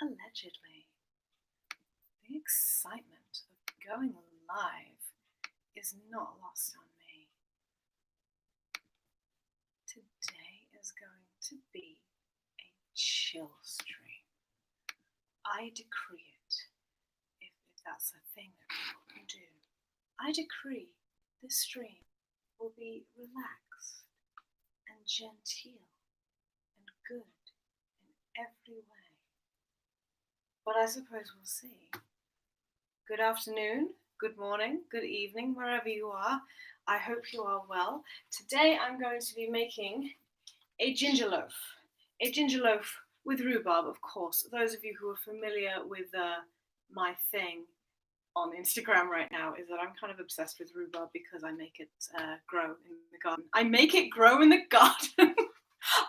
allegedly. The excitement of going live is not lost on me. Today is going to be a chill stream. I decree it, if that's a thing that people can do. I decree this stream will be relaxed and genteel and good in every way. But I suppose we'll see. Good afternoon, good morning, good evening, wherever you are. I hope you are well. Today I'm going to be making a ginger loaf. A ginger loaf with rhubarb, of course. Those of you who are familiar with my thing on Instagram right now is that I'm kind of obsessed with rhubarb because I make it grow in the garden. I make it grow in the garden.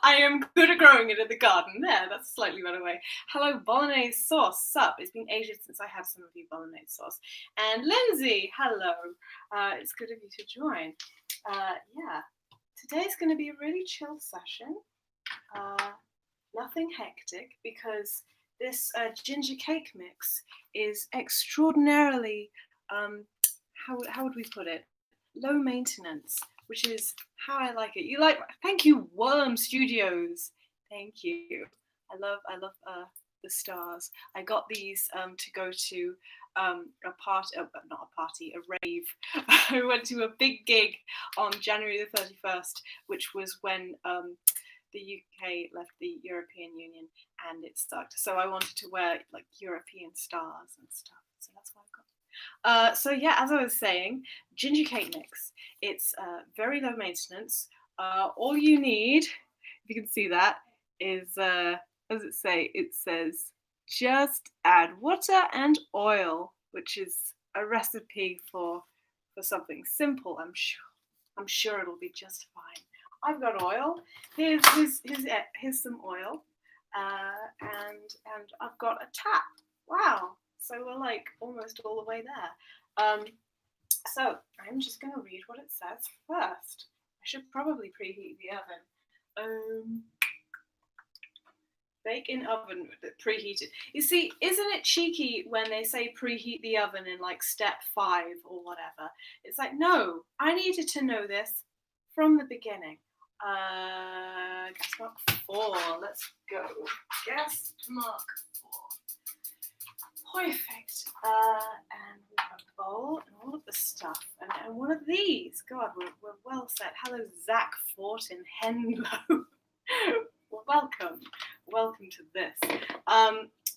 I am good at growing it in the garden. There, that's a slightly better way. Hello, bolognese sauce. Sup? It's been ages since I had some of you bolognese sauce. And Lindsay, hello. It's good of you to join. Yeah, today's going to be a really chill session. Nothing hectic because this ginger cake mix is extraordinarily, how would we put it? Low maintenance, which is how I like it. Thank you, Worm Studios. Thank you. I love the stars. I got these to go to a rave. I went to a big gig on January the 31st, which was when the UK left the European Union and it sucked. So I wanted to wear like European stars and stuff. So that's what I got. So yeah, as I was saying, ginger cake mix. It's very low maintenance. All you need, if you can see that, is, what does it say? It says, just add water and oil, which is a recipe for something simple, I'm sure. I'm sure it'll be just fine. I've got oil. Here's some oil. And I've got a tap. Wow. So we're like almost all the way there. So I'm just going to read what it says first. I should probably preheat the oven. Bake in oven preheated. You see, isn't it cheeky when they say preheat the oven in like step 5 or whatever? It's like, no, I needed to know this from the beginning. Guess mark 4. Let's go. Guess mark 4. Perfect. And we've got a bowl and all of the stuff. And one of these. God, we're well set. Hello, Zach Fortin Henlow. Well, welcome to this.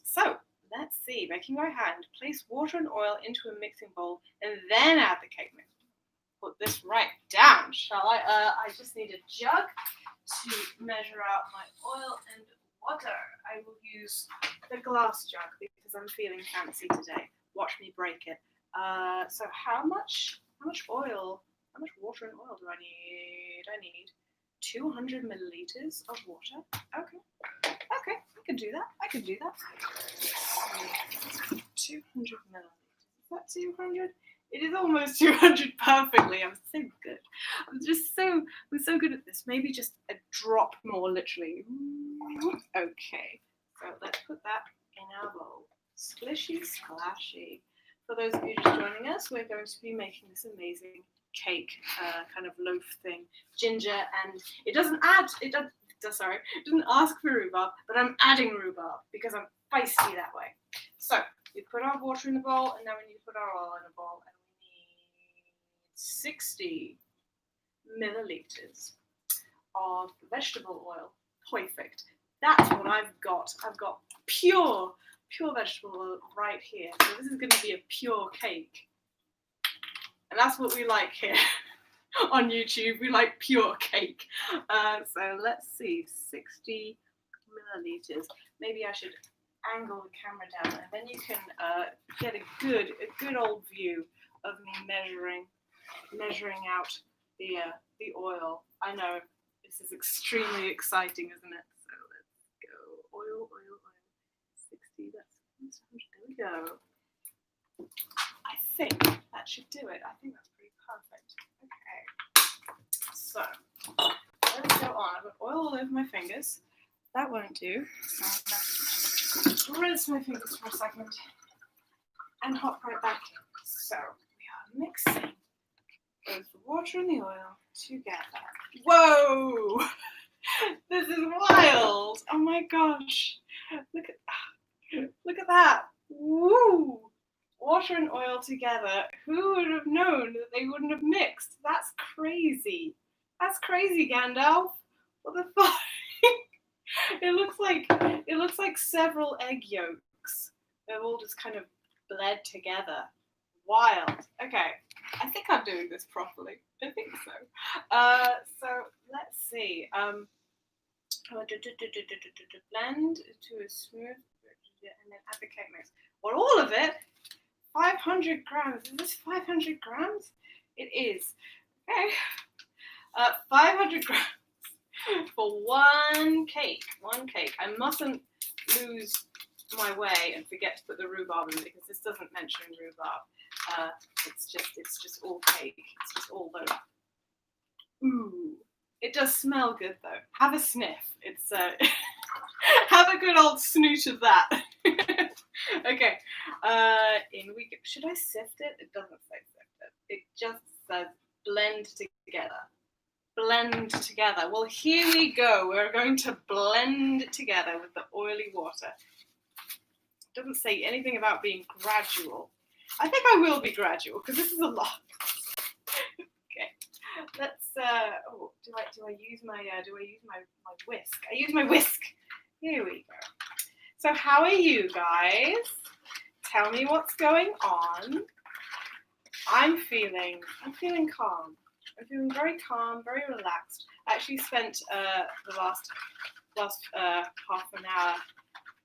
So let's see. Making by hand. Place water and oil into a mixing bowl and then add the cake mix. Put this right down, shall I? I just need a jug to measure out my oil and water. I will use the glass jug because I'm feeling fancy today. Watch me break it. So how much oil, how much water and oil do I need? I need 200 milliliters of water. Okay, I can do that. 200 milliliters. Is that 200? It is almost 200 perfectly. I'm so good. I'm so good at this. Maybe just a drop more, literally. Okay, so let's put that in our bowl. Splishy splashy. For those of you just joining us, we're going to be making this amazing cake, kind of loaf thing. Ginger, and it doesn't ask for rhubarb, but I'm adding rhubarb because I'm feisty that way. So we put our water in the bowl, and then we need to put our oil in the bowl. 60 milliliters of vegetable oil. Perfect. That's what I've got. I've got pure vegetable oil right here. So this is going to be a pure cake. And that's what we like here on YouTube. We like pure cake. So let's see, 60 milliliters. Maybe I should angle the camera down, and then you can get a good old view of me measuring out the oil. I know this is extremely exciting, isn't it? So let's go. Oil. 60. That's 100. There we go. I think that should do it. I think that's pretty perfect. Okay. So let's go on. I've got oil all over my fingers. That won't do. So rinse my fingers for a second and hop right back in. So we are mixing both the water and the oil together. Whoa! This is wild! Oh my gosh! Look at that! Woo! Water and oil together. Who would have known that they wouldn't have mixed? That's crazy. That's crazy, Gandalf. What the fuck? It looks like several egg yolks. They've all just kind of bled together. Wild. Okay, I think I'm doing this properly. I think so. So let's see. Blend to a smooth, and then add the cake mix. Or all of it. 500 grams. Is this 500 grams? It is. Okay. 500 grams for one cake. One cake. I mustn't lose my way and forget to put the rhubarb in because this doesn't mention rhubarb. It's just all cake. It's just all those. Ooh. It does smell good though. Have a sniff. It's have a good old snoot of that. Okay. In we go. Should I sift it? It doesn't say sift it. It just says blend together. Blend together. Well, here we go. We're going to blend it together with the oily water. It doesn't say anything about being gradual. I think I will be gradual because this is a lot. Okay. Let's. Oh, do I use my whisk? I use my whisk. Here we go. So how are you guys? Tell me what's going on. I'm feeling calm. I'm feeling very calm, very relaxed. I actually spent the last half an hour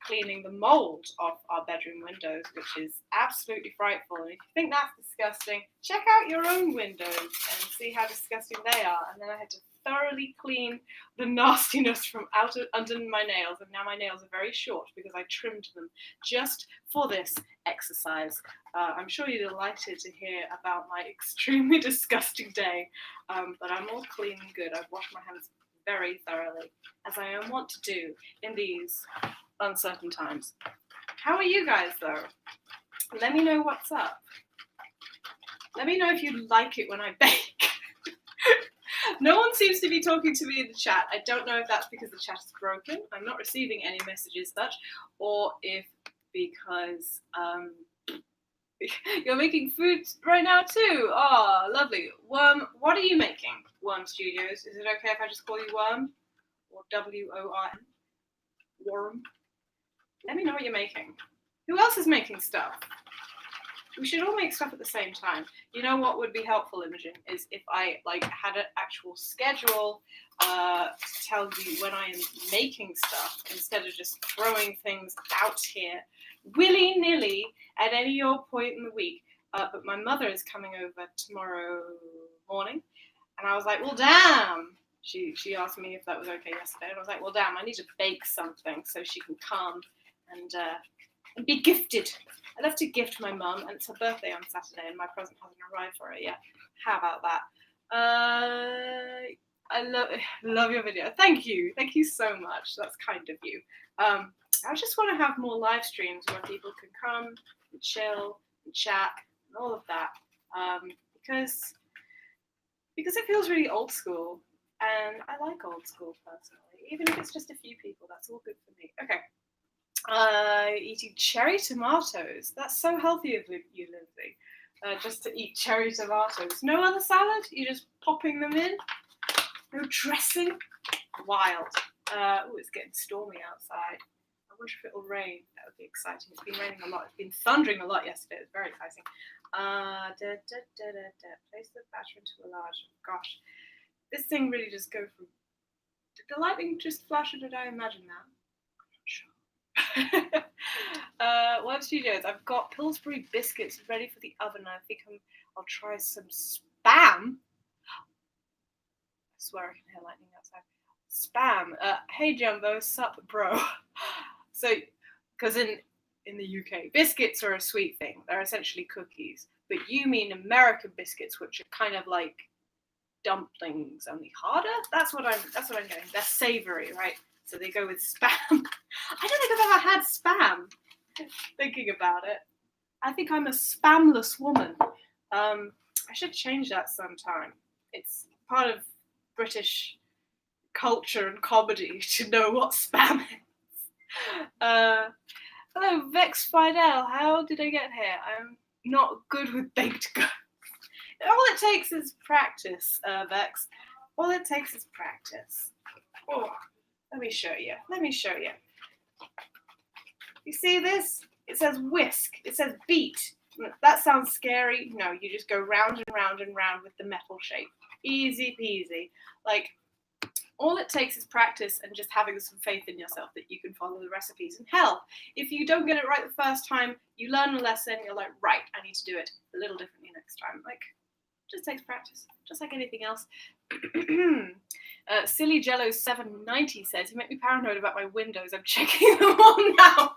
cleaning the mold off our bedroom windows, which is absolutely frightful. And if you think that's disgusting, check out your own windows and see how disgusting they are. And then I had to thoroughly clean the nastiness from under my nails, and now my nails are very short because I trimmed them just for this exercise. I'm sure you're delighted to hear about my extremely disgusting day, but I'm all clean and good. I've washed my hands very thoroughly, as I am wont to do in these uncertain times. How are you guys though? Let me know what's up. Let me know if you like it when I bake. No one seems to be talking to me in the chat. I don't know if that's because the chat is broken. I'm not receiving any messages such, or if because you're making food right now too. Oh, lovely. Worm, what are you making? Worm Studios. Is it okay if I just call you Worm? Or W-O-R-M? Worm? Let me know what you're making. Who else is making stuff? We should all make stuff at the same time. You know what would be helpful, Imogen, is if I had an actual schedule to tell you when I am making stuff instead of just throwing things out here willy-nilly at any old point in the week. But my mother is coming over tomorrow morning, and I was like, well, damn. She asked me if that was okay yesterday, and I was like, well, damn, I need to bake something so she can come and be gifted. I love to gift my mum, and it's her birthday on Saturday, and my present hasn't arrived for her yet. How about that? I love your video. Thank you so much. That's kind of you. I just want to have more live streams where people can come and chill and chat and all of that, because it feels really old school, and I like old school personally. Even if it's just a few people, that's all good for me. Okay. Eating cherry tomatoes. That's so healthy of you, Lindsay. Just to eat cherry tomatoes. No other salad? You're just popping them in? No dressing? Wild. Oh, it's getting stormy outside. I wonder if it'll rain. That would be exciting. It's been raining a lot. It's been thundering a lot yesterday. It's very exciting. Place the batter into a large. Gosh. This thing really just go from... Did the lightning just flash, or did I imagine that? What studios? I've got Pillsbury biscuits ready for the oven. I think I'll try some Spam. I swear I can hear lightning outside. Spam. Hey Jumbo, sup bro. So, because in the UK, biscuits are a sweet thing. They're essentially cookies. But you mean American biscuits, which are kind of like dumplings, only harder. That's what I'm getting. They're savoury, right? so they go with spam. I don't think I've ever had spam. Thinking about it, I think I'm a spamless woman. I should change that sometime. It's part of British culture and comedy to know what spam is. Hello, Vex Fidel. How did I get here? I'm not good with baked goods. All it takes is practice, Vex. All it takes is practice. Oh, let me show you. You see this? It says whisk. It says beat. That sounds scary. No, you just go round and round and round with the metal shape. Easy peasy. Like, all it takes is practice and just having some faith in yourself that you can follow the recipes. And hell, if you don't get it right the first time, you learn a lesson, you're like, right, I need to do it a little differently next time. Like, just takes practice, just like anything else. Silly Jello 790 says, you make me paranoid about my windows. I'm checking them all now.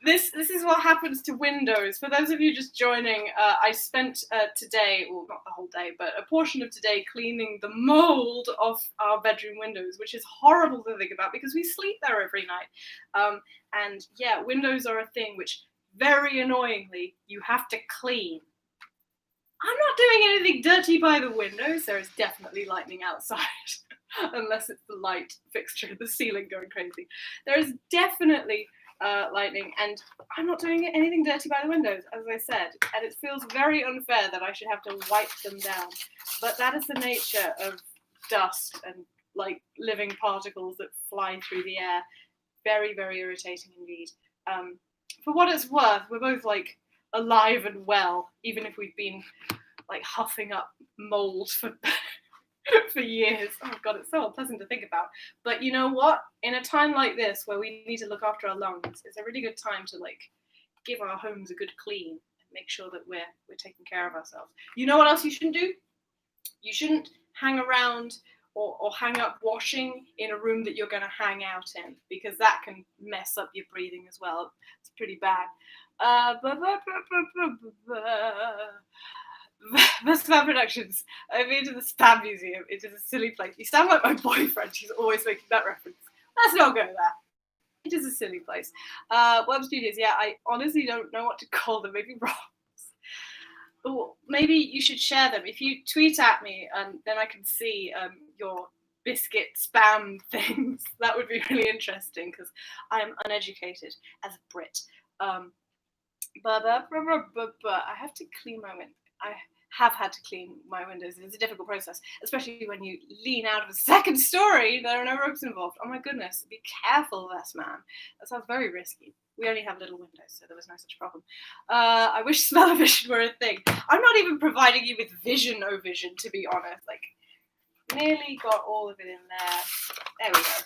This is what happens to windows. For those of you just joining, I spent today, well, not the whole day, but a portion of today cleaning the mold off our bedroom windows, which is horrible to think about because we sleep there every night. And yeah, windows are a thing which, very annoyingly, you have to clean. I'm not doing anything dirty by the windows. There is definitely lightning outside, unless it's the light fixture in the ceiling going crazy. There is definitely lightning, and I'm not doing anything dirty by the windows, as I said, and it feels very unfair that I should have to wipe them down. But that is the nature of dust and like living particles that fly through the air. Very, very irritating indeed. For what it's worth, we're both like alive and well, even if we've been like huffing up mold for for years. Oh god, it's so unpleasant to think about. But you know what? In a time like this where we need to look after our lungs, it's a really good time to like give our homes a good clean and make sure that we're taking care of ourselves. You know what else you shouldn't do? You shouldn't hang around or hang up washing in a room that you're going to hang out in, because that can mess up your breathing as well. It's pretty bad. The Spam Productions. I've been to the Spam Museum. It is a silly place. You sound like my boyfriend. He's always making that reference. Let's not go there. It is a silly place. Web Studios. Yeah, I honestly don't know what to call them. Maybe Robs. Oh, maybe you should share them. If you tweet at me, then I can see your biscuit spam things. That would be really interesting because I am uneducated as a Brit. I have to clean my windows. I have had to clean my windows. It's a difficult process, especially when you lean out of a second story. There are no ropes involved. Oh my goodness, be careful, this man. That sounds very risky. We only have little windows, so there was no such problem. I wish smell-o-vision were a thing. I'm not even providing you with vision-o-vision, to be honest. Like, nearly got all of it in there. There we go.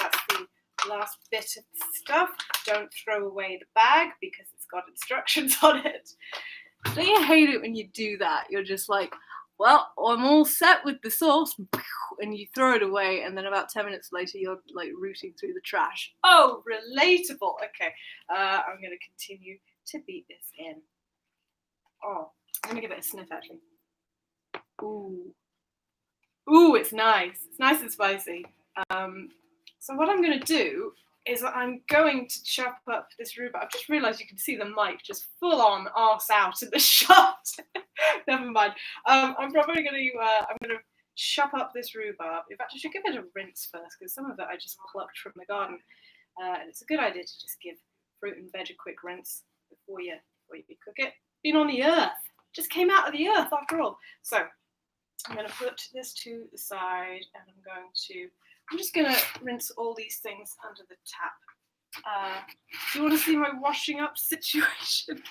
That's the last bit of stuff. Don't throw away the bag because it's got instructions on it. Don't you hate it when you do that? You're just like, well, I'm all set with the sauce, and you throw it away, and then about 10 minutes later, you're like rooting through the trash. Oh, relatable. Okay, I'm going to continue to beat this in. Oh, I'm going to give it a sniff, actually. Ooh, it's nice. It's nice and spicy. So what I'm going to do is I'm going to chop up this rhubarb. I've just realised you can see the mic just full on arse out in the shot. Never mind. I'm probably going to chop up this rhubarb. In fact, I should give it a rinse first because some of it I just plucked from the garden. And it's a good idea to just give fruit and veg a quick rinse before you cook it. Been on the earth. Just came out of the earth after all. So I'm going to put this to the side and I'm just going to rinse all these things under the tap. Do you want to see my washing up situation?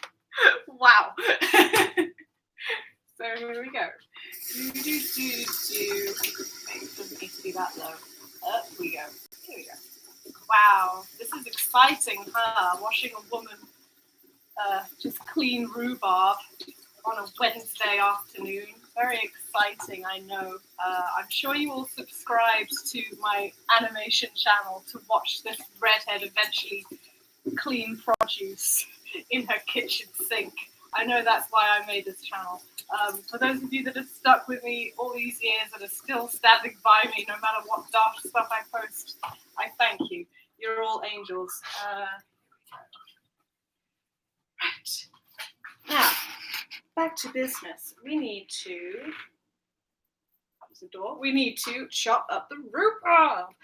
Wow. So here we go. It doesn't need to be that low. Up we go. Here we go. Wow, this is exciting, huh? Watching a woman just clean rhubarb on a Wednesday afternoon. Very exciting, I know. I'm sure you all subscribed to my animation channel to watch this redhead eventually clean produce in her kitchen sink. I know that's why I made this channel. For those of you that have stuck with me all these years and are still standing by me no matter what daft stuff I post, I thank you. You're all angels. Right. Now, back to business. We need to... That was the door. We need to chop up the rhubarb.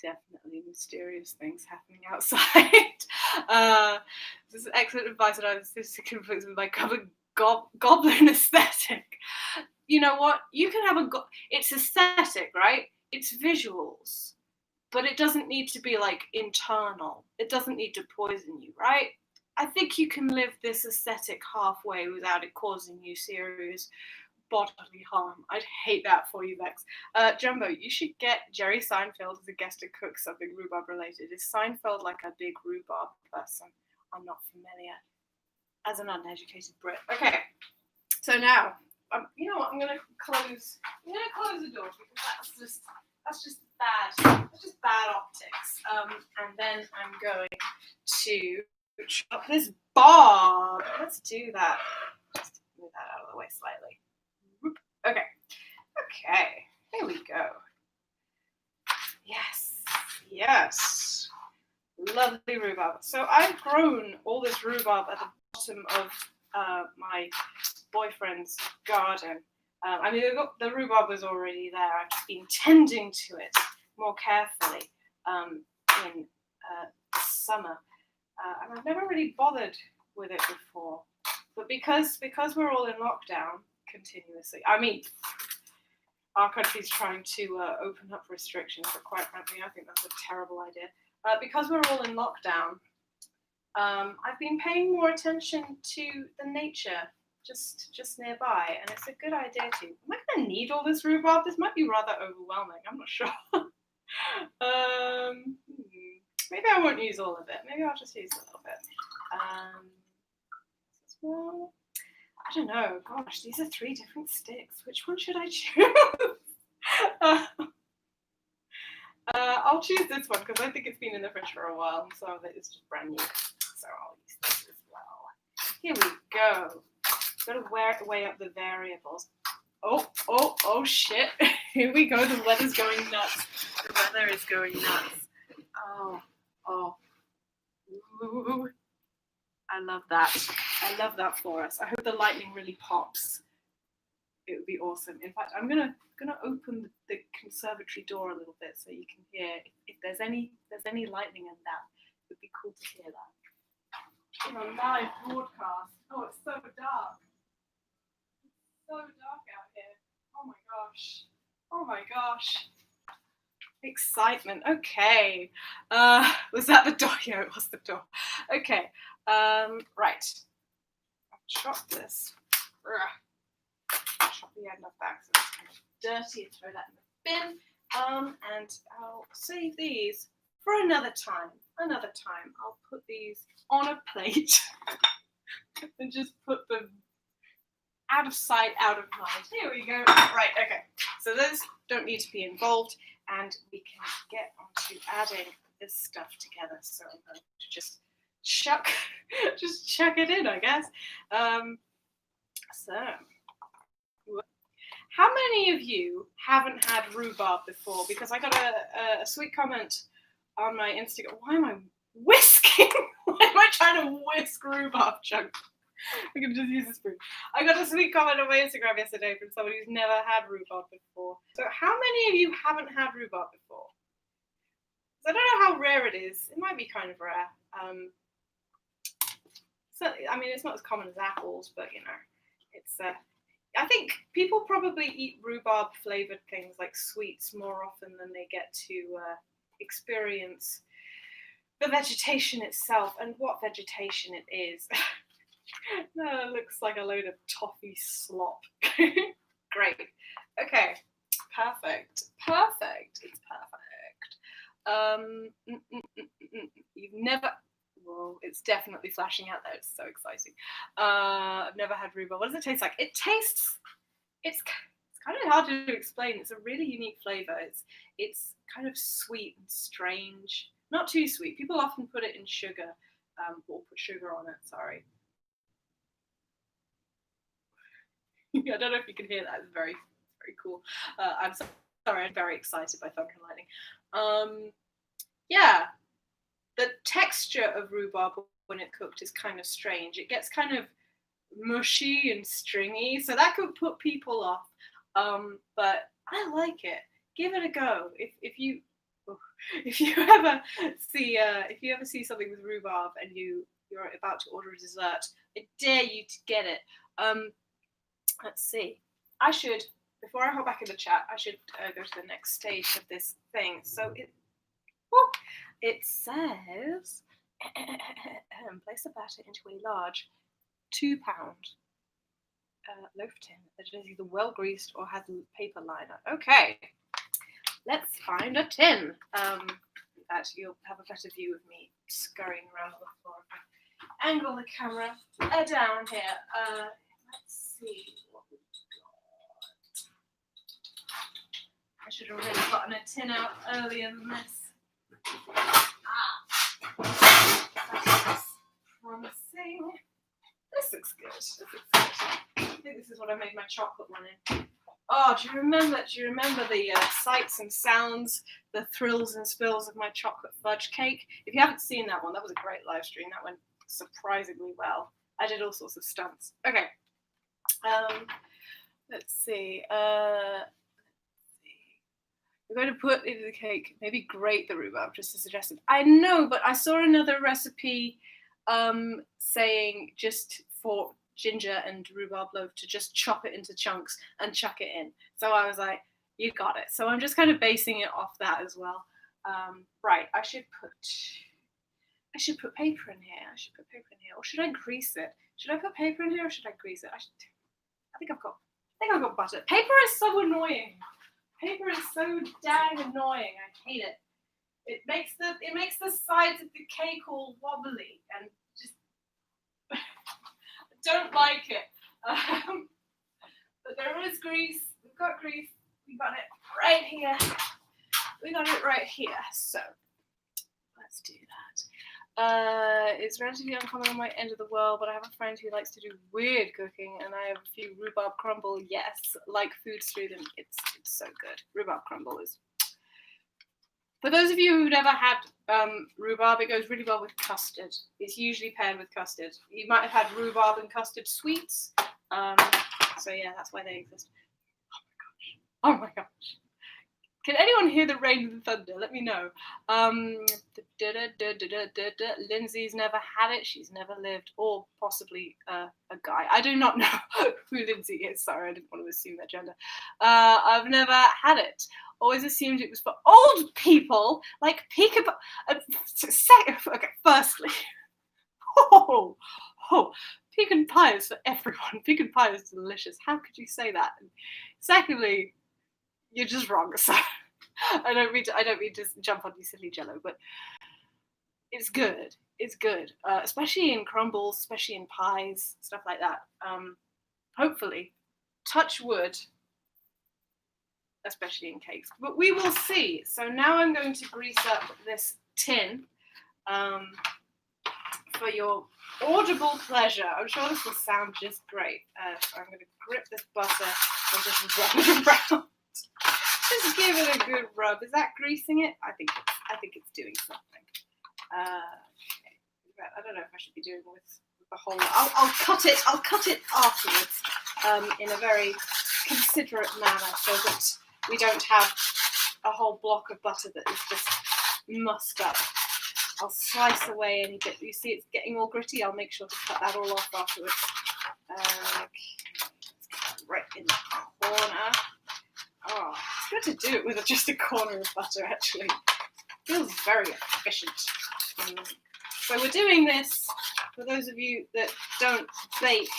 Definitely mysterious things happening outside. This is excellent advice, and I was just conflicted with my goblin aesthetic. You know what? You can have it's aesthetic, right? It's visuals, but it doesn't need to be like internal. It doesn't need to poison you, right? I think you can live this aesthetic halfway without it causing you serious bodily harm. I'd hate that for you, Vex. Jumbo, you should get Jerry Seinfeld as a guest to cook something rhubarb related. Is Seinfeld like a big rhubarb person? I'm not familiar. As an uneducated Brit. Okay, so now, you know what? I'm gonna close the door because that's just bad. That's just bad optics. And then I'm going to chop this barb. Let's do that. Just move that out of the way slightly. Okay, here we go. Yes, lovely rhubarb. So I've grown all this rhubarb at the bottom of my boyfriend's garden. I mean, the rhubarb was already there. I've just been tending to it more carefully in the summer, and I've never really bothered with it before. But because we're all in lockdown continuously, I mean, our country's trying to open up restrictions, but quite frankly, I think that's a terrible idea. Because we're all in lockdown, I've been paying more attention to the nature just nearby, and it's a good idea to. Am I going to need all this rhubarb? This might be rather overwhelming. I'm not sure. Maybe I won't use all of it. Maybe I'll just use a little bit. Well, I don't know. Gosh, these are 3 different sticks. Which one should I choose? I'll choose this one because I think it's been in the fridge for a while, and some of it is just brand new. So I'll use this as well. Here we go. Got to weigh up the variables. Oh, shit. Here we go. The weather's going nuts. The weather is going nuts. Oh. Ooh. I love that. I love that for us. I hope the lightning really pops. It would be awesome. In fact, I'm gonna open the conservatory door a little bit so you can hear if there's any lightning in that. It would be cool to hear that. In a live broadcast. Oh, it's so dark. It's so dark out here. Oh my gosh. Excitement. Okay. Was that the door? Yeah, it was the door. Okay. Right. I'll chop this. Chop the end off back so it's kind of dirty and throw that in the bin. And I'll save these for another time. I'll put these on a plate and just put them out of sight, out of mind. Here we go. Right, okay. So those don't need to be involved, and we can get onto adding this stuff together. So I'm going to just chuck it in, I guess. So, how many of you haven't had rhubarb before? Because I got a sweet comment on my Instagram. Why am I whisking? Why am I trying to whisk rhubarb chunks? I can just use a spoon. I got a sweet comment on my Instagram yesterday from somebody who's never had rhubarb before. So how many of you haven't had rhubarb before? So I don't know how rare it is. It might be kind of rare. So, I mean, it's not as common as apples, but you know, it's. I think people probably eat rhubarb flavored things like sweets more often than they get to experience the vegetation itself and what vegetation it is. No, it looks like a load of toffee slop. Great. Okay. Perfect. It's perfect. You've never... Whoa, it's definitely flashing out there. It's so exciting. I've never had rhubarb. What does it taste like? It's kind of hard to explain. It's a really unique flavor. It's kind of sweet and strange. Not too sweet. People often put it in sugar. or put sugar on it, sorry. I don't know if you can hear that. It's very, very cool. I'm sorry, I'm very excited by thunder and lightning. Yeah, the texture of rhubarb when it's cooked is kind of strange. It gets kind of mushy and stringy, so that could put people off. But I like it. Give it a go. If you ever see something with rhubarb and you're about to order a dessert, I dare you to get it. Let's see. Before I hop back in the chat, I should go to the next stage of this thing. So it says, place the batter into a large 2-pound loaf tin that is either well greased or has a paper liner. Okay, let's find a tin. That you'll have a better view of me scurrying around on the floor. Angle the camera down here. Let's see what we've got. I should have really gotten a tin out earlier than this. That's promising. This looks good. I think this is what I made my chocolate one in. Oh, do you remember the sights and sounds, the thrills and spills of my chocolate fudge cake? If you haven't seen that one, that was a great live stream. That went surprisingly well. I did all sorts of stunts. Okay. Let's see. We're going to put into the cake, maybe grate the rhubarb, just as suggested. I know, but I saw another recipe saying just for ginger and rhubarb loaf to just chop it into chunks and chuck it in. So I was like, you got it. So I'm just kind of basing it off that as well. Right, I should put paper in here. Or should I grease it? Should I put paper in here or should I grease it? I think I've got butter. Paper is so annoying. Paper is so dang annoying. I hate it. It makes the sides of the cake all wobbly and just don't like it. But there is grease. We've got grease. We got it right here. So let's do that. It's relatively uncommon on my end of the world, but I have a friend who likes to do weird cooking, and I have a few rhubarb crumble. Yes, like food street, and it's so good. Rhubarb crumble is. For those of you who've never had rhubarb, it goes really well with custard. It's usually paired with custard. You might have had rhubarb and custard sweets. So yeah, that's why they exist. Oh my gosh. Can anyone hear the rain and thunder? Let me know. Lindsay's never had it. She's never lived, or possibly a guy. I do not know who Lindsay is. Sorry, I didn't want to assume their gender. I've never had it. Always assumed it was for old people, like peekaboo. Okay, firstly, pecan pie is for everyone. Pecan pie is delicious. How could you say that? And secondly, you're just wrong. So I don't mean to jump on you silly Jello, but it's good. It's good, especially in crumbles, especially in pies, stuff like that. Hopefully, touch wood, especially in cakes. But we will see. So now I'm going to grease up this tin for your audible pleasure. I'm sure this will sound just great. So I'm going to grip this butter and just rub it around. Just give it a good rub. Is that greasing it? I think it's doing something. Okay. I don't know if I should be doing with the whole. I'll cut it. I'll cut it afterwards in a very considerate manner, so that we don't have a whole block of butter that is just mussed up. I'll slice away any bit. You see, it's getting all gritty. I'll make sure to cut that all off afterwards. Okay. Right in the corner. Oh, it's good to do it with just a corner of butter, actually. Feels very efficient. So we're doing this, for those of you that don't bake,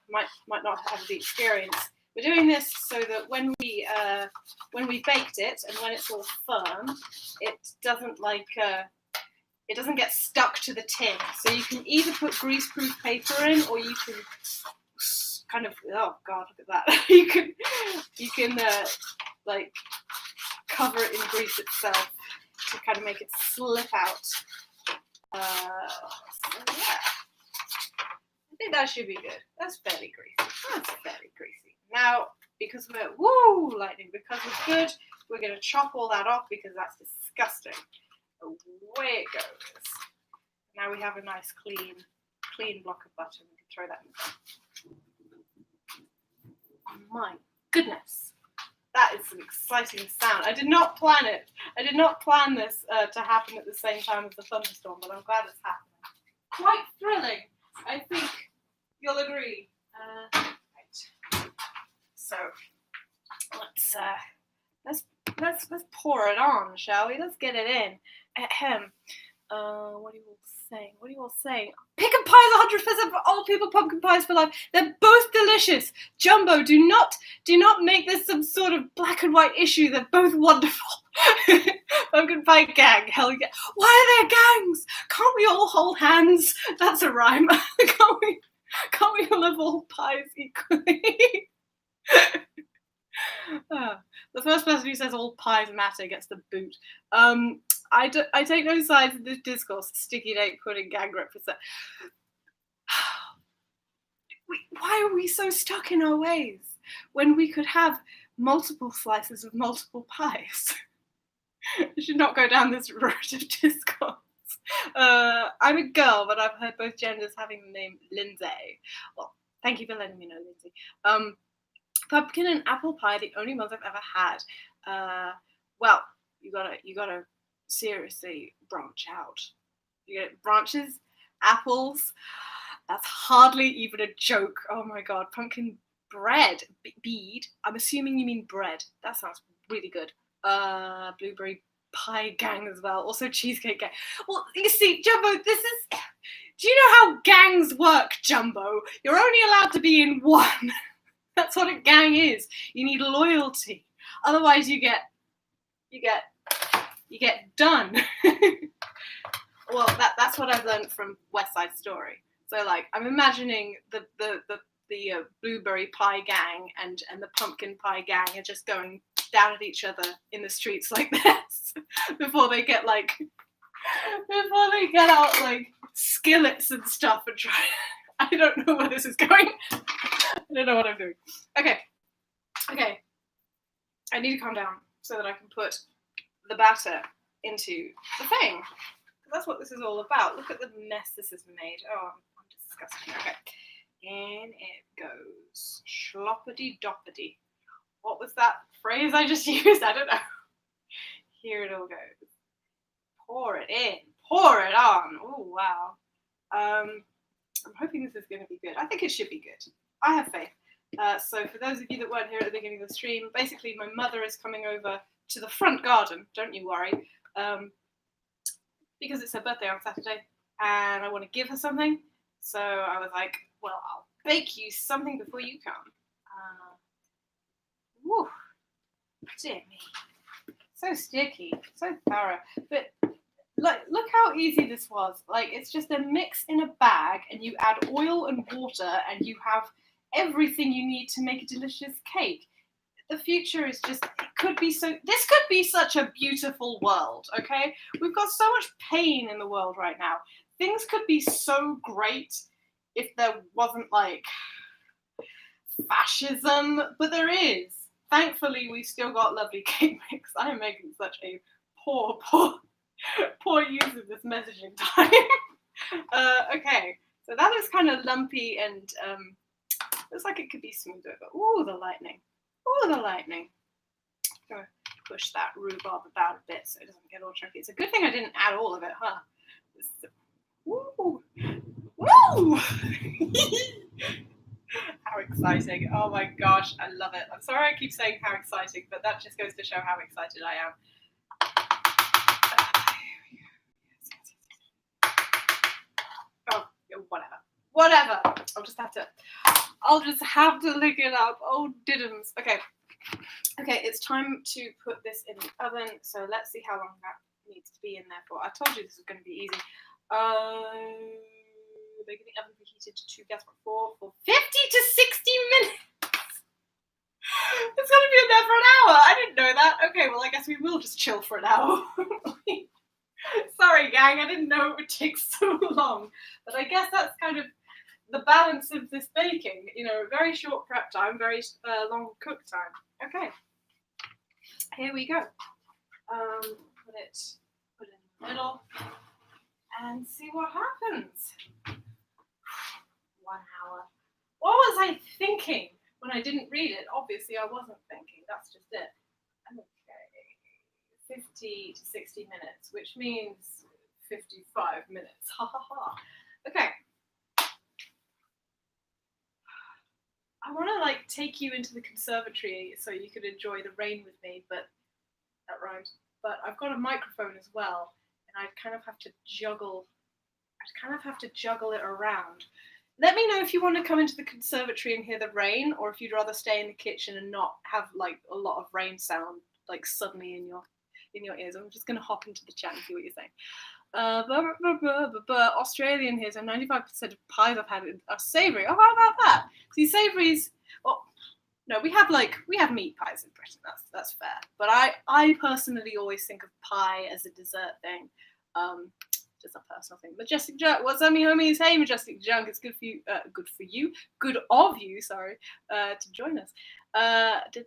might not have the experience, we're doing this so that when we baked it and when it's all firm, it doesn't it doesn't get stuck to the tin. So you can either put greaseproof paper in, or you can kind of, oh god, look at that. you can like cover it in grease itself to kind of make it slip out. So yeah, I think that should be good. That's fairly greasy. Now, because we're lightning, because it's good, we're going to chop all that off because that's disgusting. Away it goes. Now we have a nice clean block of butter. We can throw that in there. My goodness, that is an exciting sound. I did not plan it. I did not plan this to happen at the same time as the thunderstorm, but I'm glad it's happening. Quite thrilling, I think you'll agree. Right. So let's pour it on, shall we? Let's get it in. Ahem. What are you all saying? Pecan pies, 100% for old people, pumpkin pies for life. They're both delicious. Jumbo, do not make this some sort of black and white issue. They're both wonderful. Pumpkin pie gang, hell yeah. Why are there gangs? Can't we all hold hands? That's a rhyme. Can't we all have all pies equally? The first person who says all pies matter gets the boot. I take no sides in this discourse. Sticky date pudding gang represent. Why are we so stuck in our ways when we could have multiple slices of multiple pies? I should not go down this route of discourse. I'm a girl, but I've heard both genders having the name Lindsay. Well, thank you for letting me know, Lindsay. Pumpkin and apple pie, the only ones I've ever had. Well, you gotta seriously branch out. You get branches, apples. That's hardly even a joke. Oh my god, pumpkin bread, bead. I'm assuming you mean bread. That sounds really good. Blueberry pie gang as well. Also cheesecake gang. Well, you see, Jumbo, this is. Do you know how gangs work, Jumbo? You're only allowed to be in one. That's what a gang is. You need loyalty. Otherwise, you get done. Well, that's what I've learned from West Side Story. So, like, I'm imagining the blueberry pie gang and the pumpkin pie gang are just going down at each other in the streets like this before they get out like skillets and stuff and try. I don't know where this is going. I don't know what I'm doing. Okay. I need to calm down so that I can put the batter into the thing. That's what this is all about. Look at the mess this has made. Oh, I'm disgusting. Okay. In it goes. Schloppity doppity. What was that phrase I just used? I don't know. Here it all goes. Pour it in. Pour it on. Oh, wow. I'm hoping this is going to be good. I think it should be good. I have faith. So for those of you that weren't here at the beginning of the stream, basically my mother is coming over to the front garden. Don't you worry. Because it's her birthday on Saturday and I want to give her something. So I was like, well, I'll bake you something before you come. Woo. Dear me. So sticky. So thorough. But look how easy this was. Like, it's just a mix in a bag and you add oil and water and you have everything you need to make a delicious cake. The future is just, this could be such a beautiful world, okay? We've got so much pain in the world right now. Things could be so great if there wasn't, like, fascism, but there is. Thankfully, we've still got lovely cake mix. I am making such a poor use of this messaging time. Okay, so that is kind of lumpy and looks like it could be smoother, but ooh, the lightning. Ooh, the lightning. I'm going to push that rhubarb about a bit so it doesn't get all chunky. It's a good thing I didn't add all of it, huh? Woo! Woo! How exciting. Oh my gosh, I love it. I'm sorry I keep saying how exciting, but that just goes to show how excited I am. Oh, whatever. I'll just have to look it up. Oh, diddums. Okay, it's time to put this in the oven. So let's see how long that needs to be in there for. I told you this was going to be easy. Making the oven preheated to 2 gas for 50 to 60 minutes. It's going to be in there for an hour. I didn't know that. Okay, well, I guess we will just chill for an hour. Sorry, gang, I didn't know it would take so long. But I guess that's kind of the balance of this baking. You know, very short prep time, very long cook time. Okay, here we go. Put it in the middle and see what happens. 1 hour. What was I thinking when I didn't read it? Obviously, I wasn't thinking. That's just it. Okay, 50 to 60 minutes, which means 55 minutes. Ha ha ha. Okay. I want to like take you into the conservatory so you could enjoy the rain with me, but that rhymes. But I've got a microphone as well, and I'd kind of have to juggle it around. Let me know if you want to come into the conservatory and hear the rain, or if you'd rather stay in the kitchen and not have like a lot of rain sound like suddenly in your ears. I'm just gonna hop into the chat and see what you're saying. Australian here, so 95% of pies I've had are savoury. Oh, how about that? See, savouries. Well, no, we have meat pies in Britain. That's fair. But I personally always think of pie as a dessert thing. Just a personal thing. Majestic Junk, what's up, me homies? Hey, Majestic Junk, it's good of you, sorry, to join us. Let this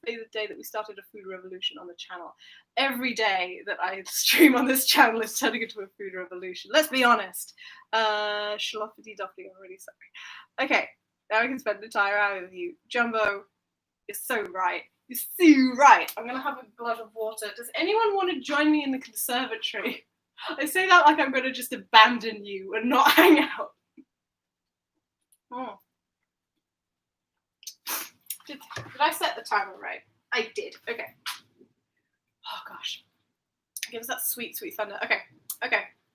be the day that we started a food revolution on the channel. Every day that I stream on this channel is turning into a food revolution. Let's be honest. Schloffity Doffy, I'm really sorry. Okay, now I can spend an entire hour with you. Jumbo is so right. You're so right. I'm going to have a glass of water. Does anyone want to join me in the conservatory? I say that like I'm going to just abandon you and not hang out. Oh. Did I set the timer right? I did. Okay. Oh, gosh. Give us that sweet, sweet thunder. Okay.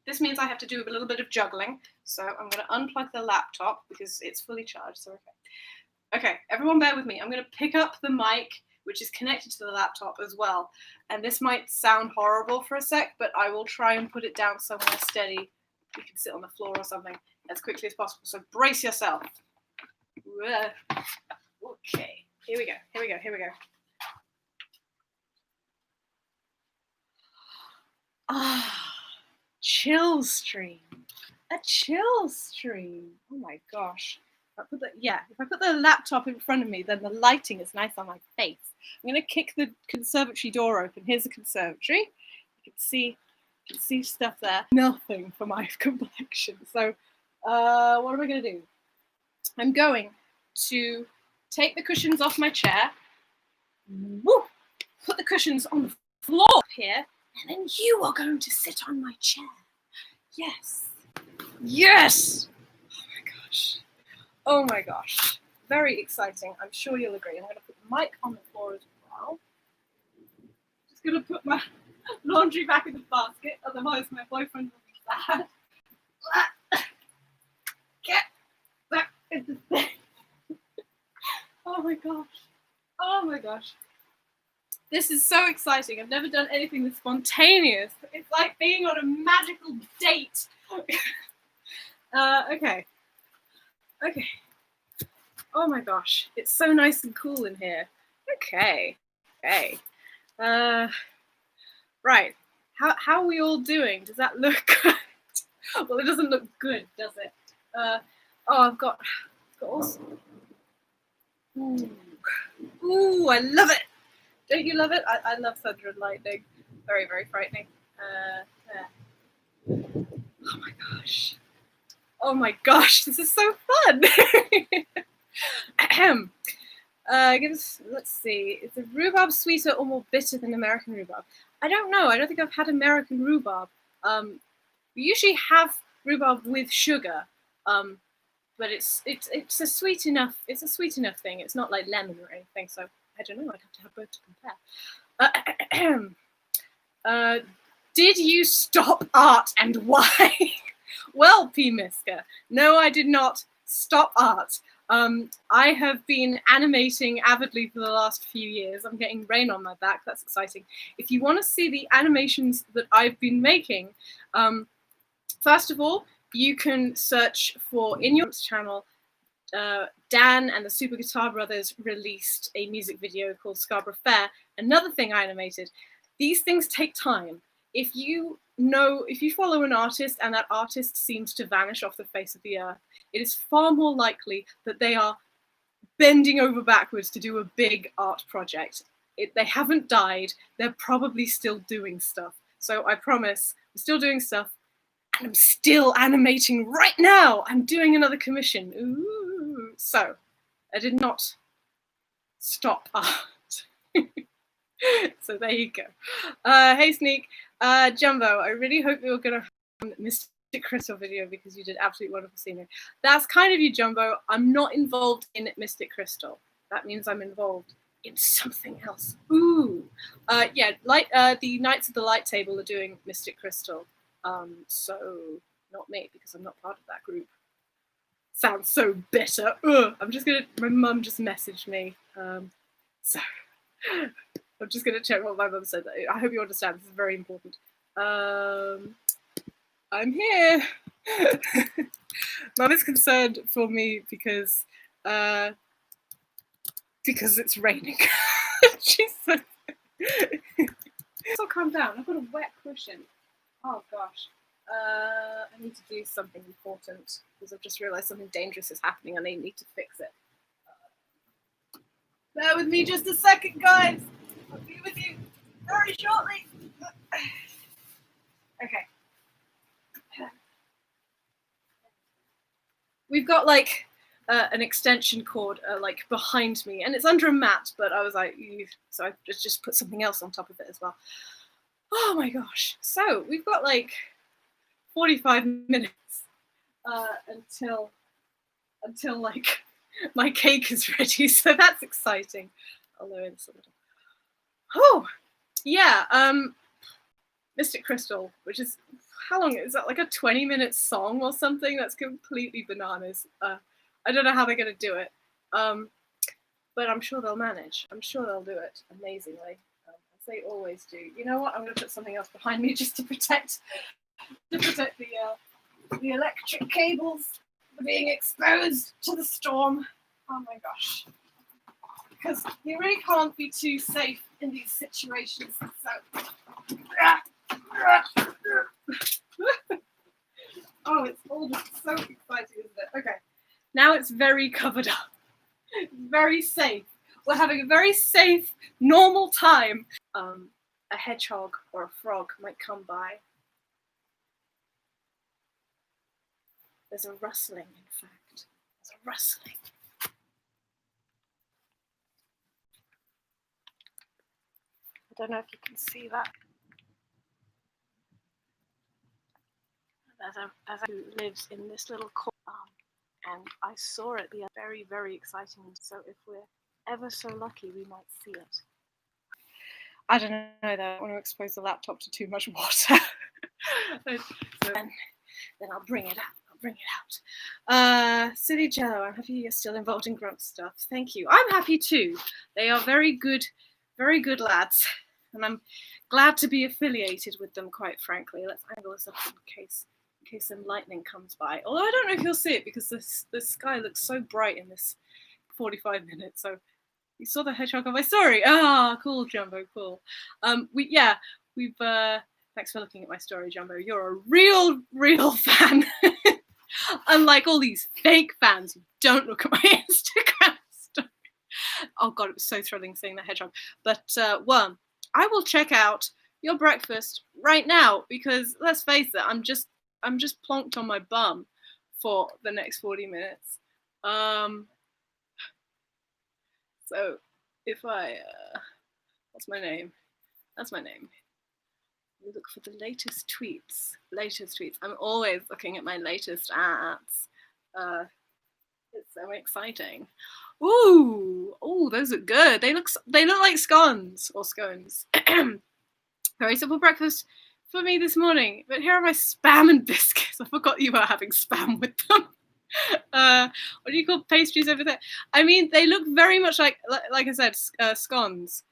This means I have to do a little bit of juggling. So I'm going to unplug the laptop because it's fully charged. So okay, everyone bear with me. I'm going to pick up the mic, which is connected to the laptop as well. And this might sound horrible for a sec, but I will try and put it down somewhere steady. You can sit on the floor or something as quickly as possible. So brace yourself. Okay, here we go. Chill stream. A chill stream. Oh my gosh. If I put the laptop in front of me, then the lighting is nice on my face. I'm going to kick the conservatory door open. Here's the conservatory. You can see stuff there. Nothing for my complexion. So what am I going to do? I'm going to take the cushions off my chair. Woo! Put the cushions on the floor here. And then you are going to sit on my chair. Yes. Yes! Oh my gosh. Very exciting. I'm sure you'll agree. I'm going to put the mic on the floor as well. Just going to put my laundry back in the basket, otherwise my boyfriend will be sad. Get back in the thing. Oh my gosh. This is so exciting. I've never done anything this spontaneous. It's like being on a magical date. Okay. Oh my gosh, it's so nice and cool in here. Okay. Right. How are we all doing? Does that look good? Well, it doesn't look good, does it? I've got also. Ooh, I love it. Don't you love it? I love thunder and lightning. Very, very frightening. Oh my gosh, this is so fun. Let's see. Is the rhubarb sweeter or more bitter than American rhubarb? I don't know. I don't think I've had American rhubarb. We usually have rhubarb with sugar, but it's a sweet enough. It's a sweet enough thing. It's not like lemon or anything. So I don't know. I'd have to have both to compare. Did you stop art and why? Well, P. Miska, no, I did not stop art. I have been animating avidly for the last few years. I'm getting rain on my back. That's exciting. If you want to see the animations that I've been making, first of all, you can search for, in your channel, Dan and the Super Guitar Brothers released a music video called Scarborough Fair. Another thing I animated. these things take time. If you follow an artist and that artist seems to vanish off the face of the earth, it is far more likely that they are bending over backwards to do a big art project. They haven't died. They're probably still doing stuff. So I promise, I'm still doing stuff, and I'm still animating right now. I'm doing another commission. Ooh. So I did not stop art. So there you go. Hey Sneak, Jumbo, I really hope you're gonna have a Mystic Crystal video because you did absolutely wonderful scenery. That's kind of you, Jumbo. I'm not involved in Mystic Crystal. That means I'm involved in something else. Ooh. Yeah, the Knights of the Light Table are doing Mystic Crystal. So not me, because I'm not part of that group. Sounds so bitter. My mum just messaged me. So I'm just gonna check what my mum said. I hope you understand, this is very important. I'm here. Mum is concerned for me because it's raining. She said, so calm down, I've got a wet cushion. Oh gosh. I need to do something important because I've just realised something dangerous is happening and I need to fix it. Bear with me just a second, guys. I'll be with you very shortly. Okay. We've got like an extension cord like behind me, and it's under a mat, but I was like, so I just put something else on top of it as well. Oh my gosh. So we've got like 45 minutes until like my cake is ready, so that's exciting. Although it's a little. Oh, yeah. Mystic Crystal, which is, how long is that? Like a 20-minute song or something? That's completely bananas. I don't know how they're gonna do it, but I'm sure they'll manage. I'm sure they'll do it amazingly, as they always do. You know what? I'm gonna put something else behind me just to protect the electric cables being exposed to the storm. Oh my gosh. Because you really can't be too safe in these situations. So. Oh, it's all just so exciting, isn't it? Okay. Now it's very covered up. Very safe. We're having a very safe, normal time. A hedgehog or a frog might come by. There's a rustling, in fact. There's a rustling. I don't know if you can see that. There's a who lives in this little corner, and I saw it. Very, very exciting. So if we're ever so lucky, we might see it. I don't know though. I don't want to expose the laptop to too much water. So then I'll bring it out. Silly Jello, I'm happy you're still involved in grunt stuff. Thank you. I'm happy too. They are very good lads, and I'm glad to be affiliated with them. Quite frankly, let's angle this up in case some lightning comes by. Although I don't know if you'll see it because the sky looks so bright in this 45 minutes. So you saw the hedgehog on my story. Ah, cool, Jumbo, cool. We've thanks for looking at my story, Jumbo. You're a real fan. Unlike all these fake fans who don't look at my Instagram story. Oh god, it was so thrilling seeing the hedgehog. But Worm, I will check out your breakfast right now because let's face it, I'm just plonked on my bum for the next 40 minutes. So if I what's my name? That's my name. You look for the latest tweets. I'm always looking at my latest ads. It's so exciting. Ooh, those look good. They look like scones. Very simple breakfast for me this morning. But here are my spam and biscuits. I forgot you were having spam with them. What do you call pastries over there? I mean, they look very much like I said, scones.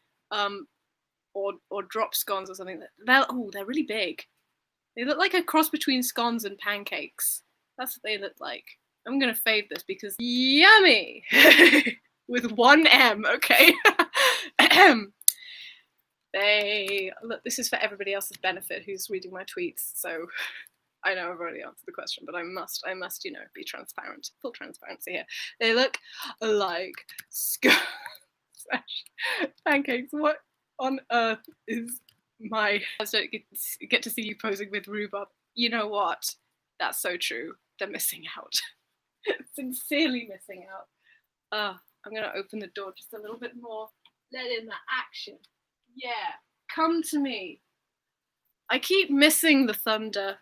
Or drop scones or something. They're really big. They look like a cross between scones and pancakes. That's what they look like. I'm gonna fave this because yummy with one M. Okay. Look, this is for everybody else's benefit who's reading my tweets, so I know I've already answered the question, but I must, be transparent, full transparency here. They look like pancakes. What on earth is my? I don't get to see you posing with rhubarb. You know what? That's so true. They're missing out. Sincerely missing out. I'm gonna open the door just a little bit more. Let in the action. Yeah, come to me. I keep missing the thunder.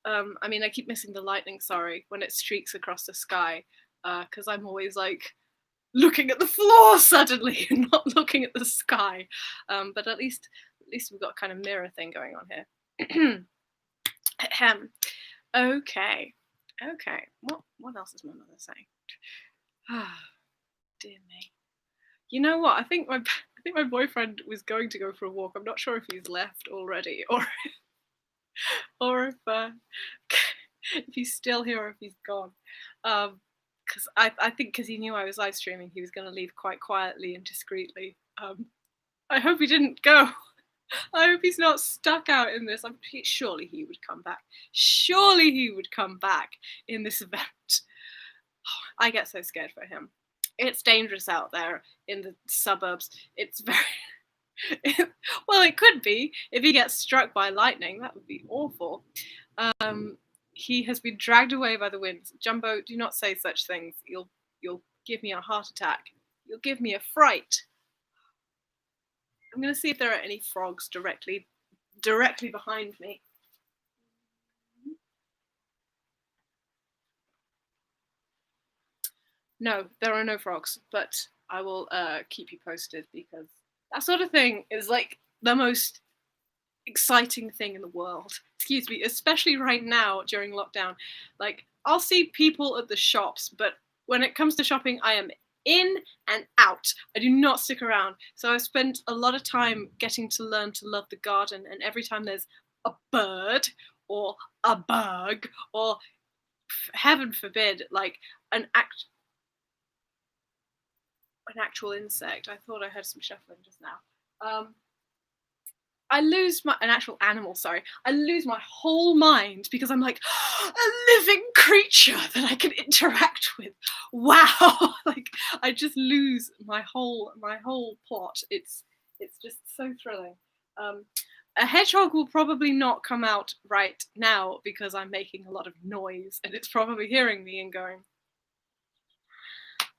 I keep missing the lightning, sorry, when it streaks across the sky, because I'm always like looking at the floor suddenly and not looking at the sky. But at least we've got kind of mirror thing going on here. Ahem. Okay. What else is my mother saying? Dear me. You know what? I think my boyfriend was going to go for a walk. I'm not sure if he's left already or if he's still here or if he's gone. Because I think because he knew I was live streaming, he was going to leave quite quietly and discreetly. I hope he didn't go. I hope he's not stuck out in this. Surely he would come back. Surely he would come back in this event. I get so scared for him. It's dangerous out there in the suburbs. It's very... well, it could be. If he gets struck by lightning, that would be awful. He has been dragged away by the winds. Jumbo, do not say such things. You'll give me a heart attack. You'll give me a fright. I'm going to see if there are any frogs directly behind me. No, there are no frogs, but I will keep you posted because that sort of thing is like the most exciting thing in the world. Excuse me, especially right now during lockdown. Like, I'll see people at the shops, but when it comes to shopping, I am in and out. I do not stick around. So I've spent a lot of time getting to learn to love the garden, and every time there's a bird or a bug or, heaven forbid, like an actual insect. I thought I heard some shuffling just now. I lose an actual animal, sorry. I lose my whole mind because I'm like, a living creature that I can interact with. Wow. Like, I just lose my whole plot. It's just so thrilling. A hedgehog will probably not come out right now because I'm making a lot of noise and it's probably hearing me and going,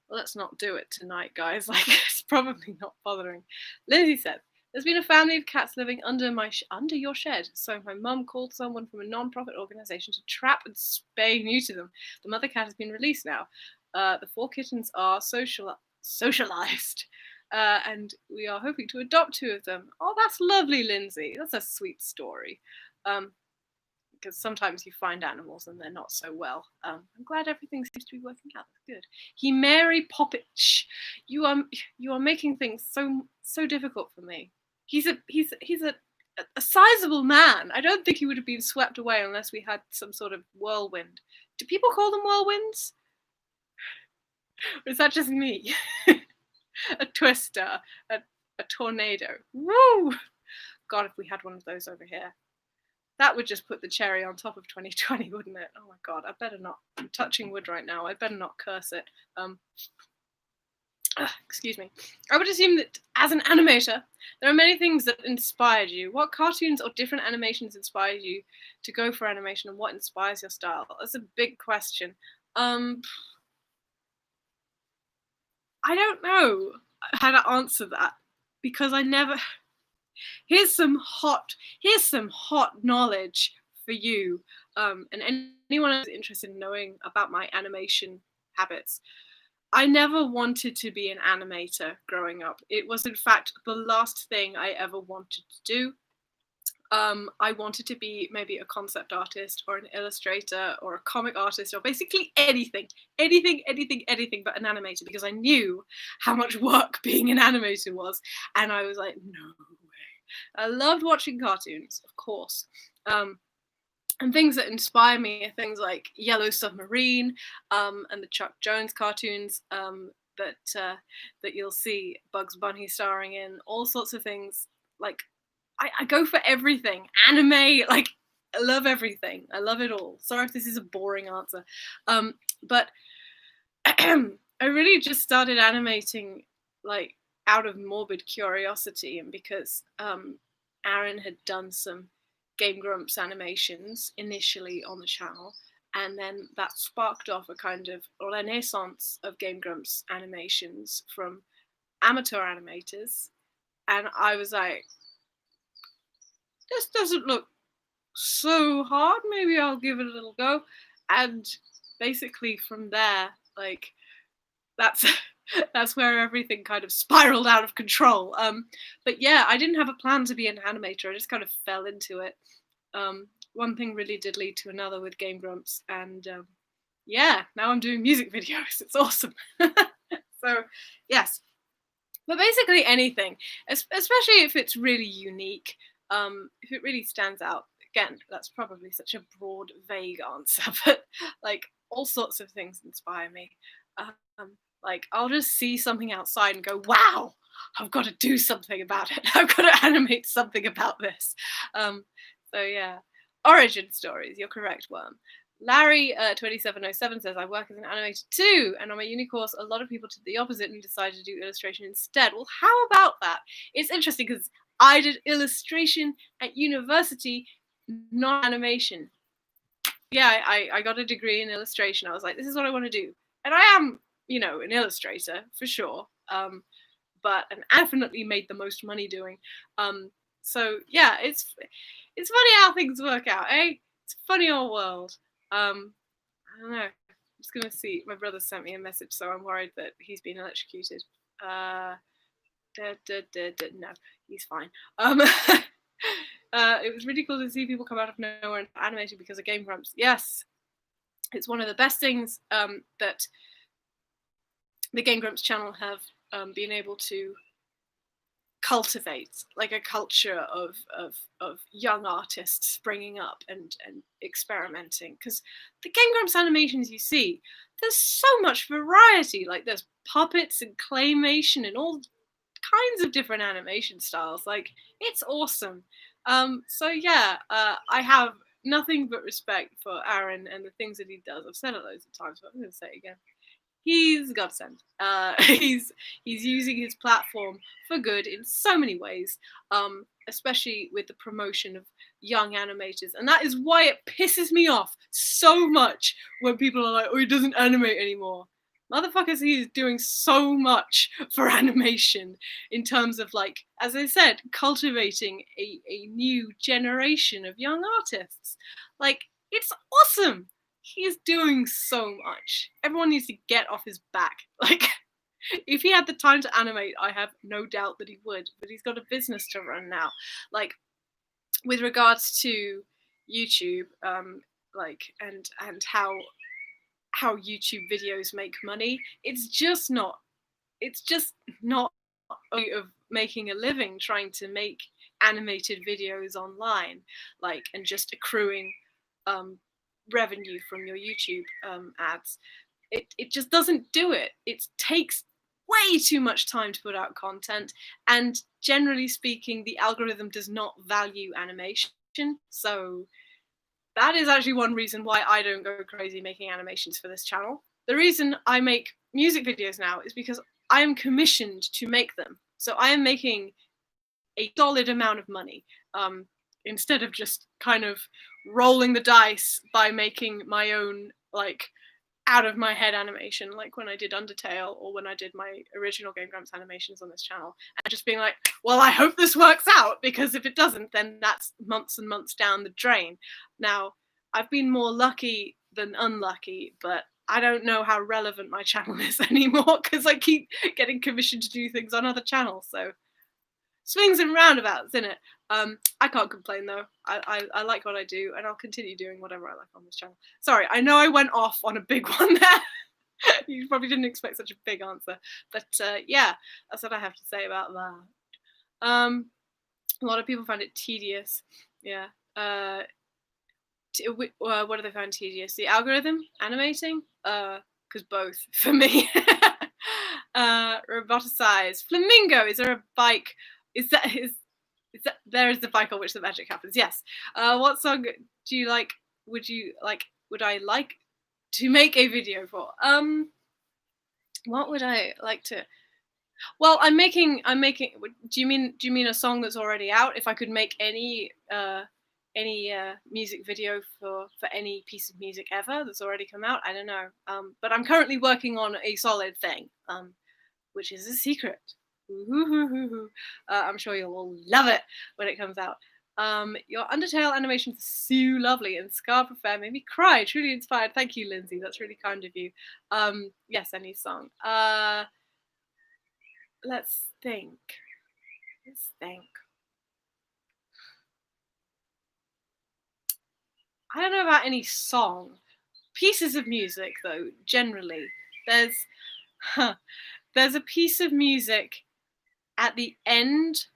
let's not do it tonight, guys. Like, it's probably not bothering. Lizzie says, there's been a family of cats living under your shed, so my mum called someone from a non-profit organisation to trap and spay neuter them. The mother cat has been released now. The 4 kittens are socialised, and we are hoping to adopt 2 of them. Oh, that's lovely, Lindsay. That's a sweet story. Because sometimes you find animals and they're not so well. I'm glad everything seems to be working out. That's good. Mary Poppich, you are making things so difficult for me. He's a sizable man. I don't think he would have been swept away unless we had some sort of whirlwind. Do people call them whirlwinds? Or is that just me? A twister, a tornado. Woo! God, if we had one of those over here. That would just put the cherry on top of 2020, wouldn't it? Oh my God, I better not. I'm touching wood right now. I better not curse it. Excuse me. I would assume that as an animator, there are many things that inspired you. What cartoons or different animations inspired you to go for animation, and what inspires your style? That's a big question. I don't know how to answer that because I never... Here's some hot knowledge for you, and anyone who's interested in knowing about my animation habits. I never wanted to be an animator growing up. It was, in fact, the last thing I ever wanted to do. I wanted to be maybe a concept artist or an illustrator or a comic artist or basically anything but an animator, because I knew how much work being an animator was, and I was like, no way. I loved watching cartoons, of course. And things that inspire me are things like Yellow Submarine, and the Chuck Jones cartoons that you'll see Bugs Bunny starring in, all sorts of things. like I go for everything. Anime, like I love everything. I love it all. Sorry if this is a boring answer. But I really just started animating like out of morbid curiosity and because Aaron had done some Game Grumps animations initially on the channel, and then that sparked off a kind of renaissance of Game Grumps animations from amateur animators. And I was like, this doesn't look so hard, maybe I'll give it a little go. And basically from there, like that's that's where everything kind of spiraled out of control. But yeah, I didn't have a plan to be an animator. I just kind of fell into it. One thing really did lead to another with Game Grumps, and yeah, now I'm doing music videos. It's awesome. So yes, but basically anything, especially if it's really unique, if it really stands out. Again, that's probably such a broad, vague answer, but like all sorts of things inspire me. Um, like I'll just see something outside and go, "Wow, I've got to do something about it. I've got to animate something about this." So yeah, origin stories. You're correct, Worm. Larry 2707 says, I work as an animator too, and on my uni course, a lot of people did the opposite and decided to do illustration instead. Well, how about that? It's interesting because I did illustration at university, not animation. Yeah, I got a degree in illustration. I was like, this is what I want to do. And I am, an illustrator for sure. But and definitely made the most money doing. So yeah, it's funny how things work out, eh? It's a funny old world. I don't know. I'm just gonna see. My brother sent me a message, so I'm worried that he's been electrocuted. No, he's fine. It was really cool to see people come out of nowhere and animated because of Game Grumps. Yes, it's one of the best things that the Game Grumps channel have been able to cultivate, like a culture of young artists springing up and experimenting. Because the Game Grumps animations you see, there's so much variety. Like there's puppets and claymation and all kinds of different animation styles. Like it's awesome. So yeah, I have nothing but respect for Aaron and the things that he does. I've said it loads of times, but I'm going to say it again. He's a godsend. He's using his platform for good in so many ways, especially with the promotion of young animators. And that is why it pisses me off so much when people are like, oh, he doesn't animate anymore. Motherfuckers, he is doing so much for animation in terms of, like, as I said, cultivating a new generation of young artists. Like, it's awesome. He is doing so much. Everyone needs to get off his back. Like, if he had the time to animate, I have no doubt that he would, but he's got a business to run now. Like, with regards to YouTube, like, and how YouTube videos make money, it's just not a way of making a living trying to make animated videos online, like, and just accruing revenue from your YouTube ads. It just doesn't do it. It takes way too much time to put out content, and generally speaking, the algorithm does not value animation. So that is actually one reason why I don't go crazy making animations for this channel. The reason I make music videos now is because I am commissioned to make them. So I am making a solid amount of money, instead of just kind of rolling the dice by making my own, like, out of my head animation, like when I did Undertale or when I did my original Game Grumps animations on this channel, and just being like, well, I hope this works out, because if it doesn't, then that's months and months down the drain. Now, I've been more lucky than unlucky, but I don't know how relevant my channel is anymore because I keep getting commissioned to do things on other channels. So swings and roundabouts, innit? I can't complain though. I like what I do, and I'll continue doing whatever I like on this channel. Sorry, I know I went off on a big one there. You probably didn't expect such a big answer, but yeah, that's what I have to say about that. A lot of people find it tedious. Yeah. What do they find tedious? The algorithm, animating, because both for me. Roboticize. Flamingo. Is there a bike? Is There is the bike on which the magic happens. Yes. What song do you like? Would I like to make a video for? What would I like to? Well, I'm making. Do you mean a song that's already out? If I could make any music video for any piece of music ever that's already come out, I don't know. But I'm currently working on a solid thing, which is a secret. I'm sure you'll all love it when it comes out. Your Undertale animation is so lovely, and Scarborough Fair made me cry. Truly inspired. Thank you, Lindsay. That's really kind of you. Yes, any song. Let's think. I don't know about any song. Pieces of music, though, generally. There's a piece of music at the end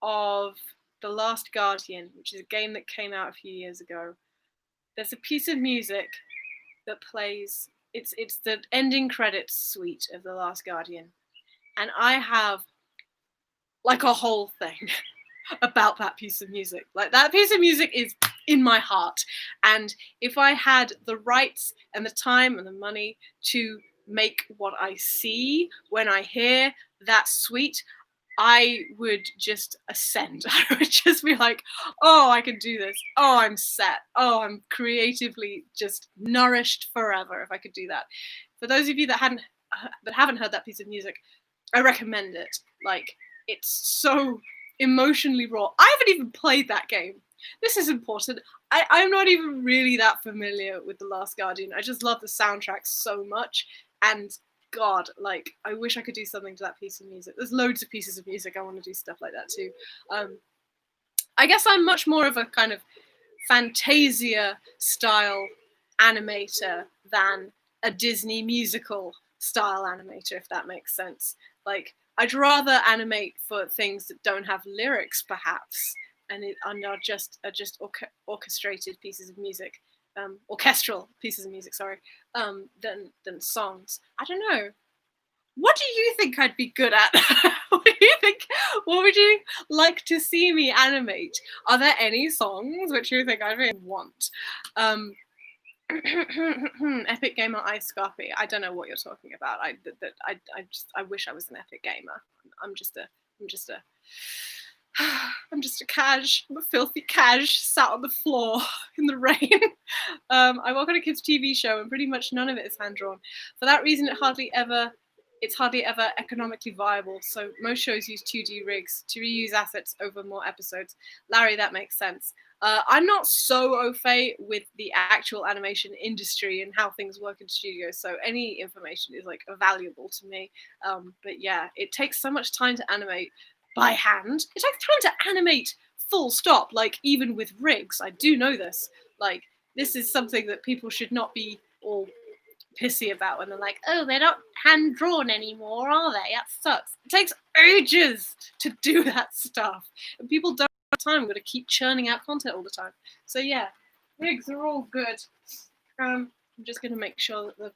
of The Last Guardian, which is a game that came out a few years ago. There's a piece of music that plays. It's the ending credits suite of The Last Guardian, and I have like a whole thing about that piece of music. Like, that piece of music is in my heart, and if I had the rights and the time and the money to make what I see when I hear that suite, I would just ascend. I would just be like, oh, I can do this. Oh, I'm set. Oh, I'm creatively just nourished forever if I could do that. For those of you that haven't heard that piece of music, I recommend it. Like, it's so emotionally raw. I haven't even played that game. This is important. I'm not even really that familiar with The Last Guardian. I just love the soundtrack so much, and God, like, I wish I could do something to that piece of music. There's loads of pieces of music I want to do stuff like that too. I guess I'm much more of a kind of Fantasia style animator than a Disney musical style animator, if that makes sense. Like, I'd rather animate for things that don't have lyrics, perhaps, and are just orchestrated pieces of music, orchestral pieces of music, sorry, than songs. I don't know. What do you think I'd be good at? What do you think? What would you like to see me animate? Are there any songs which you think I really want? Epic Gamer Ice Scarpy. I don't know what you're talking about. I wish I was an epic gamer. I'm just a cash. I'm a filthy cash sat on the floor in the rain. I work on a kids' TV show, and pretty much none of it is hand drawn. For that reason, it's hardly ever economically viable. So most shows use 2D rigs to reuse assets over more episodes. Larry, that makes sense. I'm not so au fait with the actual animation industry and how things work in studios, so any information is like valuable to me. But yeah, it takes so much time to animate by hand. It takes time to animate full stop, like even with rigs. I do know this. Like, this is something that people should not be all pissy about when they're like, oh, they're not hand drawn anymore, are they? That sucks. It takes ages to do that stuff, and people don't have time. We're going to keep churning out content all the time. So yeah, rigs are all good. I'm just going to make sure that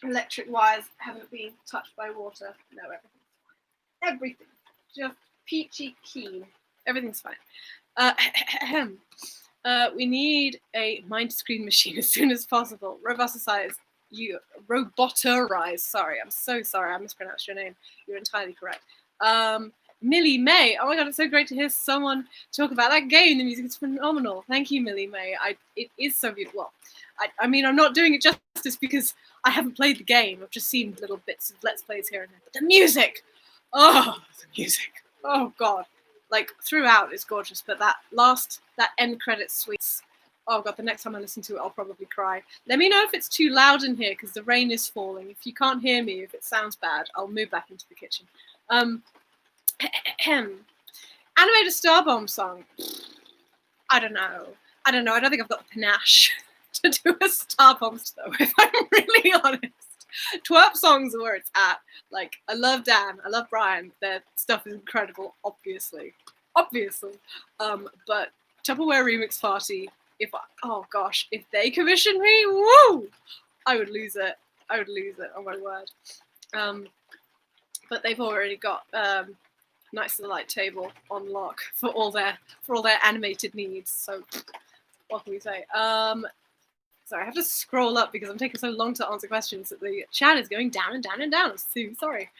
the electric wires haven't been touched by water. No, everything's fine. Everything. Just peachy keen. Everything's fine. We need a mind screen machine as soon as possible. Robotize. Sorry, I'm so sorry. I mispronounced your name. You're entirely correct. Millie May. Oh my god, it's so great to hear someone talk about that game. The music is phenomenal. Thank you, Millie May. It is so beautiful. Well, I mean, I'm not doing it justice because I haven't played the game. I've just seen little bits of Let's Plays here and there. But the music! Oh, the music. Oh god. Like, throughout it's gorgeous, but that end credits suite. Oh god, the next time I listen to it, I'll probably cry. Let me know if it's too loud in here, because the rain is falling. If you can't hear me, if it sounds bad, I'll move back into the kitchen. Animate a Starbomb song. I don't know. I don't think I've got the panache to do a Starbomb, though, if I'm really honest. Twerp songs are where it's at. Like, I love Dan, I love Brian. Their stuff is incredible, obviously. But Tupperware Remix Party, if they commission me, woo! I would lose it. Oh my word. But they've already got nice little like table on lock for all their animated needs. So what can we say? Sorry, I have to scroll up because I'm taking so long to answer questions that the chat is going down and down and down. I'm so sorry.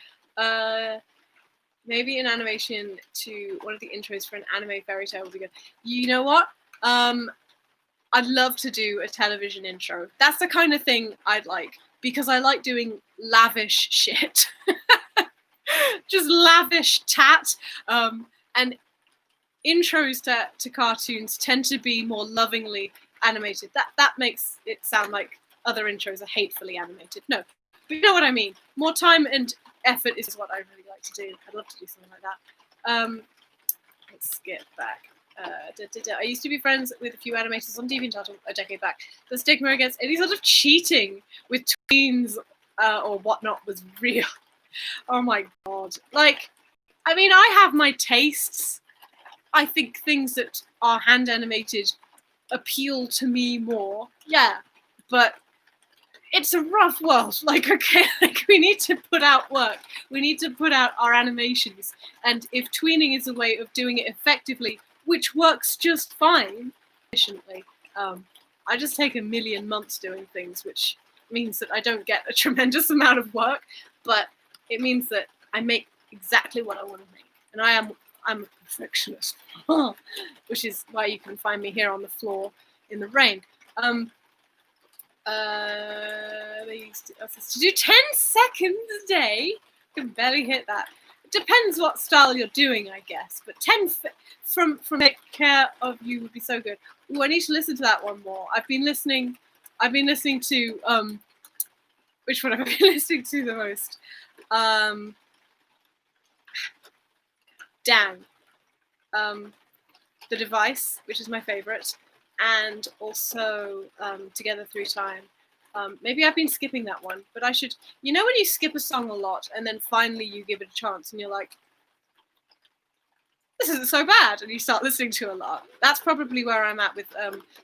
Maybe an animation to one of the intros for an anime fairy tale would be good. You know what? I'd love to do a television intro. That's the kind of thing I'd like, because I like doing lavish shit. Just lavish tat. And intros to cartoons tend to be more lovingly animated. That makes it sound like other intros are hatefully animated. No, but you know what I mean. More time and effort is what I really like to do. I'd love to do something like that. Let's skip back. I used to be friends with a few animators on DeviantArt a decade back. The stigma against any sort of cheating with tweens or whatnot was real. Oh my god. Like, I mean, I have my tastes. I think things that are hand animated appeal to me more. Yeah, but it's a rough world. Like, okay, like we need to put out work. We need to put out our animations. And if tweening is a way of doing it effectively, which works just fine, efficiently, I just take a million months doing things, which means that I don't get a tremendous amount of work, but it means that I make exactly what I want to make. And I'm a perfectionist, which is why you can find me here on the floor in the rain. They used to do 10 seconds a day. I can barely hit that. It depends what style you're doing, I guess. But 10 from Take Care of You would be so good. Ooh, I need to listen to that one more. I've been listening to which one have I been listening to the most? Dan. The Device, which is my favorite, and also Together Through Time. Maybe I've been skipping that one, but I should. You know when you skip a song a lot and then finally you give it a chance and you're like, this isn't so bad, and you start listening to a lot. That's probably where I'm at with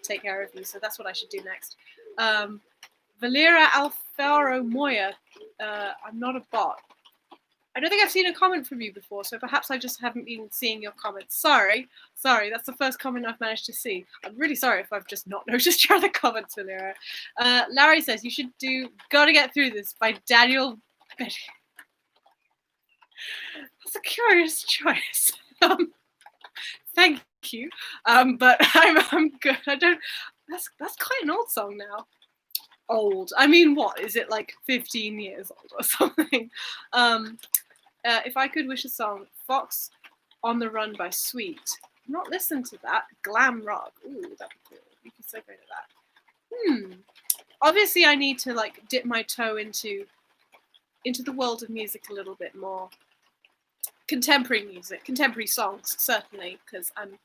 Take Care of You, so that's what I should do next. Valera Alfaro Moya, I'm not a bot. I don't think I've seen a comment from you before, so perhaps I just haven't been seeing your comments. Sorry, that's the first comment I've managed to see. I'm really sorry if I've just not noticed your other comments, Valera. Larry says, you should do Gotta Get Through This by Daniel Betty. That's a curious choice. Thank you. But I'm good. I don't. That's quite an old song now. Old. I mean, what is it, like 15 years old or something? If I could wish a song, Fox on the Run by Sweet. I've not listened to that. Glam rock. Ooh, that'd be cool. You'd be so great at that. Obviously, I need to like dip my toe into the world of music a little bit more. Contemporary music, contemporary songs, certainly, because I'm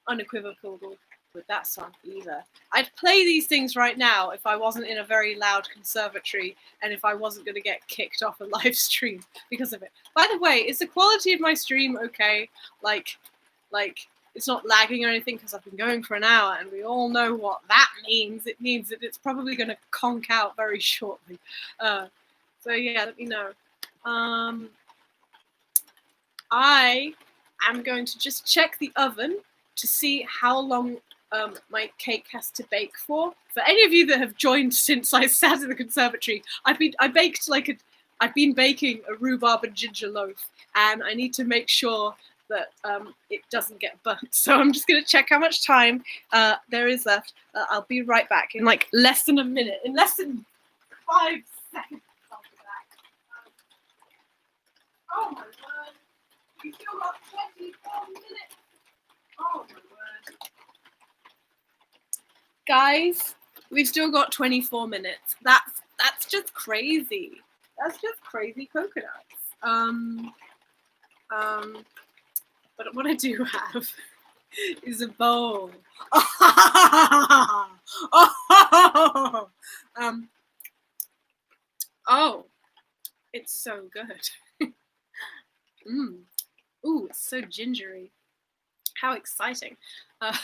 unequivocal with that song either. I'd play these things right now if I wasn't in a very loud conservatory and if I wasn't going to get kicked off a live stream because of it. By the way, is the quality of my stream okay? Like it's not lagging or anything because I've been going for an hour and we all know what that means. It means that it's probably going to conk out very shortly. So yeah, let me know. I am going to just check the oven to see how long my cake has to bake for. For any of you that have joined since I sat in the conservatory, I've been baking a rhubarb and ginger loaf, and I need to make sure that it doesn't get burnt. So I'm just going to check how much time there is left. I'll be right back in like less than a minute. In less than 5 seconds, I'll be back. Oh my word. We still got 24 minutes. Oh my word. Guys, we've still got 24 minutes. That's just crazy. That's just crazy coconuts. But what I do have is a bowl. Oh, it's so good. Ooh, it's so gingery. How exciting. I've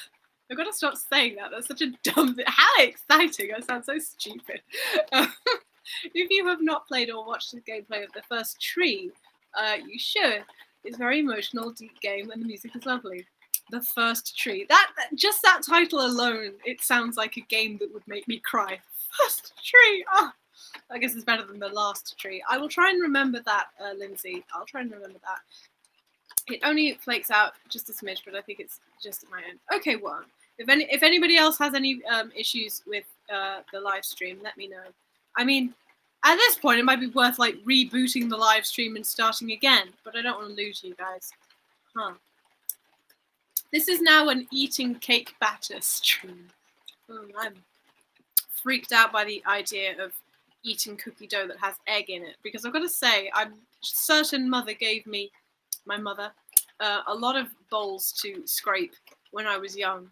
got to stop saying that. That's such a dumb thing. How exciting. I sound so stupid. If you have not played or watched the gameplay of the first tree, you should. It's very emotional, deep game, and the music is lovely. The first tree. That just that title alone, it sounds like a game that would make me cry. First tree. Oh, I guess it's better than the last tree. I will try and remember that, Lindsay. I'll try and remember that. It only flakes out just a smidge, but I think it's just at my end. Okay, well, if anybody else has any issues with the live stream, let me know. I mean, at this point, it might be worth like rebooting the live stream and starting again, but I don't want to lose you guys. Huh. This is now an eating cake batter stream. I'm freaked out by the idea of eating cookie dough that has egg in it, because I've got to say, I'm certain mother gave me, my mother, a lot of bowls to scrape when I was young,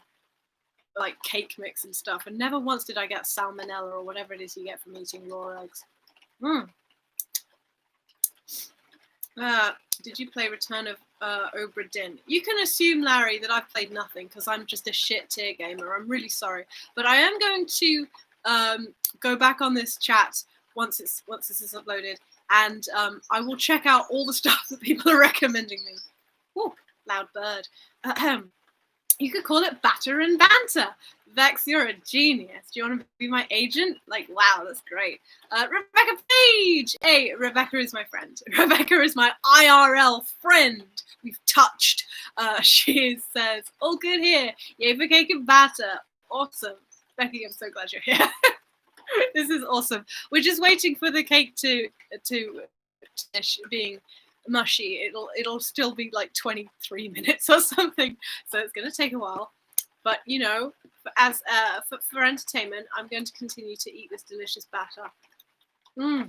like cake mix and stuff, and never once did I get salmonella or whatever it is you get from eating raw eggs. Did you play Return of Obra Dinn? You can assume, Larry, that I've played nothing because I'm just a shit tier gamer. I'm really sorry, but I am going to go back on this chat once this is uploaded, and I will check out all the stuff that people are recommending me. Ooh, loud bird. You could call it Batter and Banter. Vex, you're a genius. Do you want to be my agent? Like, wow, that's great. Rebecca Page! Hey, Rebecca is my friend. Rebecca is my IRL friend. We've touched. She says, all good here. Yay for cake and batter. Awesome. Becky, I'm so glad you're here. This is awesome. We're just waiting for the cake to being mushy. It'll still be like 23 minutes or something, so it's going to take a while, but you know, for entertainment, I'm going to continue to eat this delicious batter. Oh,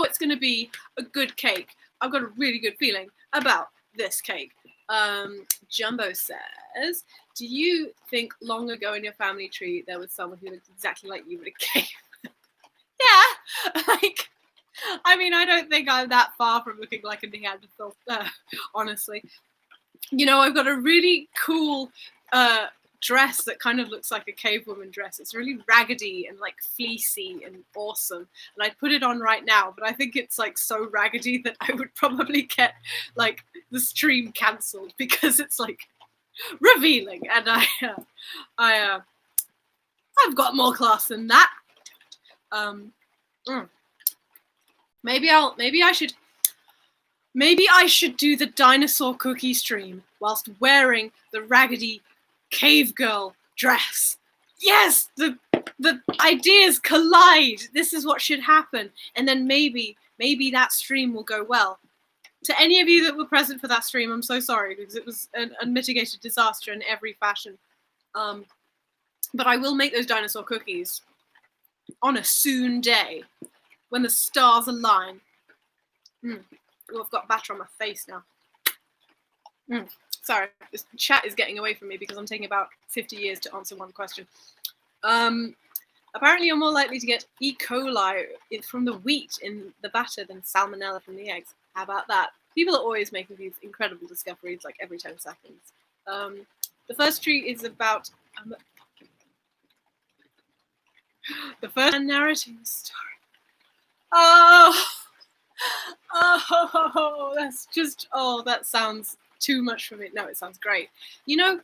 it's going to be a good cake. I've got a really good feeling about this cake. Jumbo says, do you think long ago in your family tree there was someone who looked exactly like you at a cave? Yeah, like, I mean, I don't think I'm that far from looking like a Neanderthal, honestly. You know, I've got a really cool dress that kind of looks like a cave woman dress. It's really raggedy and like fleecy and awesome. And I'd put it on right now, but I think it's like so raggedy that I would probably get like the stream cancelled because it's like revealing. And I've got more class than that. Maybe I should do the dinosaur cookie stream whilst wearing the raggedy cave girl dress. Yes, the ideas collide. This is what should happen, and then maybe that stream will go well. To any of you that were present for that stream, I'm so sorry because it was an unmitigated disaster in every fashion. But I will make those dinosaur cookies on a soon day when the stars align. Oh, I've got batter on my face now. Sorry, this chat is getting away from me because I'm taking about 50 years to answer one question. Apparently you're more likely to get E. coli from the wheat in the batter than salmonella from the eggs. How about that? People are always making these incredible discoveries like every 10 seconds. The first tree is about... the first narrating story. Oh, that's just, that sounds too much for me. No, it sounds great. You know,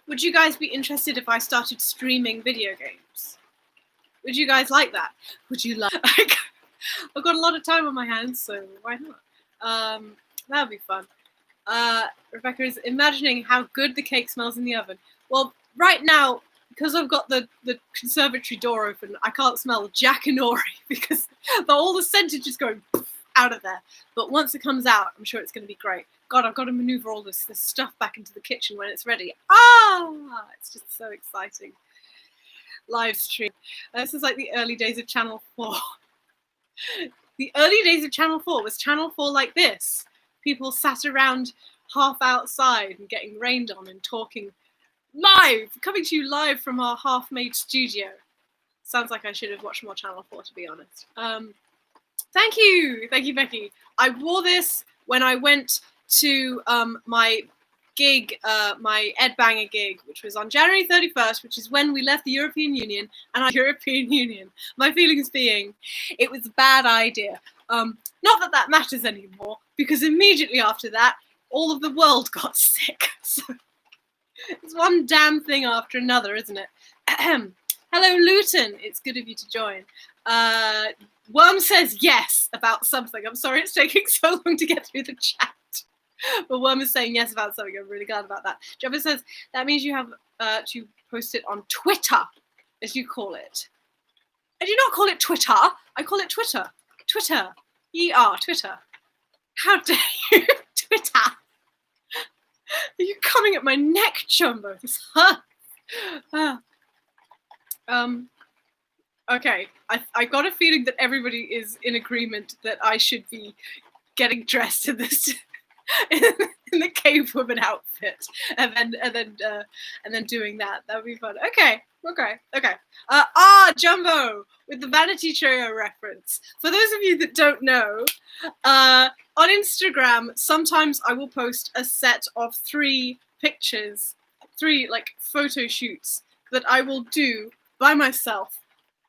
would you guys be interested if I started streaming video games? Would you guys like that? Would you like, I've got a lot of time on my hands, so why not? That would be fun. Rebecca is imagining how good the cake smells in the oven. Well, right now, because I've got the conservatory door open, I can't smell Jack and Ori because all the scent is just going out of there. But once it comes out, I'm sure it's going to be great. God, I've got to maneuver all this stuff back into the kitchen when it's ready. It's just so exciting. Live stream. This is like the early days of Channel 4. The early days of Channel 4 was Channel 4 like this. People sat around half outside and getting rained on and talking live, coming to you live from our half-made studio. Sounds like I should have watched more Channel 4, to be honest. Thank you, Becky. I wore this when I went to my gig, my Ed Banger gig, which was on January 31st, which is when we left the European Union, and our European Union, my feelings being, it was a bad idea. Not that that matters anymore, because immediately after that, all of the world got sick. So it's one damn thing after another, isn't it? Hello, Luton. It's good of you to join. Worm says yes about something. I'm sorry it's taking so long to get through the chat. But Worm is saying yes about something. I'm really glad about that. Jabba says, that means you have to post it on Twitter, as you call it. I do not call it Twitter. I call it Twitter. Twitter. Twitter. How dare you? Twitter. Are you coming at my neck, Jumbo? This hurts. Okay. I got a feeling that everybody is in agreement that I should be getting dressed in this in the cave woman outfit, and then doing that. That would be fun. Okay. Jumbo with the Vanity Trio reference. For those of you that don't know, on Instagram, sometimes I will post a set of 3 pictures, 3 like photo shoots that I will do by myself,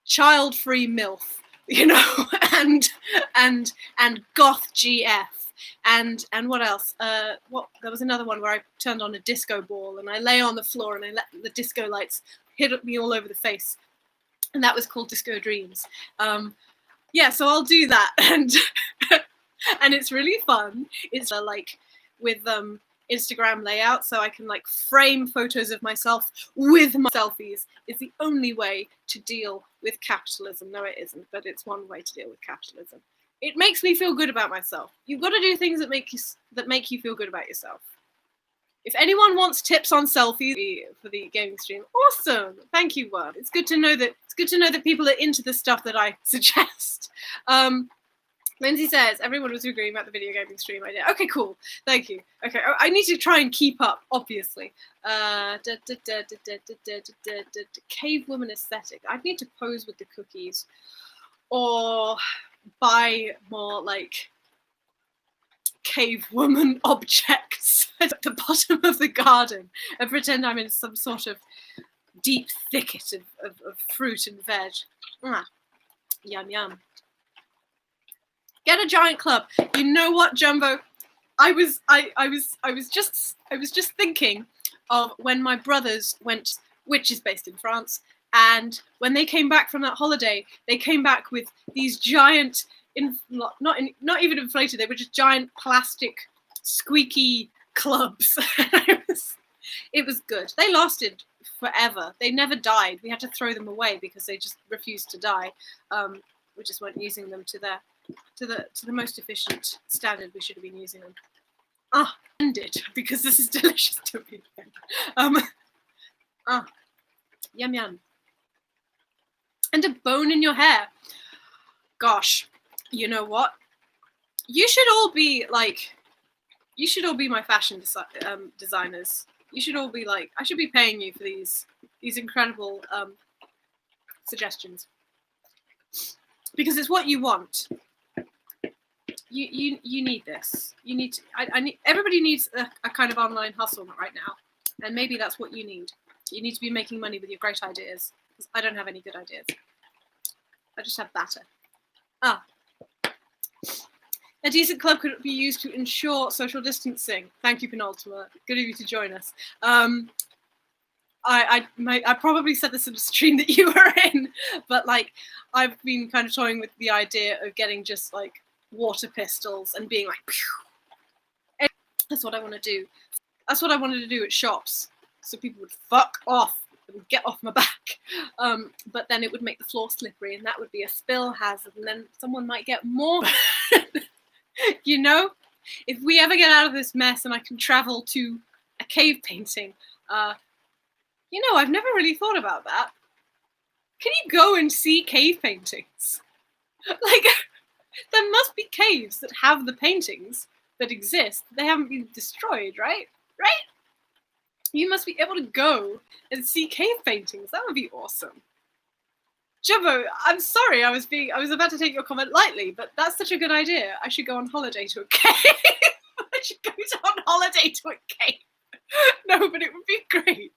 child-free MILF, you know, and goth GF. And what else? There was another one where I turned on a disco ball and I lay on the floor and I let the disco lights hit me all over the face, and that was called Disco Dreams. Yeah, so I'll do that, and and it's really fun. It's like with Instagram layout, so I can like frame photos of myself with my selfies. It's the only way to deal with capitalism. No, it isn't, but it's one way to deal with capitalism. It makes me feel good about myself. You've got to do things that make you feel good about yourself. If anyone wants tips on selfies for the gaming stream, awesome. Thank you, Word. It's good to know that people are into the stuff that I suggest. Lindsay says everyone was agreeing about the video gaming stream idea. Okay, cool. Thank you. Okay, I need to try and keep up, obviously. Cave woman aesthetic. I need to pose with the cookies, or buy more like cave woman objects at the bottom of the garden and pretend I'm in some sort of deep thicket of fruit and veg. Yum yum. Get a giant club. You know what, Jumbo? I was just thinking of when my brothers went, which is based in France, and when they came back from that holiday, they came back with these giant, not even inflated, they were just giant plastic squeaky clubs. It was good. They lasted forever. They never died. We had to throw them away because they just refused to die. We just weren't using them to the most efficient standard we should have been using them. End it, because this is delicious to me. Yum yum. And a bone in your hair. Gosh, you know what? You should all be my fashion designers. You should all be like, I should be paying you for these incredible suggestions, because it's what you want. You need this. You need to. I need. Everybody needs a kind of online hustle right now, and maybe that's what you need. You need to be making money with your great ideas. Because I don't have any good ideas. I just have batter. A decent club could be used to ensure social distancing. Thank you, Penultima. Good of you to join us. I probably said this in a stream that you were in, but like I've been kind of toying with the idea of getting just like water pistols and being like, pew. That's what I want to do. That's what I wanted to do at shops, so people would fuck off and get off my back. But then it would make the floor slippery, and that would be a spill hazard, and then someone might get more. You know, if we ever get out of this mess and I can travel to a cave painting, you know, I've never really thought about that. Can you go and see cave paintings? Like, there must be caves that have the paintings that exist. They haven't been destroyed, right? Right? You must be able to go and see cave paintings. That would be awesome. Jumbo, I'm sorry, I was about to take your comment lightly, but that's such a good idea. I should go on holiday to a cave. I should go on holiday to a cave. No, but it would be great.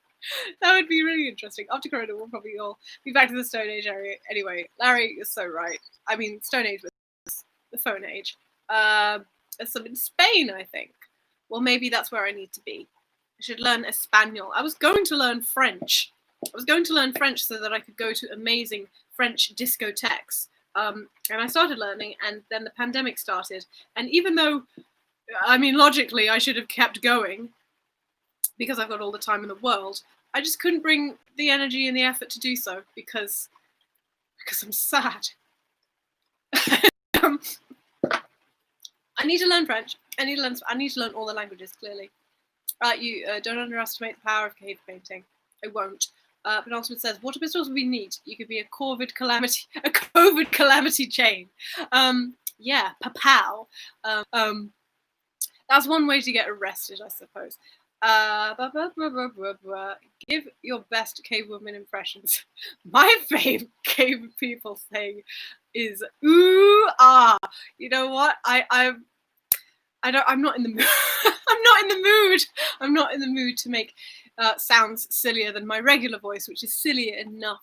That would be really interesting. After Corona, we'll probably all be back to the Stone Age area. Anyway, Larry is so right. I mean, Stone Age was the phone age. There's some in Spain, I think. Well, maybe that's where I need to be. I should learn Espanol. I was going to learn French. So that I could go to amazing French discotheques. And I started learning, and then the pandemic started. And even though, I mean, logically, I should have kept going because I've got all the time in the world, I just couldn't bring the energy and the effort to do so because I'm sad. I need to learn French. I need to learn all the languages, clearly. You don't underestimate the power of cave painting. I won't. Penultimate says, water pistols we need. You could be a COVID calamity chain. Yeah, papow. That's one way to get arrested, I suppose. Give your best cave woman impressions. My fave cave people thing is ooh ah. You know what? I'm not in the mood. I'm not in the mood to make sounds sillier than my regular voice, which is sillier enough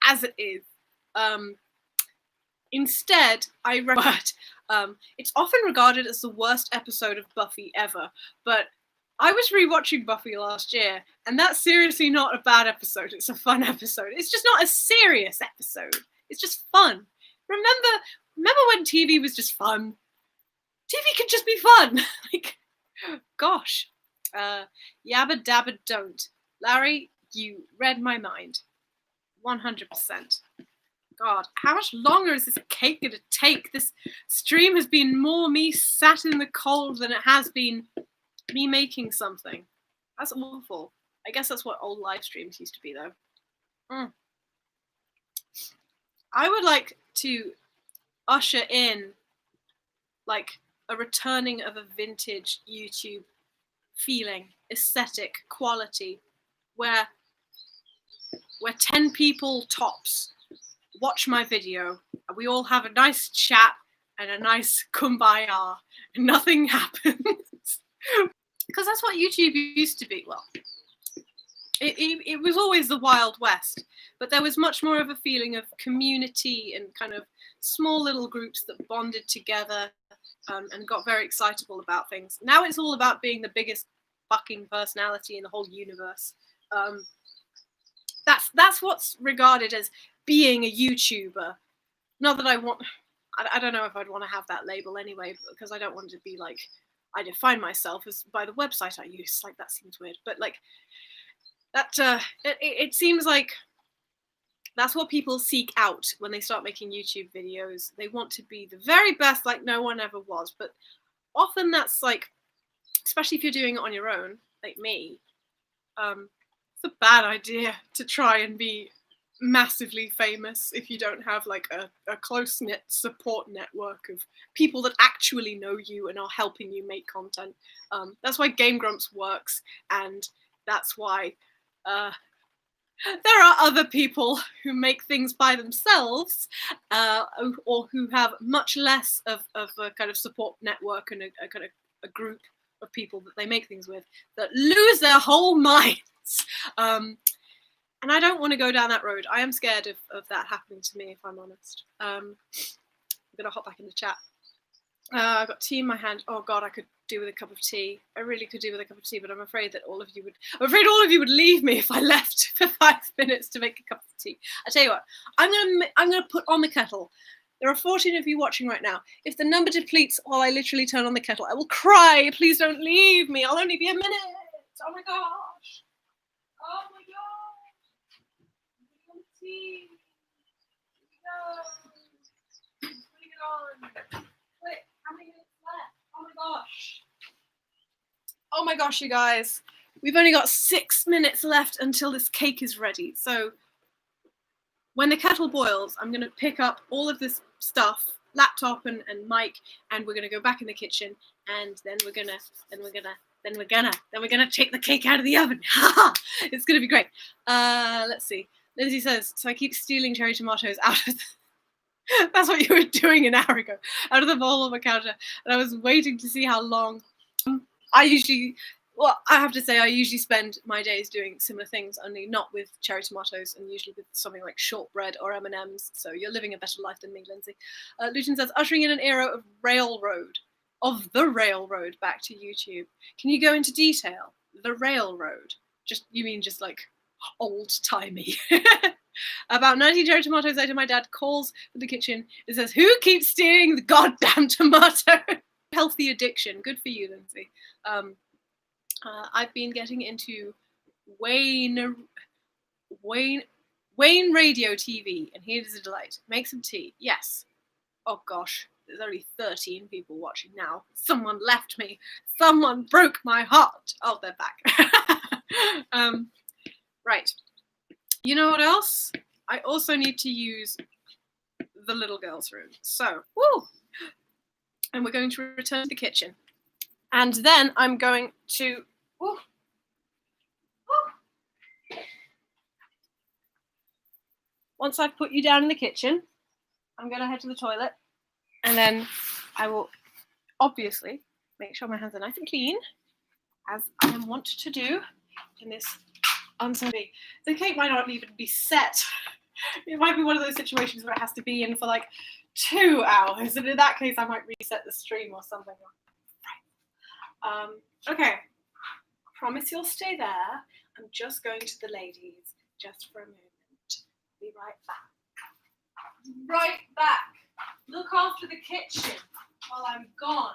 as it is. Instead, I wrote. It's often regarded as the worst episode of Buffy ever, but I was rewatching Buffy last year, and that's seriously not a bad episode. It's a fun episode. It's just not a serious episode. It's just fun. Remember when TV was just fun? TV could just be fun. Like, gosh. Yabba dabba don't. Larry, you read my mind. 100%. God, how much longer is this cake going to take? This stream has been more me sat in the cold than it has been me making something. That's awful. I guess that's what old live streams used to be, though. I would like to usher in, like, a returning of a vintage YouTube feeling, aesthetic, quality, where 10 people tops watch my video, and we all have a nice chat and a nice kumbaya, and nothing happens. Because that's what YouTube used to be. Well, it was always the Wild West, but there was much more of a feeling of community and kind of small little groups that bonded together and got very excitable about things. Now it's all about being the biggest fucking personality in the whole universe. That's what's regarded as being a YouTuber. Not that I don't know if I'd want to have that label anyway, because I don't want to be like, I define myself as by the website I use. Like, that seems weird, but like that it seems like that's what people seek out when they start making YouTube videos. They want to be the very best, like no one ever was. But often that's like, especially if you're doing it on your own, like me, it's a bad idea to try and be massively famous if you don't have like a close-knit support network of people that actually know you and are helping you make content. That's why Game Grumps works, and that's why there are other people who make things by themselves, or who have much less of a kind of support network and a kind of a group of people that they make things with, that lose their whole minds. And I don't want to go down that road. I am scared of that happening to me, if I'm honest. I'm going to hop back into chat. I've got tea in my hand. Oh God, I could do with a cup of tea. I really could do with a cup of tea, but I'm afraid all of you would leave me if I left for 5 minutes to make a cup of tea. I tell you what, I'm gonna put on the kettle. There are 14 of you watching right now. If the number depletes while I literally turn on the kettle, I will cry. Please don't leave me. I'll only be a minute. Oh my gosh. Oh my gosh. I'm putting on the tea. Here we go. Putting it on. Wait, how many minutes left? Oh my gosh. Oh my gosh, you guys. We've only got 6 minutes left until this cake is ready. So when the kettle boils, I'm going to pick up all of this stuff, laptop and mic, and we're going to go back in the kitchen, and then we're going to take the cake out of the oven. It's going to be great. Let's see. Lindsay says, so I keep stealing cherry tomatoes out of that's what you were doing an hour ago, out of the bowl on the counter, and I was waiting to see how long. I usually, Well, I have to say, I usually spend my days doing similar things, only not with cherry tomatoes, and usually with something like shortbread or M&Ms. So you're living a better life than me, Lindsay. Lucian says, ushering in an era of the railroad back to YouTube. Can you go into detail? The railroad. You mean just like old-timey. About 90 cherry tomatoes later, my dad calls for the kitchen and says, who keeps stealing the goddamn tomato? Healthy addiction. Good for you, Lindsay. I've been getting into Wayne Radio TV, and it is a delight. Make some tea. Yes. Oh gosh, there's only 13 people watching now. Someone left me. Someone broke my heart. Oh, they're back. Right. You know what else? I also need to use the little girl's room. So, woo! And we're going to return to the kitchen. And then I'm going to... Once I've put you down in the kitchen, I'm going to head to the toilet. And then I will obviously make sure my hands are nice and clean, as I am wont to do in this uncertain. The cake might not even be set. It might be one of those situations where it has to be in for like 2 hours. And in that case, I might reset the stream or something. Okay. Promise you'll stay there. I'm just going to the ladies just for a moment. Be right back. Right back. Look after the kitchen while I'm gone.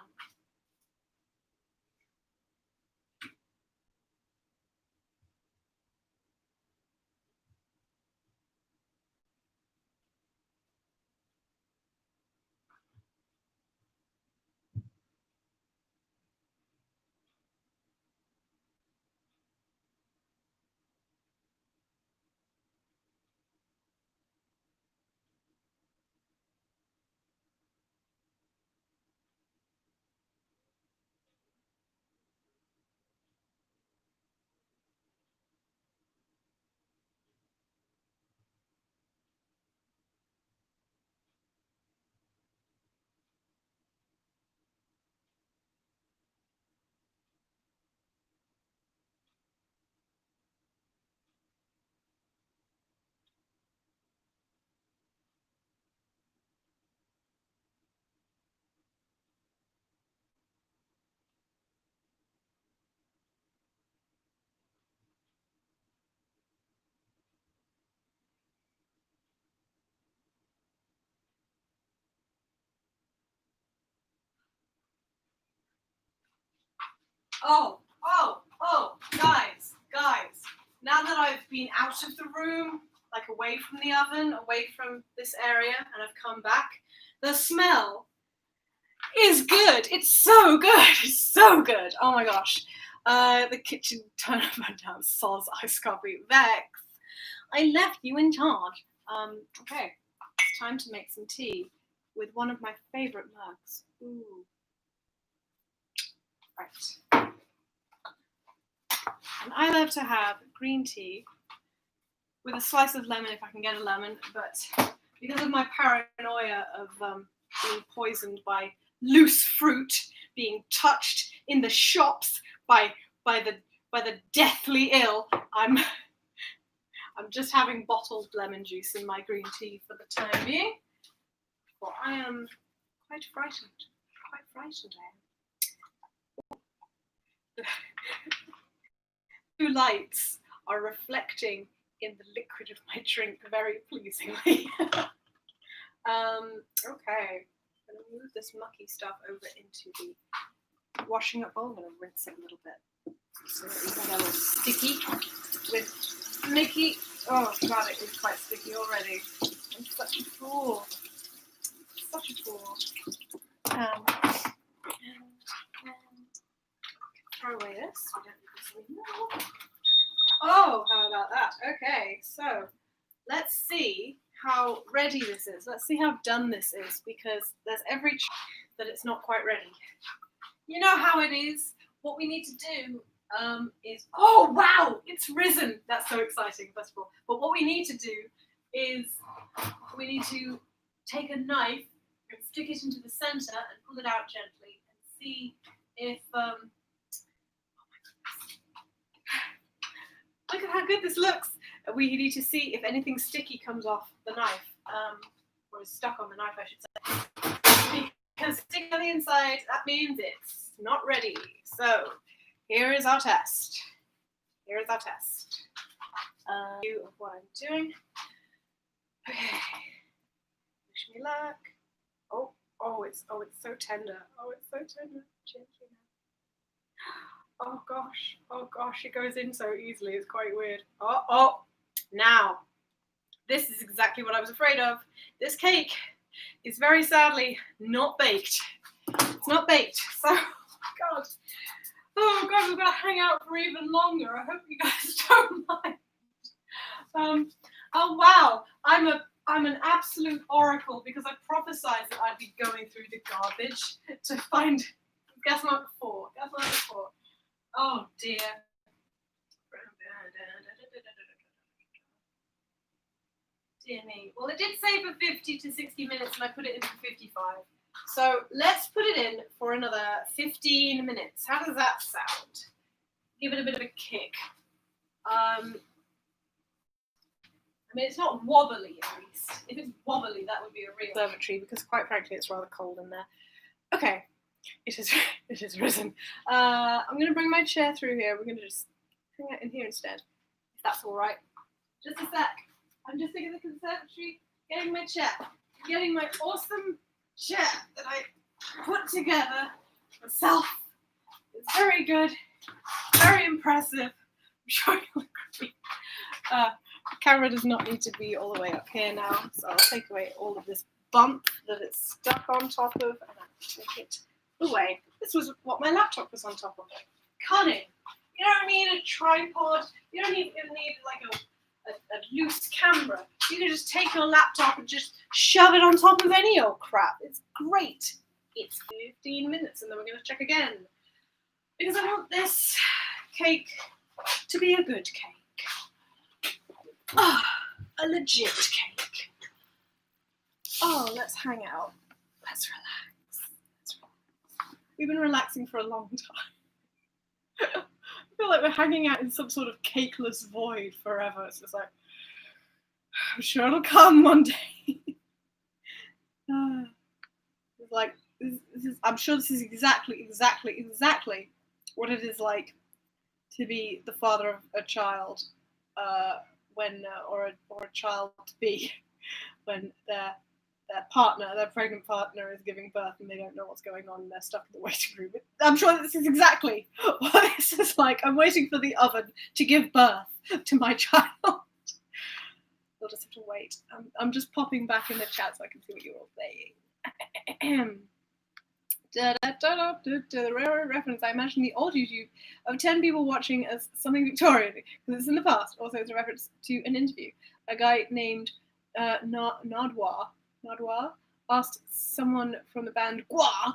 Oh, guys. Now that I've been out of the room, like away from the oven, away from this area, and I've come back, the smell is good. It's so good. It's so good. Oh my gosh. The kitchen turn up and down. Soz ice coffee. Vex. I left you in charge. Okay. It's time to make some tea with one of my favorite mugs. Ooh. Right. And I love to have green tea with a slice of lemon if I can get a lemon, but because of my paranoia of being poisoned by loose fruit being touched in the shops by the deathly ill, I'm just having bottled lemon juice in my green tea for the time being. For I am quite frightened. I am. Two lights are reflecting in the liquid of my drink very pleasingly. Okay, I'm going to move this mucky stuff over into the washing up bowl. I'm going to rinse it a little bit so that we have a little sticky with Mickey. Oh god, it is quite sticky already. I'm such a fool. Such a fool. Throw away this. We don't need this anymore. Oh, how about that? Okay, so let's see how ready this is. Let's see how done this is, because there's every chance that it's not quite ready. You know how it is. What we need to do is... Oh, wow! It's risen! That's so exciting, first of all. But what we need to do is we need to take a knife and stick it into the center and pull it out gently and see if... Look at how good this looks. We need to see if anything sticky comes off the knife, or is stuck on the knife, I should say. Because sticky on the inside, that means it's not ready. So here is our test. Here is our test. View of what I'm doing. Okay. Wish me luck. Oh, it's so tender. Oh, it's so tender. Gently now. Oh gosh, it goes in so easily. It's quite weird. Oh, now. This is exactly what I was afraid of. This cake is very sadly not baked. It's not baked. So, oh God, we're gonna hang out for even longer. I hope you guys don't mind. Oh wow, I'm an absolute oracle because I prophesied that I'd be going through the garbage to find gas mark 4. Oh dear. Dear me. Well, it did say for 50 to 60 minutes and I put it in for 55. So let's put it in for another 15 minutes. How does that sound? Give it a bit of a kick. I mean, it's not wobbly, at least. If it's wobbly, that would be a real conservatory, because quite frankly, it's rather cold in there. Okay, it is risen. I'm going to bring my chair through here. We're going to just hang out in here instead, if that's all right. Just a sec. I'm just thinking of the conservatory, getting my chair, getting my awesome chair that I put together myself. It's very good, very impressive. I'm sure you'll agree. The camera does not need to be all the way up here now, so I'll take away all of this bump that it's stuck on top of, and I'll take it away. This was what my laptop was on top of. Cunning. You don't need a tripod. You don't even need like a loose camera. You can just take your laptop and just shove it on top of any old crap. It's great. It's 15 minutes and then we're going to check again. Because I want this cake to be a good cake. A legit cake. Oh, let's hang out. Let's relax. We've been relaxing for a long time. I feel like we're hanging out in some sort of cakeless void forever. It's just like, I'm sure it'll come one day. It's like, I'm sure this is exactly what it is like to be the father of a child or a child to be when their pregnant partner is giving birth and they don't know what's going on and they're stuck in the waiting room. I'm sure this is exactly what this is like. I'm waiting for the oven to give birth to my child. We'll just have to wait. I'm just popping back in the chat so I can see what you're all saying. The rare reference, I imagine the old YouTube of 10 people watching as something Victorian, because it's in the past. Also, it's a reference to an interview. A guy named Nardwar asked someone from the band why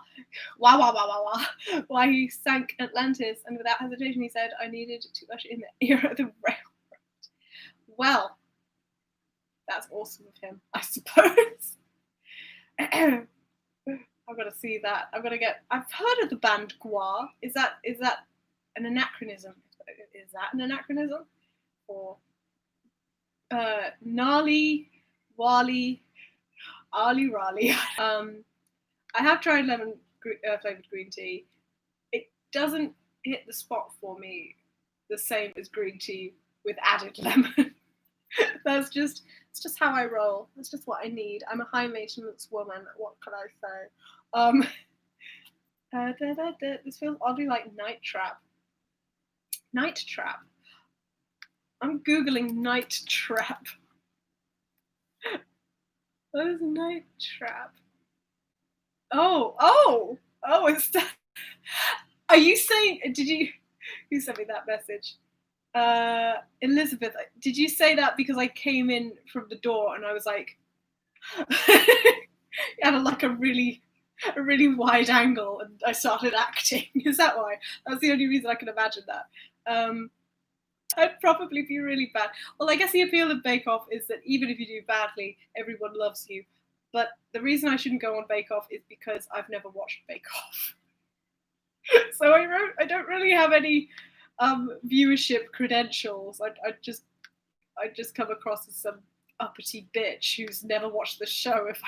he sank Atlantis, and without hesitation he said, I needed to usher in the era of the railroad. Well, that's awesome of him, I suppose. I've got to see that. I've heard of the band Gua. Is that an anachronism? Is that an anachronism? Or Gnarly, Wally, Ali Raleigh. I have tried lemon flavored green tea. It doesn't hit the spot for me the same as green tea with added lemon. It's just how I roll. That's just what I need. I'm a high maintenance woman. What can I say? This feels oddly like Night Trap. Night Trap. I'm googling Night Trap. What is Night Trap? Oh! It's that. Are you saying? You sent me that message? Elizabeth, did you say that because I came in from the door and I was like, you had a really wide angle and I started acting? Is that why? That's the only reason I can imagine that. I'd probably be really bad. Well, I guess the appeal of Bake Off is that even if you do badly, everyone loves you. But the reason I shouldn't go on Bake Off is because I've never watched Bake Off. So I don't really have any viewership credentials. I'd just come across as some uppity bitch who's never watched the show. If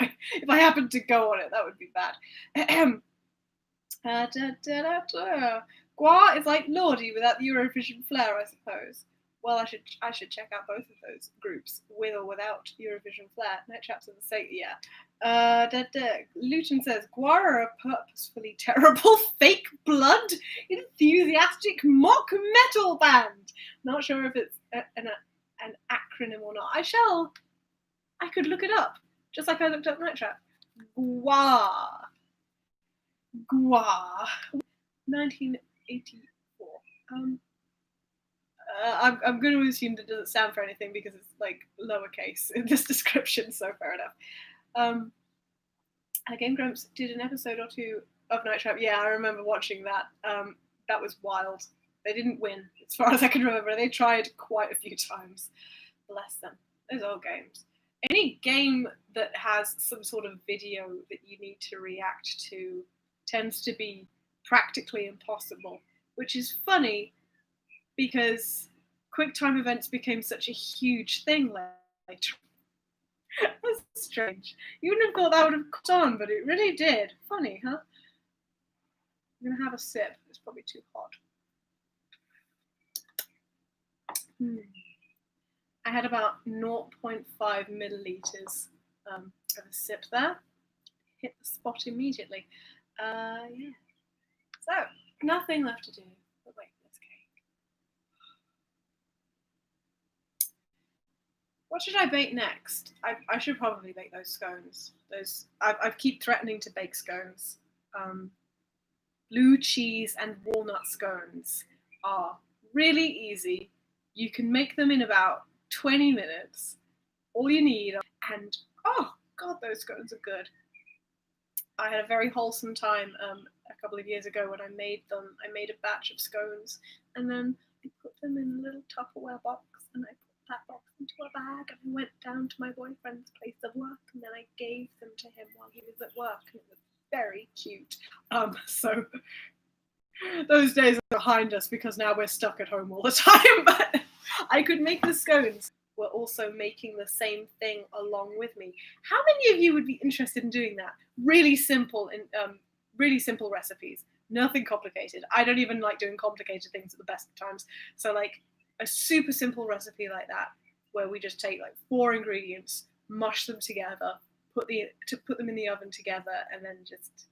I happened to go on it, that would be bad. Gua is like Lordy without the Eurovision flair, I suppose. Well, I should check out both of those groups, with or without Eurovision flair. Night Traps in the state, yeah. Luton says Gua are a purposefully terrible fake blood enthusiastic mock metal band. Not sure if it's an acronym or not. I could look it up, just like I looked up Night Trap. Gua. 1984. I'm going to assume that it doesn't stand for anything because it's like lowercase in this description, so fair enough. Game Grumps did an episode or two of Night Trap. Yeah, I remember watching that. That was wild. They didn't win, as far as I can remember. They tried quite a few times. Bless them. Those old games. Any game that has some sort of video that you need to react to tends to be practically impossible, which is funny because QuickTime events became such a huge thing later. That's strange. You wouldn't have thought that would have caught on, but it really did. Funny, huh? I'm going to have a sip. It's probably too hot. I had about 0.5 milliliters of a sip there. Hit the spot immediately. Yeah. So, nothing left to do but wait for this cake. What should I bake next? I should probably bake those scones. I keep threatening to bake scones. Blue cheese and walnut scones are really easy. You can make them in about 20 minutes. All you need, and oh god, those scones are good. I had a very wholesome time a couple of years ago when I made them. I made a batch of scones, and then I put them in a little Tupperware box, and I put that box into a bag, and I went down to my boyfriend's place of work, and then I gave them to him while he was at work, and it was very cute. So those days are behind us because now we're stuck at home all the time, but I could make the scones. We're also making the same thing along with me. How many of you would be interested in doing that? Really simple recipes, nothing complicated. I don't even like doing complicated things at the best of times. So like a super simple recipe like that, where we just take like 4 ingredients, mush them together, put them in the oven together, and then just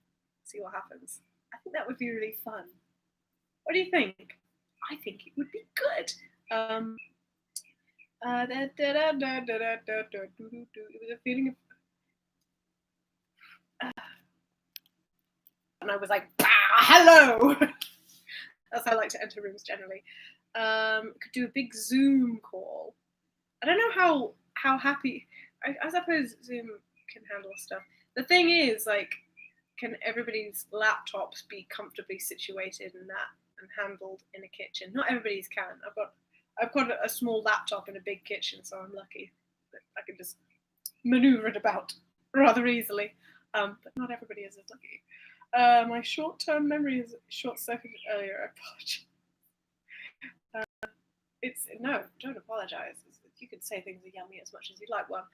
see what happens. I think that would be really fun. What do you think? I think it would be good. It was a feeling of, and I was like, hello. That's how I like to enter rooms generally. Could do a big Zoom call. I don't know how happy. I suppose Zoom can handle stuff. The thing is, like, can everybody's laptops be comfortably situated and handled in a kitchen? Not everybody's can. I've got a small laptop in a big kitchen, so I'm lucky that I can just maneuver it about rather easily. But not everybody is as lucky. My short-term memory is short-circuited earlier. I apologize. No, don't apologize. You can say things are yummy as much as you like. Well,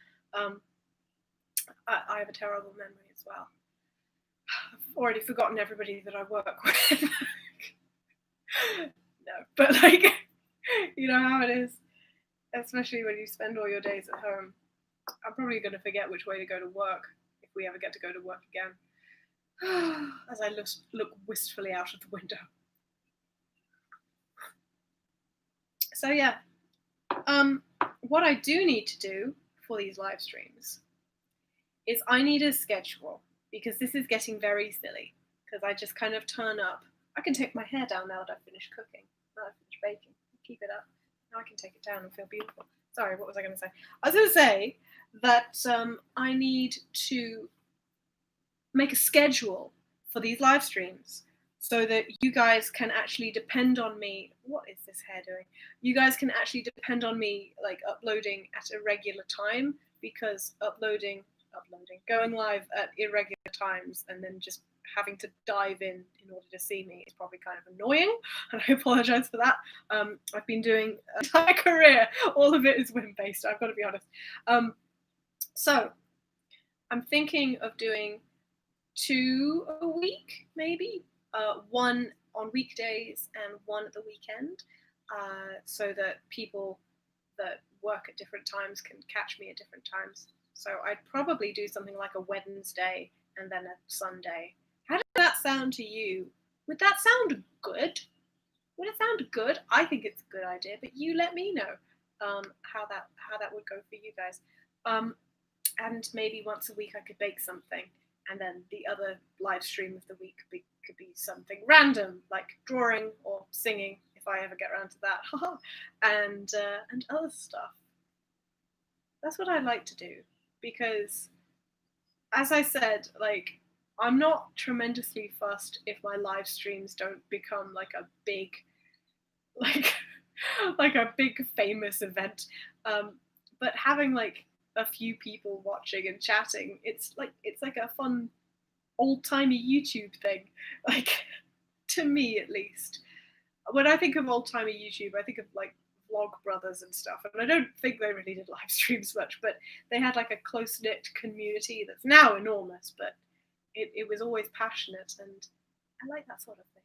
I have a terrible memory as well. I've already forgotten everybody that I work with. No, but like, you know how it is, especially when you spend all your days at home. I'm probably going to forget which way to go to work if we ever get to go to work again. As I look wistfully out of the window. So yeah, what I do need to do for these live streams is I need a schedule, because this is getting very silly, because I just kind of turn up. I can take my hair down now that I've finished cooking, now I've finished baking. Keep it up. Now I can take it down and feel beautiful. Sorry, what was I going to say? I was going to say that I need to make a schedule for these live streams so that you guys can actually depend on me. What is this hair doing? You guys can actually depend on me, like, uploading at a regular time, because uploading uploading. Going live at irregular times and then just having to dive in order to see me is probably kind of annoying, and I apologise for that. I've been doing an entire career, all of it is whim-based, I've got to be honest. So I'm thinking of doing 2 a week, maybe. One on weekdays and one at the weekend, so that people that work at different times can catch me at different times. So I'd probably do something like a Wednesday and then a Sunday. How does that sound to you? Would that sound good? Would it sound good? I think it's a good idea, but you let me know how that would go for you guys. And maybe once a week I could bake something, and then the other live stream of the week could be something random, like drawing or singing, if I ever get around to that, and other stuff. That's what I'd like to do, because, as I said, like, I'm not tremendously fussed if my live streams don't become like a big, like a big famous event. But having like a few people watching and chatting, it's like a fun old-timey YouTube thing, like, to me at least. When I think of old-timey YouTube, I think of like Vlog Brothers and stuff, and I don't think they really did live streams much, but they had like a close-knit community that's now enormous, but it was always passionate, and I like that sort of thing.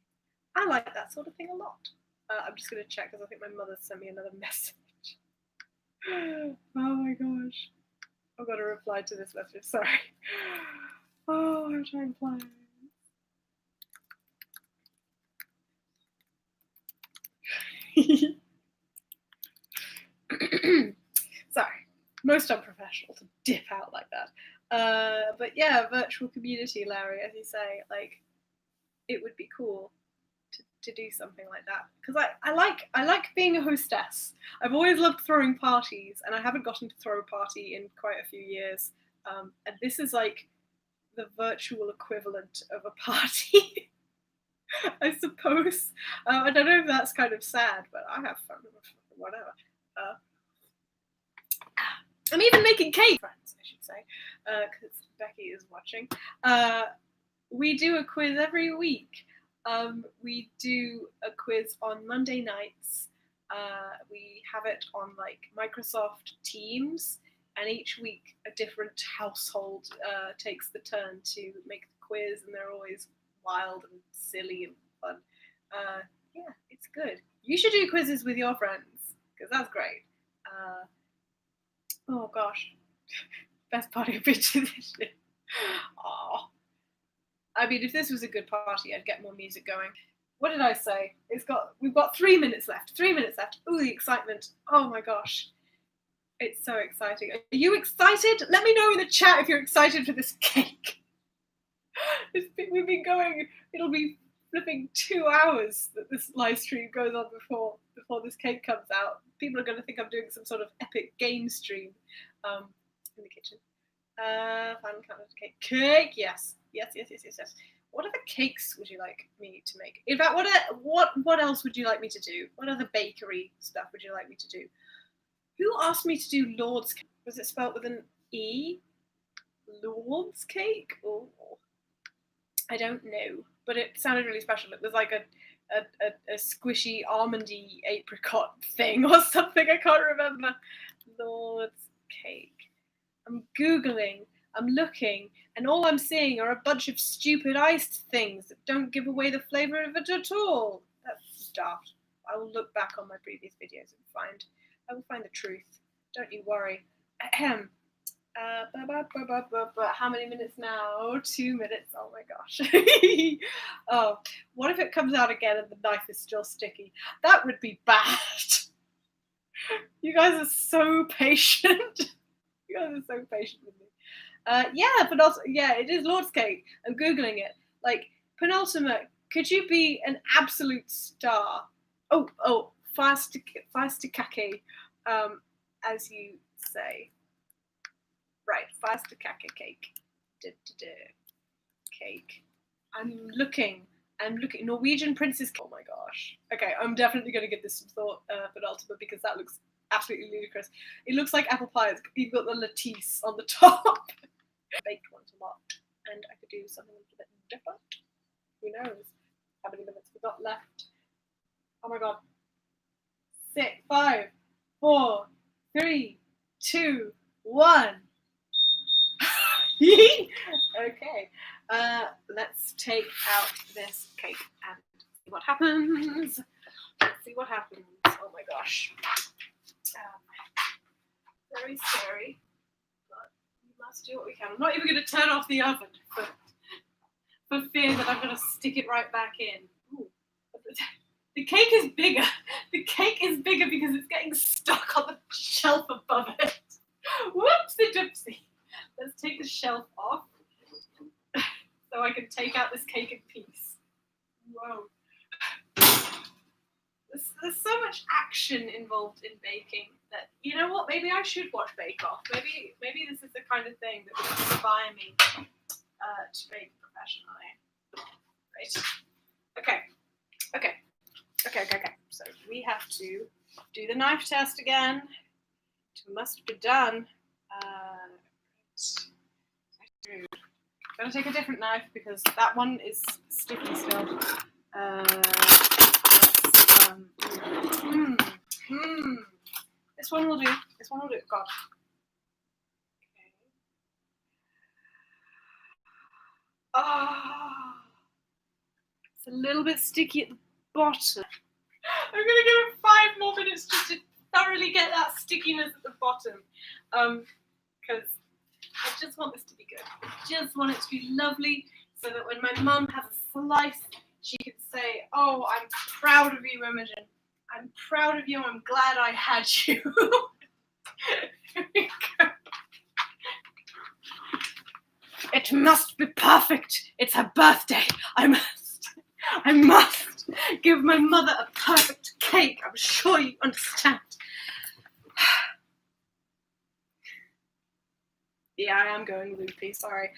I like that sort of thing a lot. I'm just going to check, because I think my mother sent me another message. Oh my gosh. I've got to reply to this message, sorry. Oh, I'm trying to play. Sorry, most unprofessional to dip out like that. But yeah, virtual community, Larry, as you say, like, it would be cool to do something like that, because I like being a hostess. I've always loved throwing parties, and I haven't gotten to throw a party in quite a few years. And this is like the virtual equivalent of a party, I suppose. I don't know if that's kind of sad, but I have fun with whatever. I'm even making cake, friends, I should say, because Becky is watching. We do a quiz every week. We do a quiz on Monday nights. We have it on like Microsoft Teams, and each week a different household takes the turn to make the quiz, and they're always wild and silly and fun. Yeah, it's good. You should do quizzes with your friends, because that's great. Oh gosh, best party I've been to this year. Oh. I mean, if this was a good party, I'd get more music going. What did I say? We've got 3 minutes left. 3 minutes left. Ooh, the excitement. Oh my gosh. It's so exciting. Are you excited? Let me know in the chat if you're excited for this cake. We've been going, it'll be flipping 2 hours that this live stream goes on before this cake comes out. People are going to think I'm doing some sort of epic game stream in the kitchen. Final countdown to cake. Cake, yes. Yes. What other cakes would you like me to make? In fact, what else would you like me to do? What other bakery stuff would you like me to do? Who asked me to do Lord's cake? Was it spelled with an E? Lord's cake? Oh, I don't know, but it sounded really special. It was like a squishy almondy apricot thing or something. I can't remember. Lord's cake. I'm Googling, I'm looking, and all I'm seeing are a bunch of stupid iced things that don't give away the flavour of it at all. That's daft. I will look back on my previous videos and I will find the truth. Don't you worry. Ahem. How many minutes now? 2 minutes. Oh my gosh. Oh, what if it comes out again and the knife is still sticky? That would be bad. You guys are so patient. You guys are so patient with me. Yeah, but also, yeah, it is Lord's cake. I'm Googling it. Like, penultimate, could you be an absolute star? Oh, fastikake, as you say. Right, fastikake cake. Cake. I'm looking. Norwegian princess cake. Oh my gosh. Okay, I'm definitely going to give this some thought, penultimate, because that looks absolutely ludicrous. It looks like apple pie. You've got the lattice on the top. baked ones a lot, and I could do something a little bit different. Who knows? How many minutes we got left? Oh my god. 6, 5, 4, 3, 2, 1. Okay. Let's take out this cake and see what happens. Let's see what happens. Oh my gosh. Very scary, but we must do what we can. I'm not even going to turn off the oven for fear that I'm going to stick it right back in. Ooh. The cake is bigger. The cake is bigger because it's getting stuck on the shelf above it. Whoopsie doopsie. Let's take the shelf off so I can take out this cake in peace. Whoa. There's so much action involved in baking that, you know what, maybe I should watch Bake Off. Maybe this is the kind of thing that would inspire me to bake professionally. Right. Okay. So we have to do the knife test again. It must be done. I'm going to take a different knife because that one is sticky still. This one will do. God. Okay. It's a little bit sticky at the bottom. I'm going to give it 5 more minutes just to thoroughly get that stickiness at the bottom. Because I just want this to be good. I just want it to be lovely so that when my mum has a slice, she can say, "Oh, I'm proud of you, Imogen. I'm proud of you. I'm glad I had you." Here we go. It must be perfect. It's her birthday. I must give my mother a perfect cake. I'm sure you understand. Yeah, I am going loopy, sorry.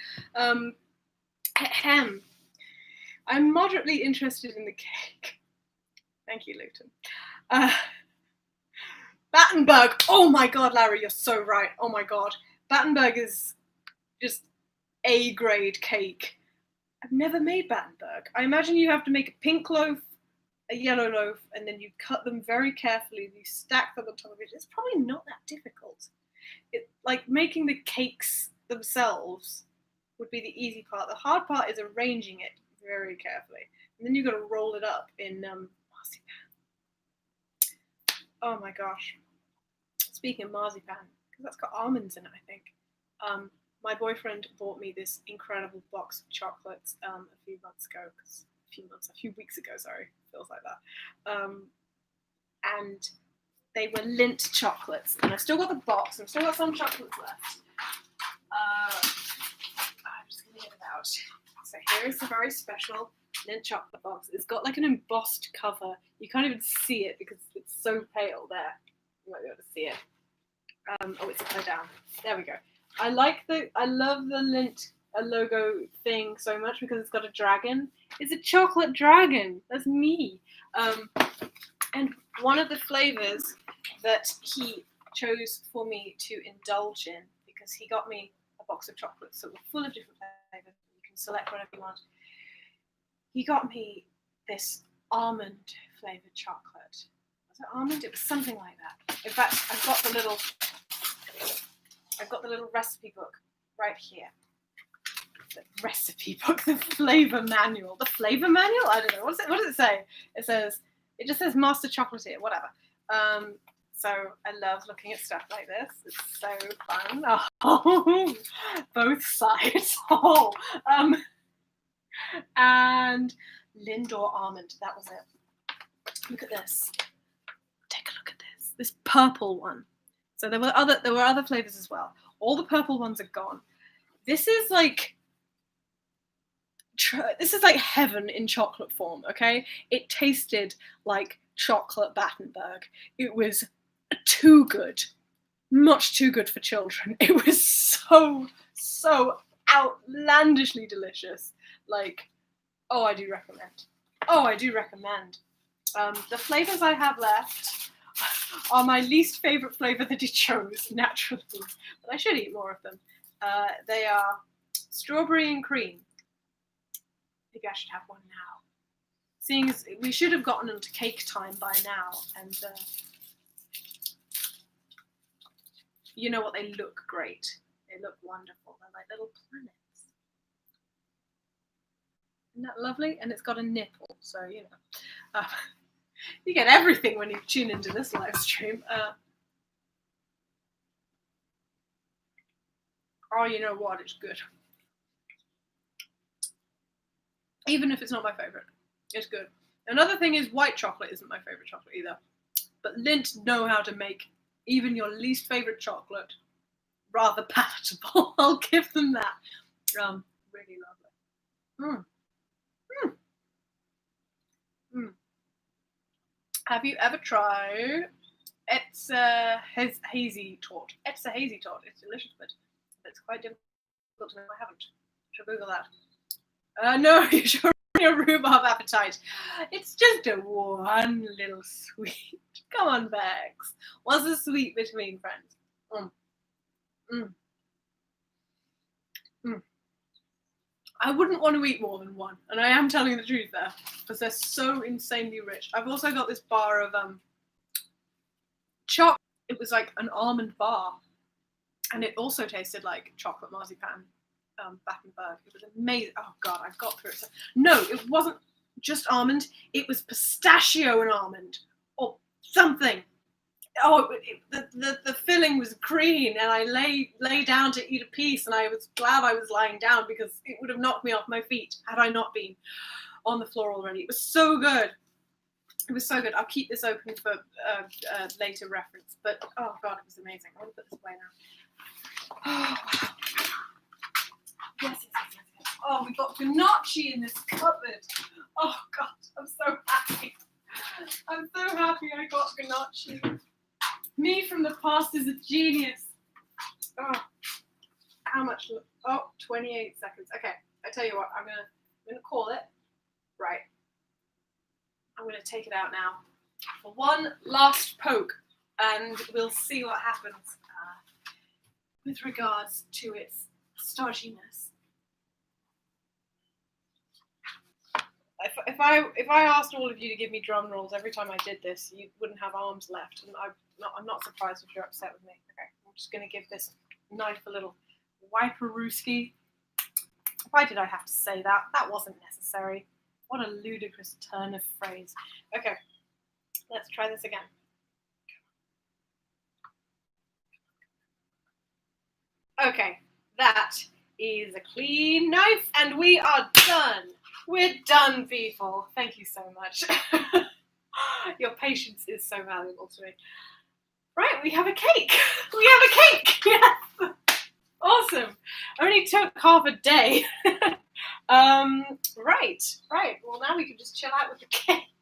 I'm moderately interested in the cake. Thank you, Luton. Battenberg. Oh my god, Larry, you're so right. Oh my god. Battenberg is just A-grade cake. I've never made Battenberg. I imagine you have to make a pink loaf, a yellow loaf, and then you cut them very carefully. You stack them on top of it. It's probably not that difficult. Like making the cakes themselves would be the easy part. The hard part is arranging it very carefully. And then you've got to roll it up in marzipan. Oh my gosh. Speaking of marzipan, because that's got almonds in it, I think. My boyfriend bought me this incredible box of chocolates a few weeks ago, sorry, feels like that. And they were Lindt chocolates, and I've still got the box, and I've still got some chocolates left. I'm just going to get it out. So here is the very special Lindt chocolate box. It's got like an embossed cover. You can't even see it because it's so pale there. You might be able to see it. Oh, it's upside down. There we go. I love the Lindt logo thing so much because it's got a dragon. It's a chocolate dragon. That's me. And one of the flavors that he chose for me to indulge in, because he got me a box of chocolates that were full of different flavors. You can select whatever you want. He got me this almond flavored chocolate. Was it almond? It was something like that. In fact, I've got the little recipe book right here. The recipe book, the flavor manual. The flavor manual? I don't know. What does it say? It just says Master Chocolatier, whatever. So I love looking at stuff like this. It's so fun. Oh, both sides. Oh, and Lindor almond. That was it. Look at this. Take a look at this. This purple one. So there were other flavors as well. All the purple ones are gone. This is like heaven in chocolate form, okay? It tasted like chocolate Battenberg. It was too good. Much too good for children. It was so outlandishly delicious. Like, I do recommend. The flavors I have left are my least favorite flavor that he chose, naturally. But I should eat more of them. They are strawberry and cream. Maybe I should have one now. Seeing as we should have gotten them to cake time by now, and you know what, they look great. They look wonderful. They're like little planets. Isn't that lovely? And it's got a nipple, so you know. You get everything when you tune into this live stream. Oh, you know what? It's good. Even if it's not my favourite, it's good. Another thing is white chocolate isn't my favourite chocolate either. But Lindt know how to make even your least favourite chocolate rather palatable. I'll give them that. Really lovely. Have you ever tried It's a hazy tort? It's a hazy tort. It's delicious, but it's quite difficult to know. I haven't. Should Google that. No, you're showing your rhubarb appetite. It's just a one little sweet. Come on, Bex. What's the sweet between friends? I wouldn't want to eat more than one, and I am telling the truth there, because they're so insanely rich. I've also got this bar of chocolate. It was like an almond bar, and it also tasted like chocolate marzipan back in Berg. It was amazing. Oh God, I got through it. No, it wasn't just almond. It was pistachio and almond, or something. Oh, the filling was green, and I lay down to eat a piece, and I was glad I was lying down, because it would have knocked me off my feet had I not been on the floor already. It was so good. It was so good. I'll keep this open for later reference, but oh God, it was amazing. I want to put this away now. Yes. Oh, we got gnocchi in this cupboard. Oh God, I'm so happy. I'm so happy I got gnocchi. Me from the past is a genius. Oh, how much? Oh, 28 seconds. Okay, I tell you what, I'm gonna call it. Right. I'm gonna take it out now for one last poke, and we'll see what happens with regards to its starchiness. If I asked all of you to give me drum rolls every time I did this, you wouldn't have arms left, and I'm not surprised if you're upset with me. Okay, I'm just going to give this knife a little wiperooski. Why did I have to say that? That wasn't necessary. What a ludicrous turn of phrase. Okay, let's try this again. Okay, that is a clean knife, and we are done. We're done, people. Thank you so much. Your patience is so valuable to me. Right, we have a cake. We have a cake. Yes. Awesome. Only took half a day. Right. Well, now we can just chill out with the cake.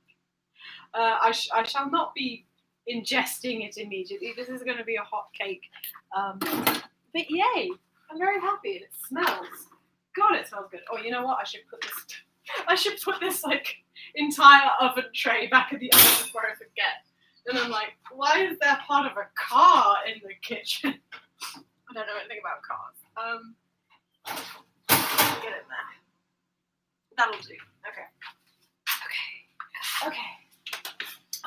I shall not be ingesting it immediately. This is going to be a hot cake. But yay, I'm very happy, and it smells. God, it smells good. Oh, you know what? I should put this like entire oven tray back in the oven before I forget. And I'm like, why is there part of a car in the kitchen? I don't know anything about cars. Get in there. That'll do. Okay.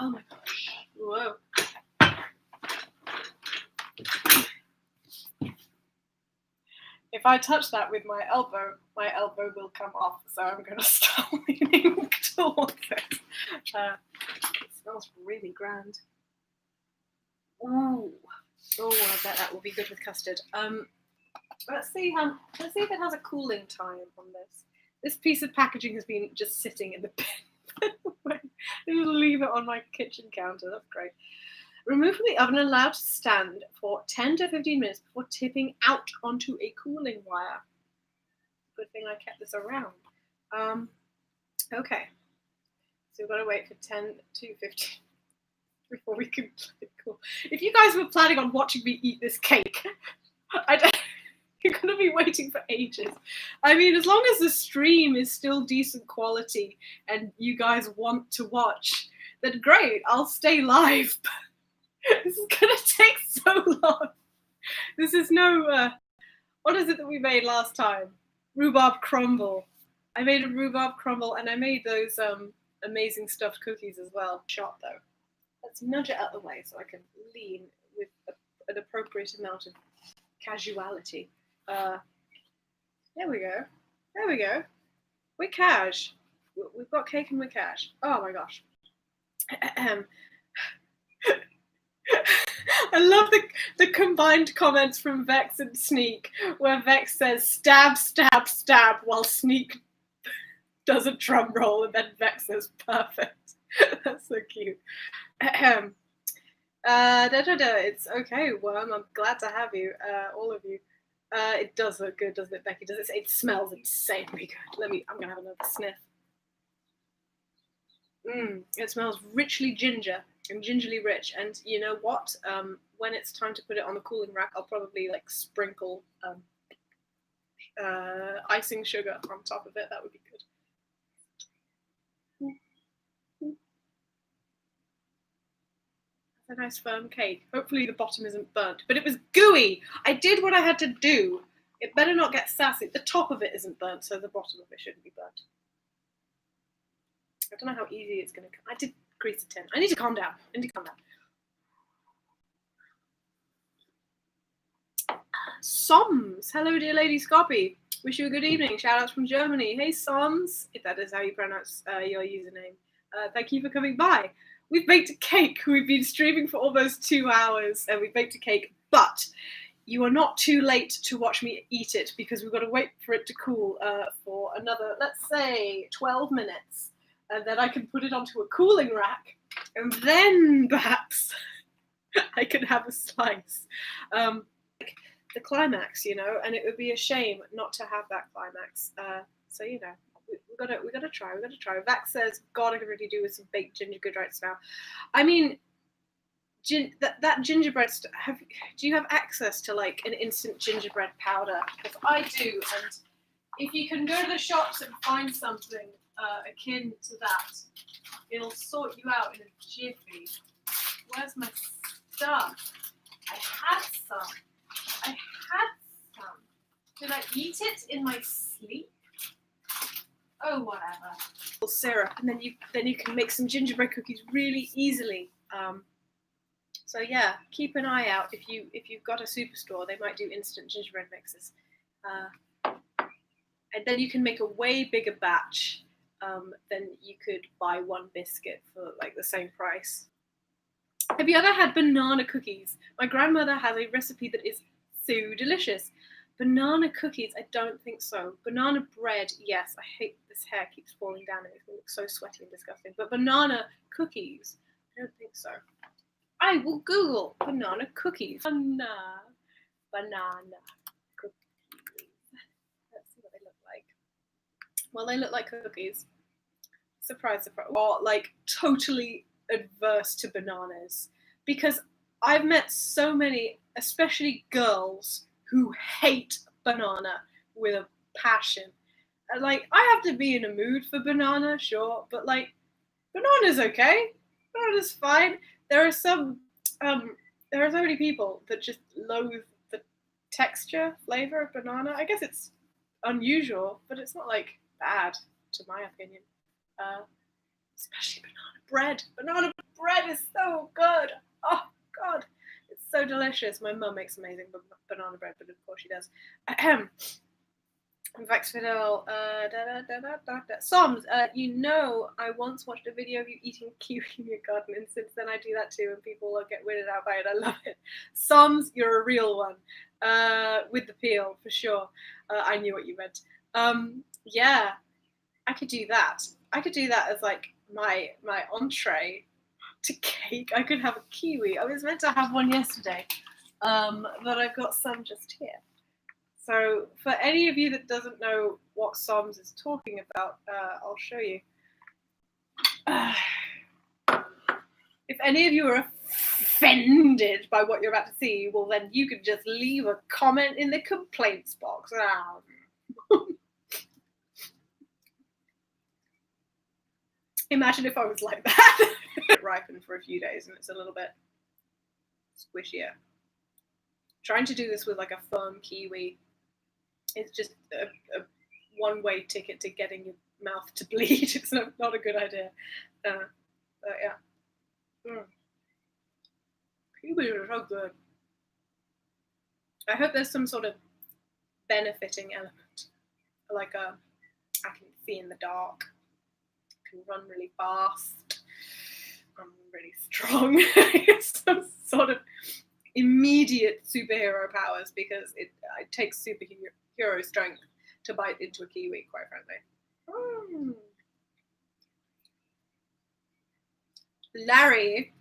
Oh my gosh. Whoa. If I touch that with my elbow will come off, so I'm going to start leaning towards it. It smells really grand. Ooh. Oh, I bet that will be good with custard. Let's see if it has a cooling time on this. This piece of packaging has been just sitting in the bin. Just leave it on my kitchen counter. That's great. Remove from the oven and allow to stand for 10 to 15 minutes before tipping out onto a cooling wire. Good thing I kept this around. Okay. So we've got to wait for 10 to 15 before we can cool. If you guys were planning on watching me eat this cake, you're going to be waiting for ages. I mean, as long as the stream is still decent quality and you guys want to watch, then great, I'll stay live. This is going to take so long. This is no What is it that we made last time? Rhubarb crumble. I made a rhubarb crumble, and I made those amazing stuffed cookies as well. Shot though. Let's nudge it out of the way so I can lean with an appropriate amount of casuality. There we go. There we go. We're cash. We've got cake and we're cash. Oh my gosh. I love the combined comments from Vex and Sneak, where Vex says stab, stab, stab, while Sneak does a drum roll, and then Vex says perfect. That's so cute. It's okay, Worm. I'm glad to have you, all of you. It does look good, doesn't it, Becky? Does it? It smells insanely good. I'm gonna have another sniff. It smells richly ginger and gingerly rich. And you know what? When it's time to put it on the cooling rack, I'll probably like sprinkle icing sugar on top of it. That would be good. A nice firm cake. Hopefully the bottom isn't burnt, but it was gooey. I did what I had to do. It better not get sassy. The top of it isn't burnt, so the bottom of it shouldn't be burnt. I don't know how easy it's going to come. I did grease the tin. I need to calm down. Soms. Hello, dear Lady Scoppy. Wish you a good evening. Shout outs from Germany. Hey, Soms, if that is how you pronounce your username. Thank you for coming by. We've baked a cake. We've been streaming for almost 2 hours, and we've baked a cake, but you are not too late to watch me eat it, because we've got to wait for it to cool for another, let's say, 12 minutes. And then I can put it onto a cooling rack, and then perhaps I can have a slice. Like the climax, you know, and it would be a shame not to have that climax. So, you know, we gotta try. Vax says, God, I could really do with some baked gingerbread right now. I mean, that gingerbread stuff. Do you have access to like an instant gingerbread powder? Because I do, and if you can go to the shops and find something akin to that, it'll sort you out in a jiffy. Where's my stuff? I had some. Did I eat it in my sleep? Oh, whatever. Syrup, and then you can make some gingerbread cookies really easily. So yeah, keep an eye out if you've got a superstore. They might do instant gingerbread mixes, and then you can make a way bigger batch than you could buy one biscuit for like the same price. Have you ever had banana cookies? My grandmother has a recipe that is so delicious. Banana cookies, I don't think so. Banana bread, yes. I hate this hair keeps falling down. It looks so sweaty and disgusting. But banana cookies, I don't think so. I will Google banana cookies. Banana cookies. Let's see what they look like. Well, they look like cookies. Surprise, surprise. Or like totally adverse to bananas. Because I've met so many, especially girls, who hate banana with a passion. And like, I have to be in a mood for banana, sure, but like, banana's okay. Banana's fine. There are so many people that just loathe the texture, flavor of banana. I guess it's unusual, but it's not like bad, to my opinion. Especially banana bread. Banana bread is so good. Oh God. So delicious. My mum makes amazing banana bread, but of course she does. Vex Fidel, Soms, you know, I once watched a video of you eating kiwi in your garden, and since then I do that too, and people will get weirded out by it. I love it. Soms, you're a real one. With the peel, for sure. I knew what you meant. Yeah, I could do that. I could do that as like my entree to cake. I could have a kiwi. I was meant to have one yesterday, but I've got some just here. So for any of you that doesn't know what Soms is talking about, I'll show you. If any of you are offended by what you're about to see, well then you can just leave a comment in the complaints box. Imagine if I was like that. It ripened for a few days and it's a little bit squishier. Trying to do this with like a firm kiwi It's just a one-way ticket to getting your mouth to bleed. It's not a good idea. But yeah. Kiwis are so good. I hope there's some sort of benefiting element. Like I can see in the dark, I can run really fast, I'm really strong. Some sort of immediate superhero powers, because it takes superhero strength to bite into a kiwi, quite frankly. Larry,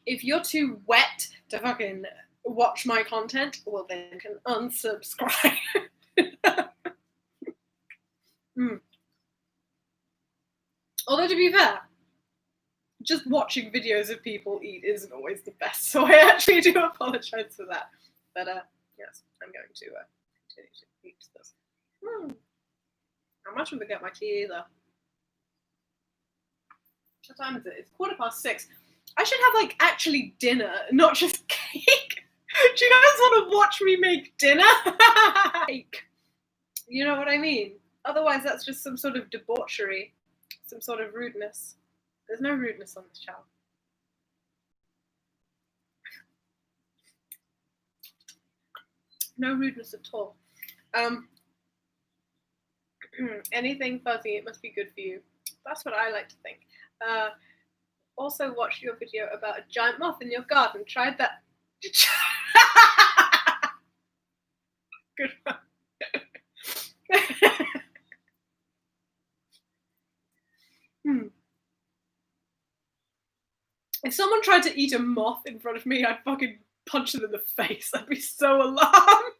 if you're too wet to fucking watch my content, well then you can unsubscribe. Although, to be fair, just watching videos of people eat isn't always the best, so I actually do apologize for that. But yes, I'm going to continue to eat this. I'm not going to get my tea either. What time is it? It's 6:15. I should have like actually dinner, not just cake. Do you guys want to watch me make dinner? Cake. You know what I mean? Otherwise, that's just some sort of debauchery, some sort of rudeness. There's no rudeness on this channel. No rudeness at all. Anything fuzzy, it must be good for you. That's what I like to think. Also watched your video about a giant moth in your garden. Tried that. Good one. If someone tried to eat a moth in front of me, I'd fucking punch them in the face. I'd be so alarmed.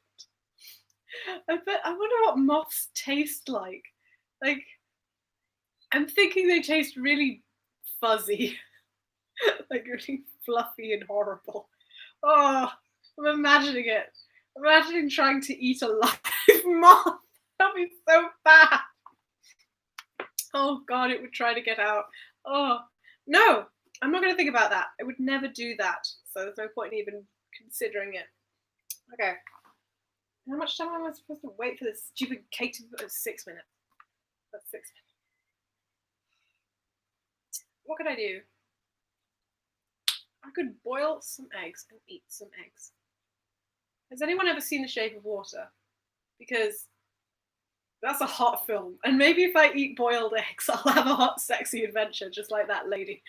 I wonder what moths taste like. Like, I'm thinking they taste really fuzzy. Like really fluffy and horrible. Oh, I'm imagining it. Imagining trying to eat a live moth. That'd be so bad. Oh God, it would try to get out. Oh, no, I'm not going to think about that. I would never do that. So there's no point in even considering it. Okay. How much time am I supposed to wait for this stupid cake to be 6 minutes? That's 6 minutes. What could I do? I could boil some eggs and eat some eggs. Has anyone ever seen The Shape of Water? Because that's a hot film. And maybe if I eat boiled eggs, I'll have a hot, sexy adventure, just like that lady.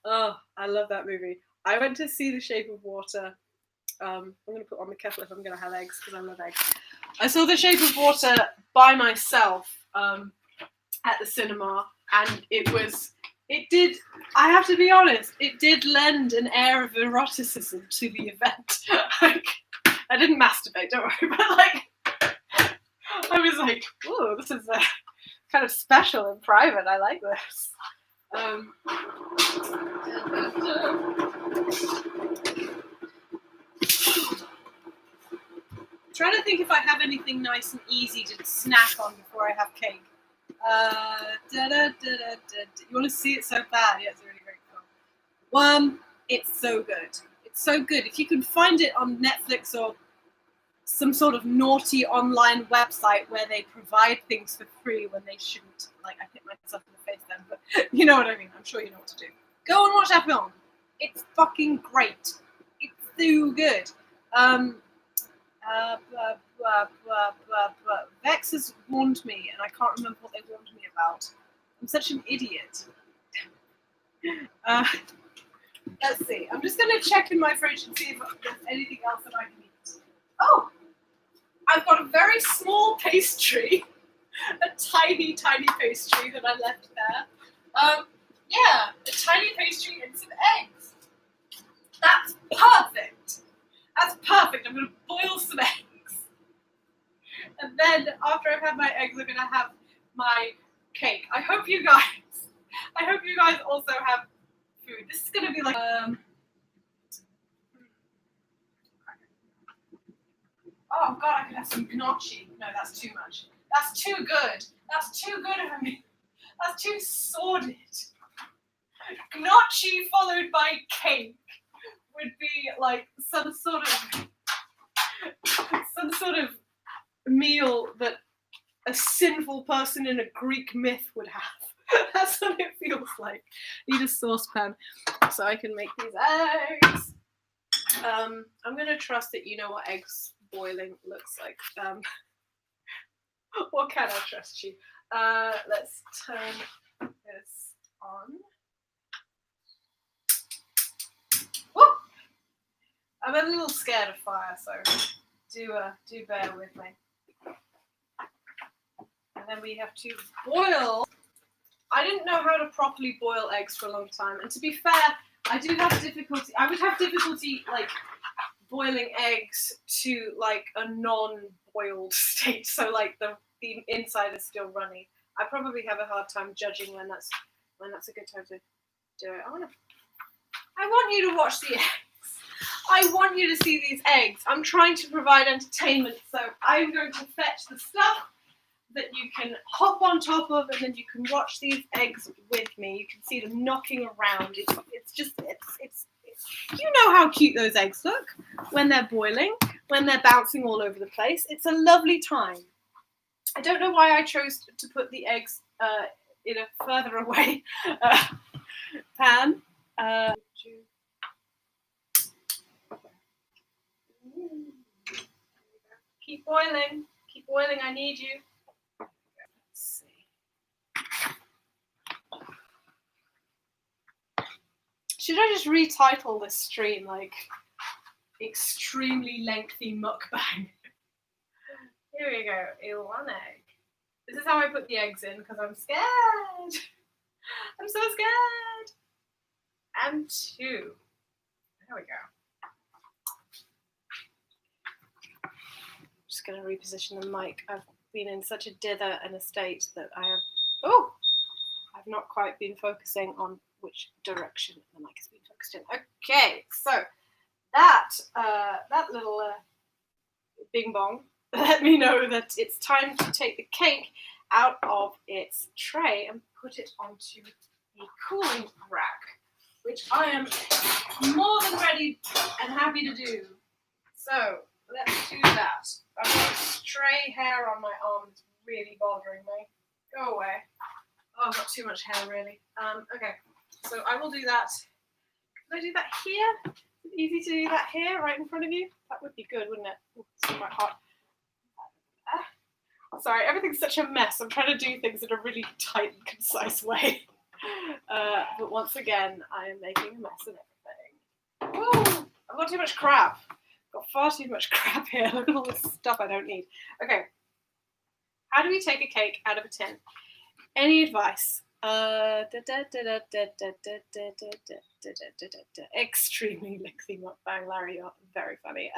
Oh, I love that movie. I went to see The Shape of Water. I'm going to put on the kettle if I'm going to have eggs, because I love eggs. I saw The Shape of Water by myself at the cinema, and I have to be honest, it did lend an air of eroticism to the event. Like, I didn't masturbate, don't worry, but like, I was like, ooh, this is kind of special and private. I like this. Trying to think if I have anything nice and easy to snack on before I have cake. You want to see it so bad? Yeah, it's a really great film. It's so good. It's so good. If you can find it on Netflix or some sort of naughty online website where they provide things for free when they shouldn't. Like, I hit myself in the face then, but you know what I mean. I'm sure you know what to do. Go and watch that film. It's fucking great. It's so good. Vex has warned me, and I can't remember what they warned me about. I'm such an idiot. Let's see. I'm just going to check in my fridge and see if there's anything else that I can eat. Oh! I've got a very small pastry. A tiny, tiny pastry that I left there. Yeah, a tiny pastry and some eggs. That's perfect. That's perfect. I'm going to boil some eggs. And then after I've had my eggs, I'm going to have my cake. I hope you guys also have food. This is going to be like... Oh God, I could have some gnocchi. No, that's too much. That's too good. That's too good of me. That's too sordid. Gnocchi followed by cake would be like some sort of some sort of meal that a sinful person in a Greek myth would have. That's what it feels like. Need a saucepan so I can make these eggs. I'm gonna trust that you know what eggs boiling looks like. What can I trust you? Let's turn this on. Woo! I'm a little scared of fire, so do bear with me. And then we have to boil. I didn't know how to properly boil eggs for a long time, and to be fair, I do have difficulty. I would have difficulty like boiling eggs to like a non-boiled state, so like the inside is still runny. I probably have a hard time judging when that's a good time to do it. I want you to watch the eggs. I want you to see these eggs. I'm trying to provide entertainment, so I'm going to fetch the stuff that you can hop on top of, and then you can watch these eggs with me. You can see them knocking around. It's you know how cute those eggs look when they're boiling, when they're bouncing all over the place. It's a lovely time. I don't know why I chose to put the eggs in a further away pan. Keep boiling. Keep boiling. I need you. Let's see. Should I just retitle this stream like extremely lengthy mukbang? Here we go. One egg. This is how I put the eggs in because I'm scared. I'm so scared. And 2. There we go. I'm just going to reposition the mic. I've been in such a dither and a state that I've not quite been focusing on which direction the mic has been focused in. Okay, so that little bing bong let me know that it's time to take the cake out of its tray and put it onto the cooling rack, which I am more than ready and happy to do. So let's do that. I've got stray hair on my arm. It's really bothering me. Go away. Oh, I've got too much hair, really. Okay, so I will do that. Can I do that here? Is it easy to do that here, right in front of you? That would be good, wouldn't it? Ooh, it's quite hot. Sorry, everything's such a mess. I'm trying to do things in a really tight and concise way. But once again, I am making a mess of everything. Woo! I've got too much crap. I've got far too much crap here. Look at all this stuff I don't need. Okay. How do we take a cake out of a tin? Any advice? Extremely lengthy mukbang, Larry. You're very funny.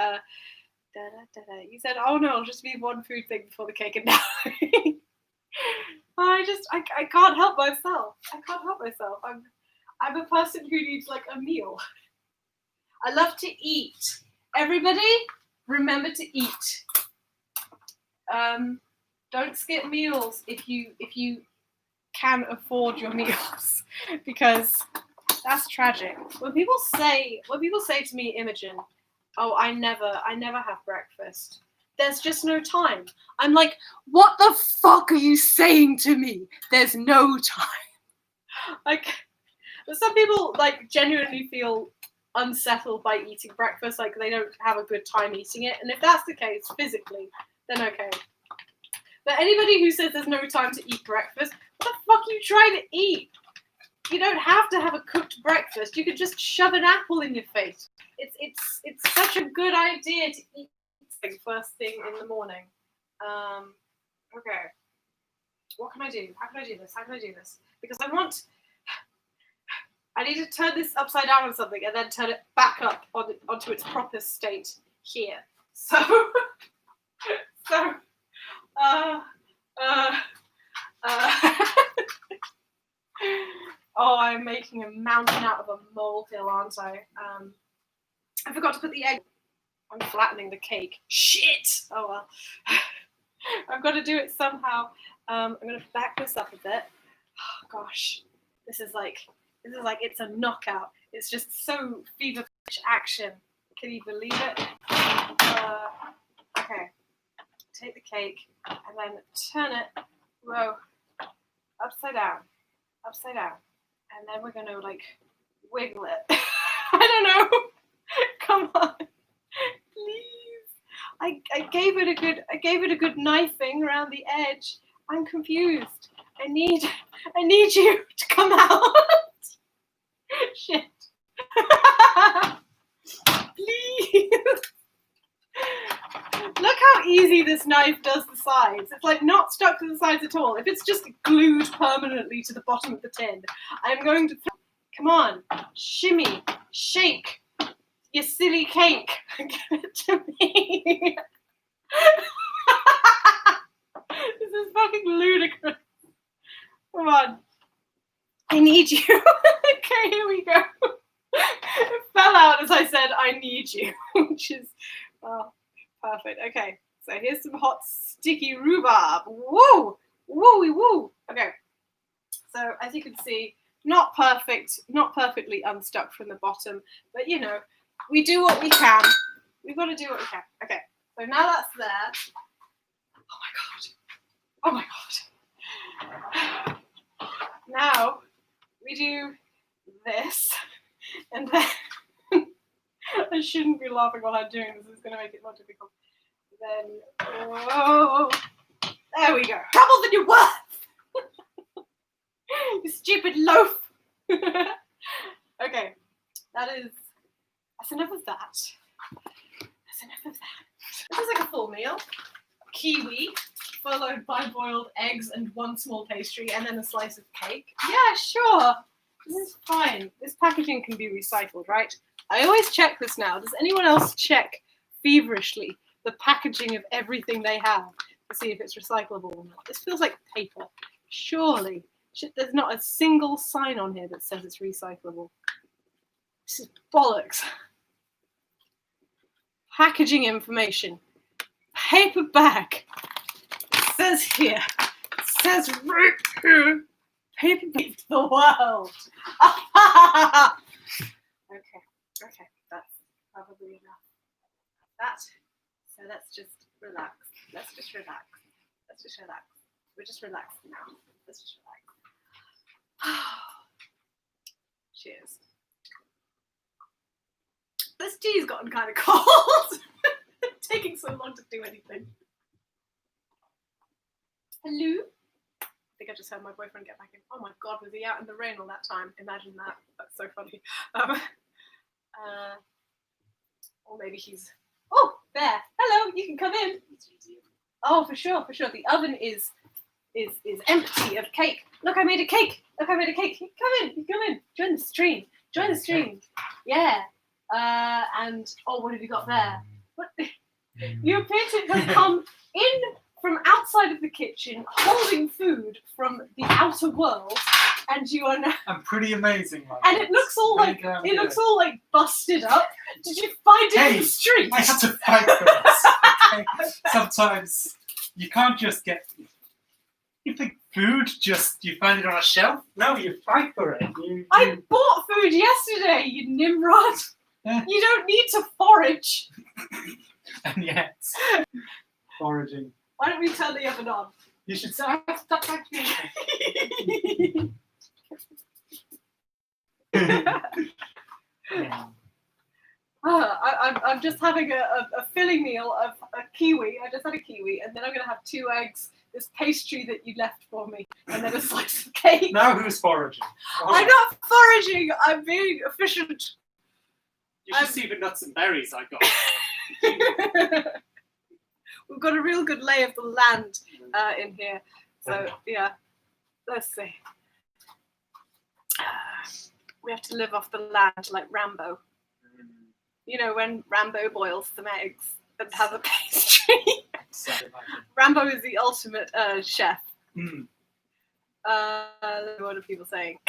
You said, "Oh no, I'll just be one food thing before the cake," and now I can't help myself. I can't help myself. I'm a person who needs like a meal. I love to eat. Everybody, remember to eat. Don't skip meals if you can afford your meals, because that's tragic. When people say to me, Imogen, "Oh, I never have breakfast. There's just no time." I'm like, what the fuck are you saying to me? There's no time. Like, some people like genuinely feel unsettled by eating breakfast, like they don't have a good time eating it. And if that's the case physically, then okay. But anybody who says there's no time to eat breakfast, what the fuck are you trying to eat? You don't have to have a cooked breakfast. You could just shove an apple in your face. It's such a good idea to eat first thing in the morning. Okay. What can I do? How can I do this? How can I do this? Because I need to turn this upside down on something and then turn it back up onto its proper state here. So, oh, I'm making a mountain out of a molehill, aren't I? I forgot to put the egg. I'm flattening the cake. Shit! Oh well. I've got to do it somehow. I'm going to back this up a bit. Oh, gosh. This is like it's a knockout. It's just so fever pitch action. Can you believe it? Okay. Take the cake and then turn it, upside down, and then we're gonna like wiggle it. I don't know. Come on, please. I gave it a good knifing around the edge. I'm confused. I need you to come out. Shit. Please. Look how easy this knife does the sides. It's like not stuck to the sides at all. If it's just glued permanently to the bottom of the tin, I'm going to come on, shimmy, shake, you silly cake. Give it to me. This is fucking ludicrous. Come on. I need you. Okay, here we go. It fell out as I said, I need you, which is, well, perfect. Okay, so here's some hot, sticky rhubarb. Woo! Woo-wee woo! Okay, so as you can see, not perfect, not perfectly unstuck from the bottom, but you know, we do what we can. We've got to do what we can. Okay, so now that's there. Oh my god. Now we do this, and then I shouldn't be laughing while I'm doing this. It's going to make it more difficult. Then, oh, there we go. Trouble than you're worth. You stupid loaf. Okay, that's enough of that. That's enough of that. This is like a full meal. Kiwi, followed by boiled eggs and one small pastry, and then a slice of cake. Yeah, sure. This is fine. This packaging can be recycled, right? I always check this now. Does anyone else check feverishly the packaging of everything they have to see if it's recyclable or not? This feels like paper. Surely. There's not a single sign on here that says it's recyclable. This is bollocks. Packaging information. Paper bag. It says here. It says right here. Paper bag to the world. Okay, that's probably enough. That. So let's just relax. We're just relaxing now. Let's just relax. Cheers. This tea's gotten kind of cold. Taking so long to do anything. Hello? I think I just heard my boyfriend get back in. Oh my god, was he out in the rain all that time? Imagine that. That's so funny. Or maybe he's... Oh, there. Hello, you can come in. Oh, for sure. The oven is empty of cake. Look, I made a cake. Come in. Join the stream. Yeah. And, oh, what have you got there? What? You appear to have come in from outside of the kitchen, holding food from the outer world, and you are now... I'm pretty amazing, like and it looks all like busted up. Did you find it in the street? I had to fight for this. Okay? Sometimes you can't just get... You think food you find it on a shelf? No, you fight for it. I bought food yesterday, you nimrod. You don't need to forage. And yet, foraging. Why don't we turn the oven on? You should stop touching me. I'm just having a filling meal of a kiwi. I just had a kiwi, and then I'm going to have 2 eggs, this pastry that you left for me, and then a slice of cake. Now who's foraging? Oh. I'm not foraging. I'm being efficient. You should see the nuts and berries I got. We've got a real good lay of the land in here. So, yeah. Let's see. We have to live off the land like Rambo. You know, when Rambo boils some eggs and has a pastry. Rambo is the ultimate chef. What are people saying?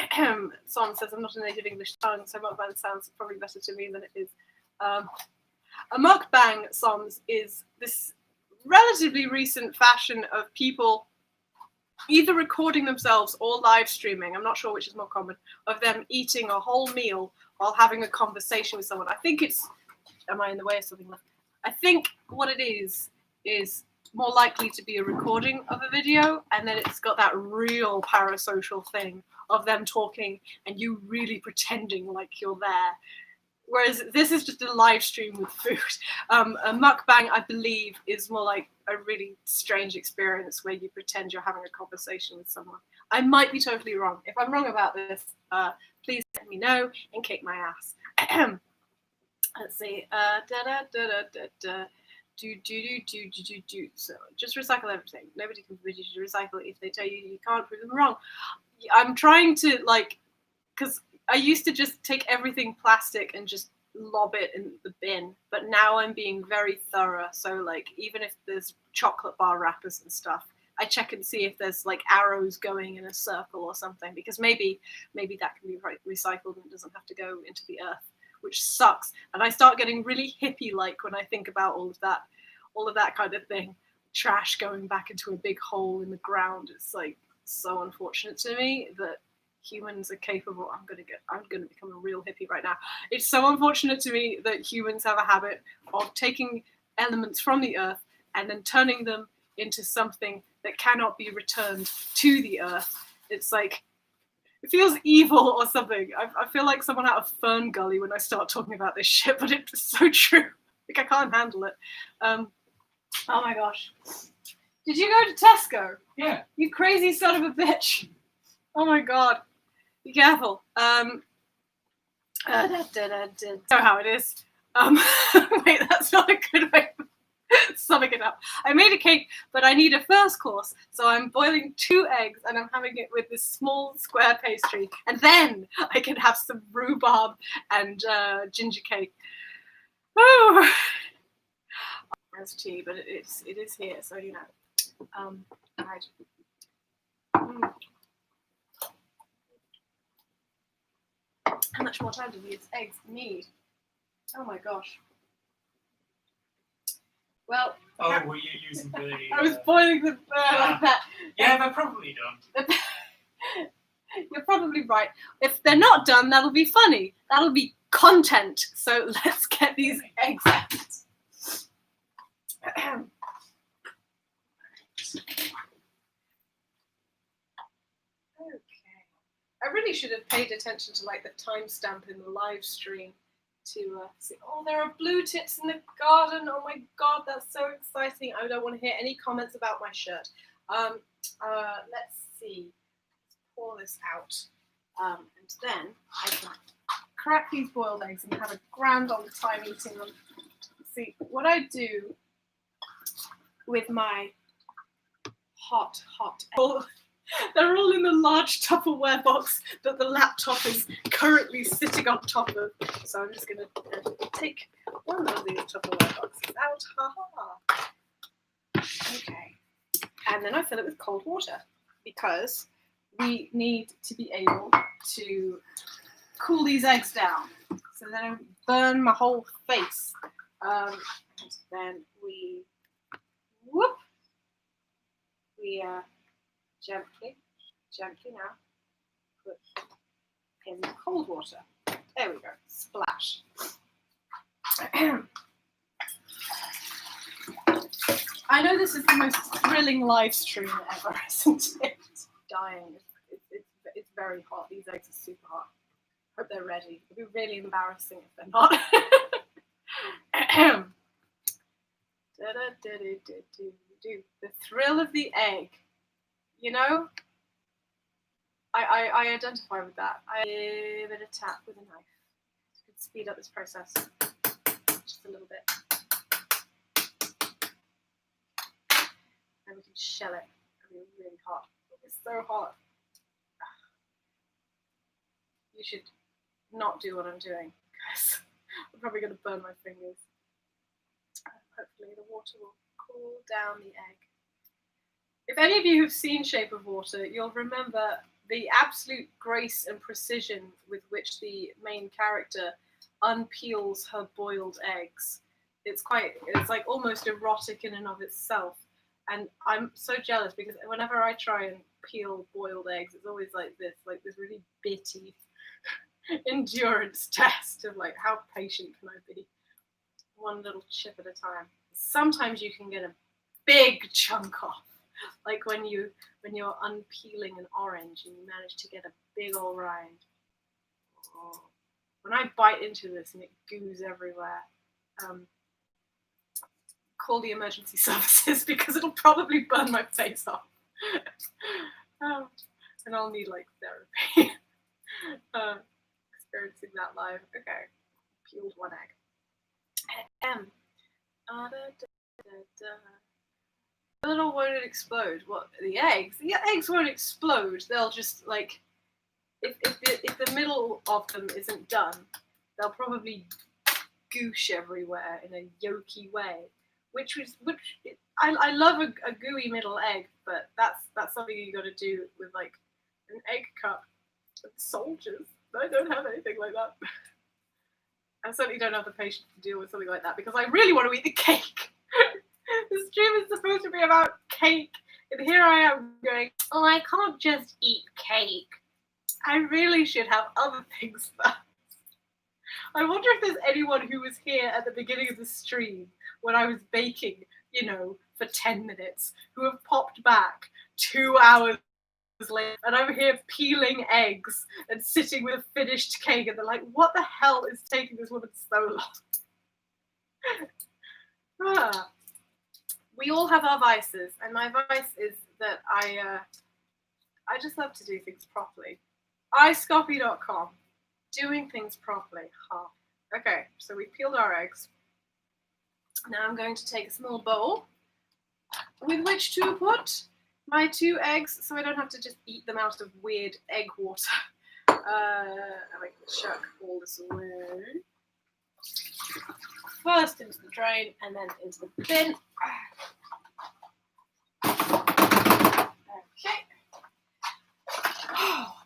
Son says, I'm not a native English tongue, so mukbang sounds probably better to me than it is. A mukbang, Soms, is this relatively recent fashion of people either recording themselves or live streaming, I'm not sure which is more common, of them eating a whole meal while having a conversation with someone. I think it's... Am I in the way of something? I think what it is is more likely to be a recording of a video, and then it's got that real parasocial thing of them talking and you really pretending like you're there. Whereas this is just a live stream with food. A mukbang, I believe, is more like a really strange experience where you pretend you're having a conversation with someone. I might be totally wrong. If I'm wrong about this, please let me know and kick my ass. Let's see. So just recycle everything. Nobody can forbid you to recycle if they tell you you can't, prove them wrong. I'm trying to, like, because I used to just take everything plastic and just lob it in the bin, but now I'm being very thorough. So, like, even if there's chocolate bar wrappers and stuff, I check and see if there's like arrows going in a circle or something, because maybe that can be recycled and it doesn't have to go into the earth, which sucks. And I start getting really hippie-like when I think about all of that kind of thing. Trash going back into a big hole in the ground. It's like so unfortunate to me that humans are capable. I'm gonna become a real hippie right now. It's so unfortunate to me that humans have a habit of taking elements from the earth and then turning them into something that cannot be returned to the earth. It's like, it feels evil or something. I feel like someone out of Fern Gully when I start talking about this shit, but it's so true. Like, I can't handle it. Oh my gosh. Did you go to Tesco? Yeah. You crazy son of a bitch. Oh my god. Be careful. Know how it is. Wait, that's not a good way of summing it up. I made a cake, but I need a first course, so I'm boiling 2 eggs and I'm having it with this small square pastry, and then I can have some rhubarb and ginger cake. Oh, there's tea, but it is here, so you know. Right. How much more time do these eggs need? Oh my gosh. Well. Oh, were you using the? I was boiling them like that. Yeah, they're probably done. You're probably right. If they're not done, that'll be funny. That'll be content. So let's get these eggs out. Okay. I really should have paid attention to like the timestamp in the live stream to see. Oh, there are blue tits in the garden. Oh my god, that's so exciting. I don't want to hear any comments about my shirt. Let's see. Let's pour this out. And then I can crack these boiled eggs and have a grand old time eating them. See, what I do with my hot eggs, they're all in the large Tupperware box that the laptop is currently sitting on top of. So I'm just going to take one of these Tupperware boxes out. Ha-ha. Okay. And then I fill it with cold water because we need to be able to cool these eggs down so they don't burn my whole face. And then we gently now put in the cold water. There we go. Splash. I know this is the most thrilling live stream ever, isn't it? Dying. It's very hot. These eggs are super hot. Hope they're ready. It'd be really embarrassing if they're not. The thrill of the egg. You know? I identify with that. I give it a tap with a knife. It could speed up this process just a little bit. And we can shell it. It'll be really hot. It's so hot. You should not do what I'm doing, because I'm probably going to burn my fingers. Hopefully the water will cool down the egg. If any of you have seen Shape of Water, you'll remember the absolute grace and precision with which the main character unpeels her boiled eggs. It's like almost erotic in and of itself. And I'm so jealous because whenever I try and peel boiled eggs, it's always like this really bitty endurance test of how patient can I be? One little chip at a time. Sometimes you can get a big chunk off. Like when you're unpeeling an orange and you manage to get a big old rind. Oh. When I bite into this and it goos everywhere, call the emergency services because it'll probably burn my face off. And I'll need like therapy. Experiencing that live. Okay, peeled one egg. Little won't it explode? What, the eggs? The eggs won't explode. They'll just like, if the middle of them isn't done, they'll probably goosh everywhere in a yolky way. I love a gooey middle egg, but that's something you got to do with like an egg cup with soldiers. I don't have anything like that. I certainly don't have the patience to deal with something like that because I really want to eat the cake. The stream is supposed to be about cake, and here I am going, oh, I can't just eat cake. I really should have other things first. I wonder if there's anyone who was here at the beginning of the stream when I was baking, for 10 minutes, who have popped back 2 hours later, and I'm here peeling eggs and sitting with a finished cake, and they're like, what the hell is taking this woman so long? We all have our vices, and my vice is that I just love to do things properly. iScopy.com. Doing things properly. Okay, so we peeled our eggs. Now I'm going to take a small bowl with which to put my 2 eggs so I don't have to just eat them out of weird egg water. I can chuck all this away. First into the drain and then into the bin. Okay.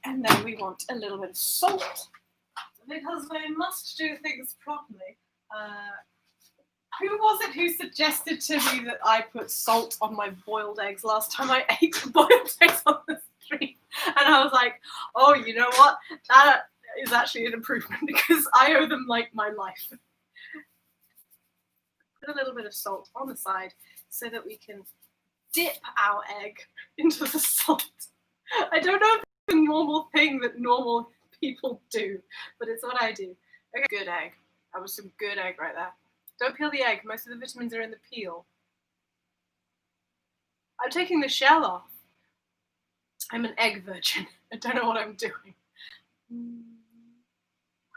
And then we want a little bit of salt because we must do things properly. Who was it who suggested to me that I put salt on my boiled eggs last time I ate boiled eggs on the street? And I was like, oh, you know what? That is actually an improvement because I owe them like my life. Put a little bit of salt on the side so that we can dip our egg into the salt. I don't know if it's a normal thing that normal people do, but it's what I do. Okay, good egg. That was some good egg right there. Don't peel the egg. Most of the vitamins are in the peel. I'm taking the shell off. I'm an egg virgin. I don't know what I'm doing.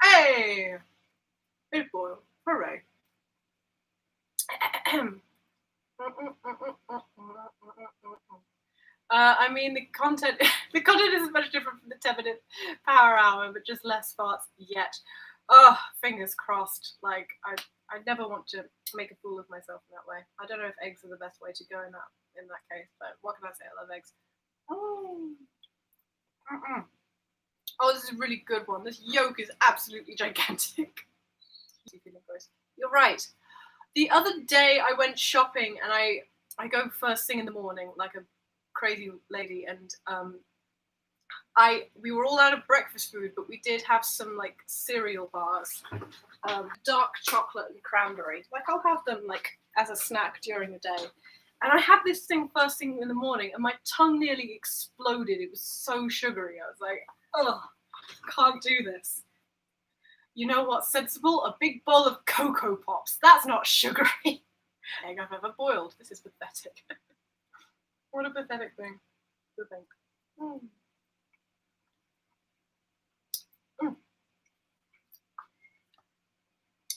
Hey! It boiled. Hooray. I mean, the content isn't much different from the 10-minute power hour, but just less farts yet. Oh, fingers crossed. Like, I never want to make a fool of myself in that way. I don't know if eggs are the best way to go in that case, but what can I say? I love eggs. Oh, this is a really good one. This yolk is absolutely gigantic. You're right. The other day I went shopping and I go first thing in the morning like a crazy lady, and we were all out of breakfast food, but we did have some like cereal bars, dark chocolate and cranberry. Like I'll have them like as a snack during the day. And I had this thing first thing in the morning and my tongue nearly exploded. It was so sugary. I was like, oh, can't do this. You know what's sensible? A big bowl of Cocoa Pops. That's not sugary. Egg I've ever boiled. This is pathetic. What a pathetic thing to think.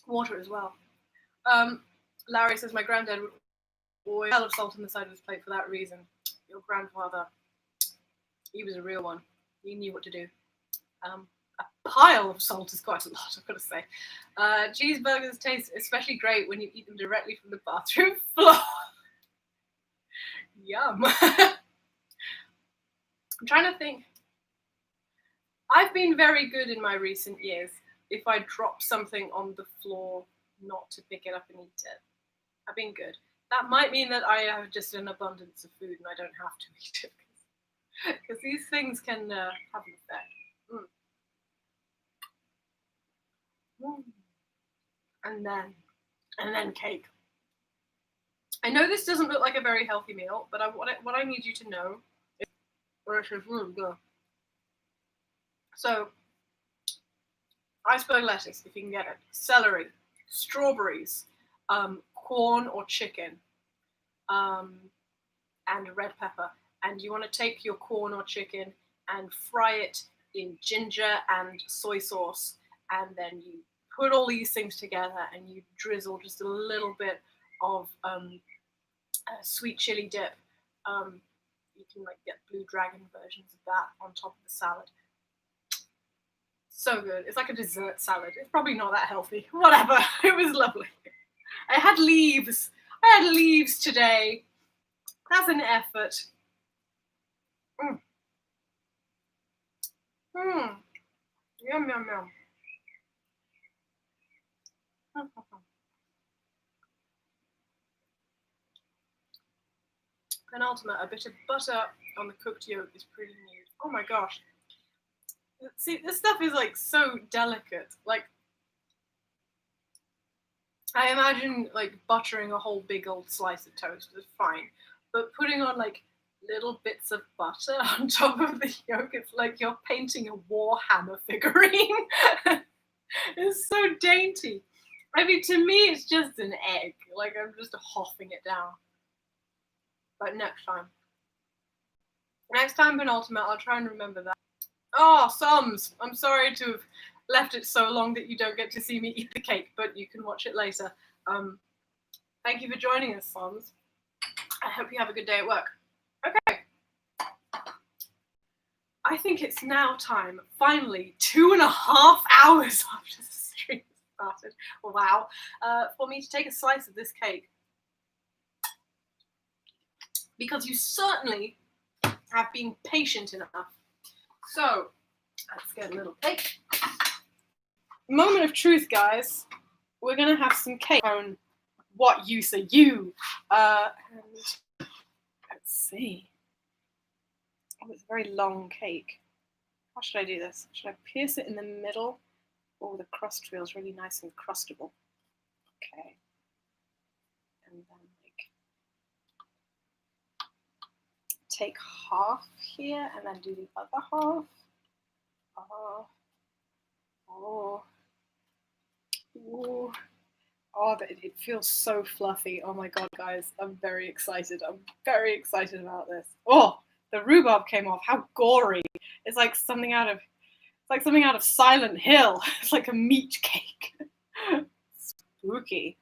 Water as well. Larry says my granddad would always have salt on the side of his plate for that reason. Your grandfather, he was a real one. He knew what to do. A pile of salt is quite a lot, I've got to say. Cheeseburgers taste especially great when you eat them directly from the bathroom floor. Yum. I'm trying to think. I've been very good in my recent years if I drop something on the floor not to pick it up and eat it. I've been good. That might mean that I have just an abundance of food and I don't have to eat it. Because these things can have an effect. And then cake. I know this doesn't look like a very healthy meal, but what I need you to know is it's really good. So, iceberg lettuce, if you can get it, celery, strawberries, corn or chicken, and red pepper. And you want to take your corn or chicken and fry it in ginger and soy sauce, and then you put all these things together and you drizzle just a little bit of sweet chili dip. You can like get Blue Dragon versions of that on top of the salad. So good. It's like a dessert salad. It's probably not that healthy. Whatever. It was lovely. I had leaves. I had leaves today. That's an effort. Yum, yum, yum. Penultimate, a bit of butter on the cooked yolk is pretty neat. Oh my gosh. See, this stuff is like so delicate. Like, I imagine like buttering a whole big old slice of toast is fine, but putting on like little bits of butter on top of the yolk, it's like you're painting a Warhammer figurine. It's so dainty. I mean, to me, it's just an egg. Like, I'm just hoffing it down. But next time, penultimate, I'll try and remember that. Oh, Soms! I'm sorry to have left it so long that you don't get to see me eat the cake, but you can watch it later. Thank you for joining us, Soms. I hope you have a good day at work. Okay. I think it's now time, finally, 2.5 hours after the stream started, wow, for me to take a slice of this cake. Because you certainly have been patient enough. So, let's get a little cake. Moment of truth, guys. We're going to have some cake. What use are you? And let's see. Oh, it's a very long cake. How should I do this? Should I pierce it in the middle? Oh, the crust feels really nice and crustable. Okay. And then take half here and then do the other half. Oh, it feels so fluffy. Oh my god, guys, I'm very excited. I'm very excited about this. Oh, the rhubarb came off. How gory! It's like something out of Silent Hill. It's like a meat cake. Spooky.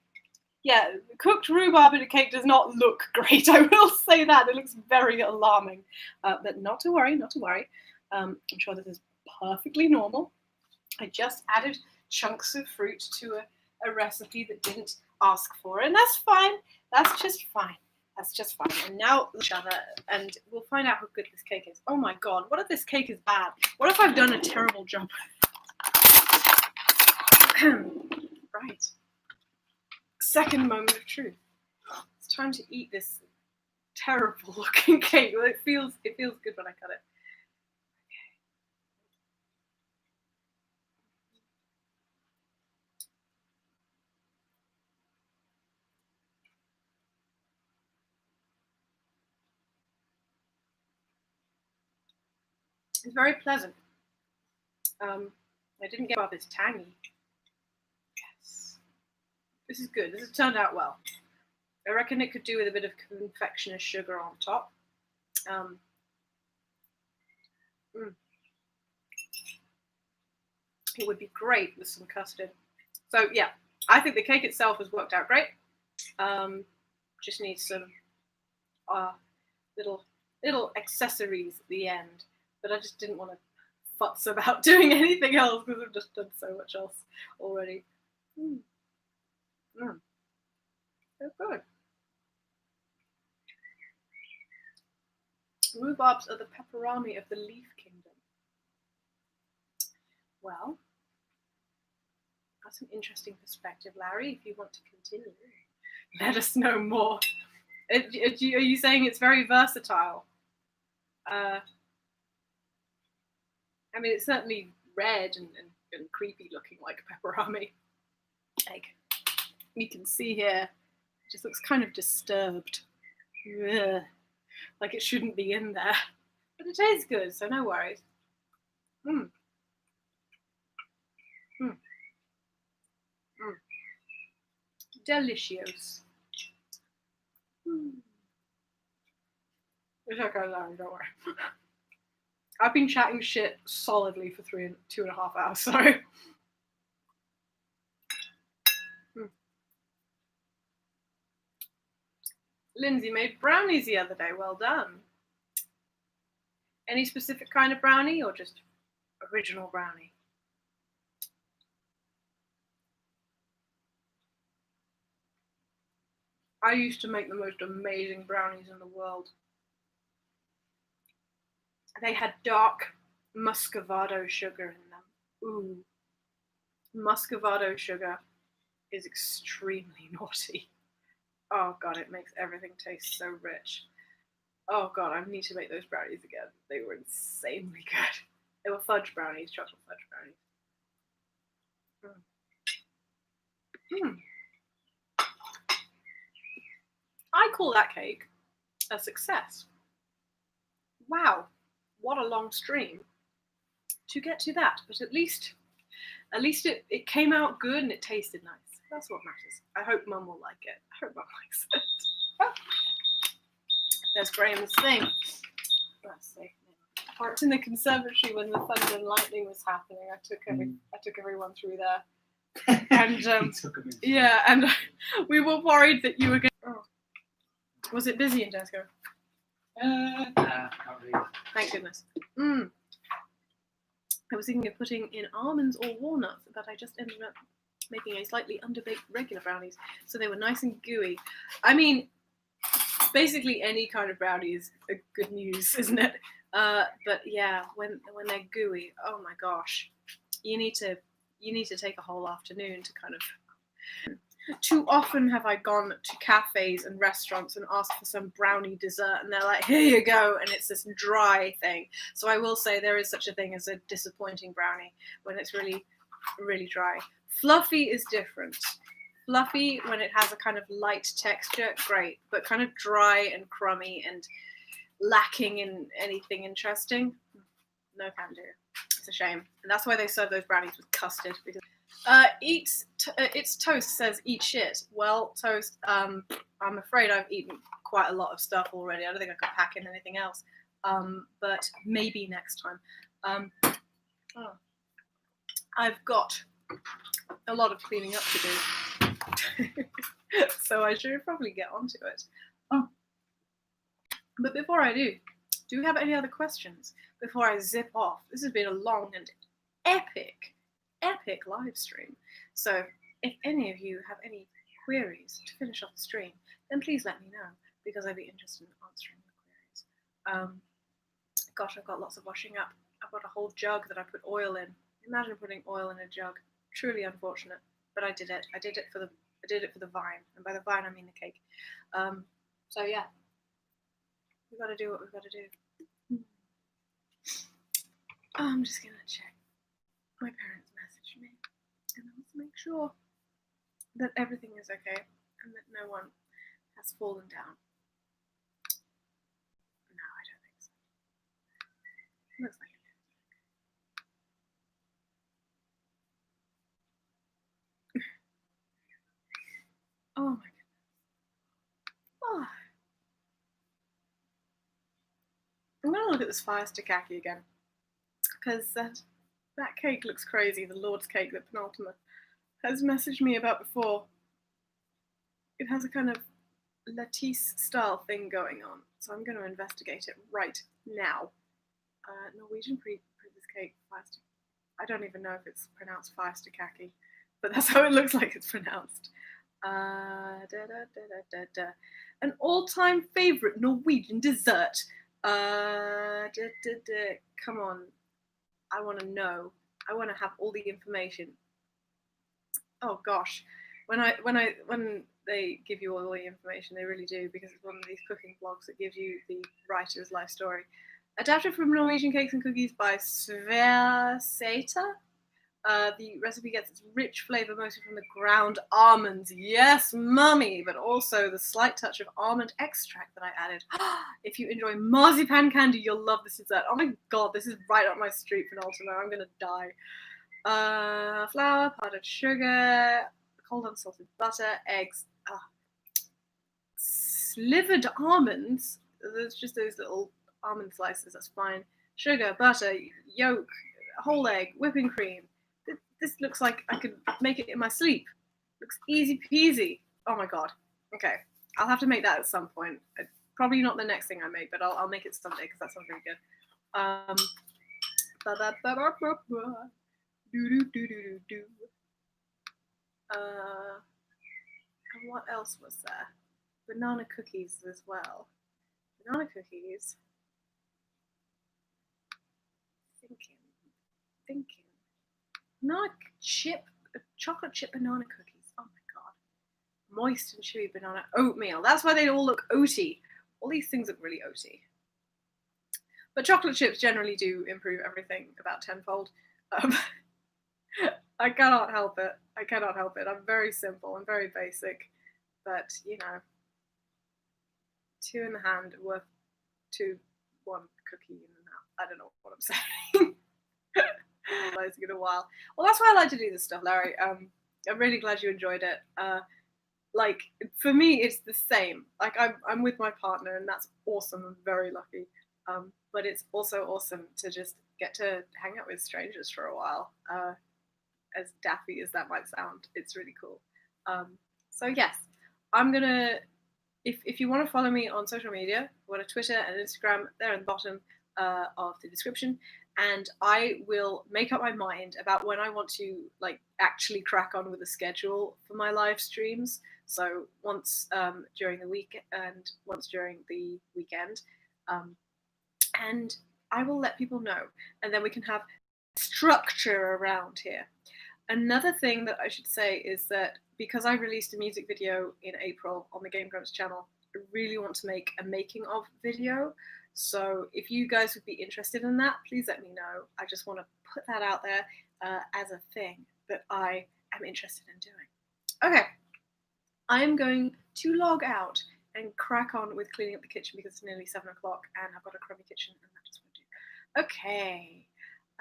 Yeah, cooked rhubarb in a cake does not look great. I will say that. It looks very alarming. But not to worry, not to worry. I'm sure this is perfectly normal. I just added chunks of fruit to a recipe that didn't ask for it, and that's fine. That's just fine. That's just fine. And now each other, and we'll find out how good this cake is. Oh my god, what if this cake is bad? What if I've done a terrible job? Right. Second moment of truth. It's time to eat this terrible looking cake. Well, it feels good when I cut it. It's very pleasant. I didn't get this tangy. Yes. This is good. This has turned out well. I reckon it could do with a bit of confectioner's sugar on top. It would be great with some custard. So yeah, I think the cake itself has worked out great. Just needs some little accessories at the end. But I just didn't want to futz about doing anything else because I've just done so much else already. So good. Rhubarbs are the pepperami of the leaf kingdom. Well, that's an interesting perspective, Larry. If you want to continue, let us know more. Are you saying it's very versatile? I mean, it's certainly red and creepy looking like pepperami. Like, you can see here, It just looks kind of disturbed. Ugh. Like it shouldn't be in there. But it tastes good, so no worries. Mm. Mm. Mm. Delicious. Mm. It's okay, Lauren, don't worry. I've been chatting shit solidly for 2.5 hours, sorry. Mm. Lindsay made brownies the other day, well done. Any specific kind of brownie or just original brownie? I used to make the most amazing brownies in the world. They had dark muscovado sugar in them. Ooh. Muscovado sugar is extremely naughty. Oh god, it makes everything taste so rich. Oh god, I need to make those brownies again. They were insanely good. They were fudge brownies, chocolate fudge brownies. Mm. I call that cake a success. Wow, what a long stream to get to that, but at least it came out good and it tasted nice. That's what matters. I hope Mum will like it. I hope Mum likes it. Oh. There's Graham's thing. Let's see. Parked in the conservatory when the thunder and lightning was happening. I took everyone through there, and yeah, and we were worried that you were going. Oh. Was it busy in Tesco? Not really. Thank goodness. I was thinking of putting in almonds or walnuts, but I just ended up making a slightly underbaked regular brownies, so they were nice and gooey. I mean, basically any kind of brownie is good news, isn't it? But yeah, when they're gooey, oh my gosh, you need to take a whole afternoon to kind of. Too often have I gone to cafes and restaurants and asked for some brownie dessert, and they're like, "Here you go," and it's this dry thing. So I will say there is such a thing as a disappointing brownie when it's really, really dry. Fluffy is different. Fluffy, when it has a kind of light texture, great, but kind of dry and crummy and lacking in anything interesting, no can do. It's a shame, and that's why they serve those brownies with custard, because it's Toast says eat shit. Well, Toast, I'm afraid I've eaten quite a lot of stuff already. I don't think I could pack in anything else, but maybe next time. I've got a lot of cleaning up to do, so I should probably get onto it. But before I do we have any other questions before I zip off? This has been a long and epic live stream. So if any of you have any queries to finish off the stream, then please let me know, because I'd be interested in answering the queries. Gosh, I've got lots of washing up. I've got a whole jug that I put oil in. Imagine putting oil in a jug. Truly unfortunate, but I did it. I did it for the vine, and by the vine I mean the cake. So yeah, we got to do what we've got to do. I'm just gonna check. My parents messaged me, and I want to make sure that everything is okay and that no one has fallen down. No, I don't think so. Looks like it. Oh my goodness. Oh. I'm gonna look at this fire stickaki again, because that cake looks crazy. The Lord's cake that Penultima has messaged me about before. It has a kind of lattice style thing going on, so I'm going to investigate it right now. Norwegian previous cake, I don't even know if it's pronounced feistekaki, but that's how it looks like it's pronounced. An all-time favorite Norwegian dessert. Come on, I want to know. I want to have all the information. Oh gosh, when they give you all the information, they really do, because it's one of these cooking blogs that gives you the writer's life story. Adapted from Norwegian Cakes and Cookies by Sverre Sæther. The recipe gets its rich flavor mostly from the ground almonds. Yes, mummy, but also the slight touch of almond extract that I added. If you enjoy marzipan candy, you'll love this dessert. Oh my god, this is right up my street, Penultimo. I'm gonna die. Flour, powdered sugar, cold unsalted butter, eggs, slivered almonds. There's just those little almond slices. That's fine. Sugar, butter, yolk, whole egg, whipping cream. This looks like I could make it in my sleep. Looks easy peasy. Oh my god. Okay, I'll have to make that at some point. Probably not the next thing I make, but I'll make it someday because that sounds really good. And what else was there? Banana cookies as well. Banana cookies. Thinking. Banana chip, chocolate chip banana cookies. Oh my god. Moist and chewy banana oatmeal. That's why they all look oaty. All these things look really oaty. But chocolate chips generally do improve everything about tenfold. I cannot help it. I'm very simple and very basic. But, you know, 2 in the hand worth 1 cookie in the mouth. I don't know what I'm saying. Realizing in a while. Well, that's why I like to do this stuff, Larry. I'm really glad you enjoyed it. Like, for me, it's the same. Like, I'm with my partner, and that's awesome. I'm very lucky. But it's also awesome to just get to hang out with strangers for a while. As daffy as that might sound, it's really cool. So yes, I'm gonna. If you want to follow me on social media, go to Twitter and Instagram. They're in the bottom of the description, and I will make up my mind about when I want to like actually crack on with a schedule for my live streams. So once during the week and once during the weekend, and I will let people know, and then we can have structure around here. Another thing that I should say is that because I released a music video in April on the Game Grumps channel, I really want to make a making of video. So if you guys would be interested in that, please let me know. I just want to put that out there as a thing that I am interested in doing. Okay, I'm going to log out and crack on with cleaning up the kitchen because it's nearly 7 o'clock and I've got a crummy kitchen and that just won't do. Okay,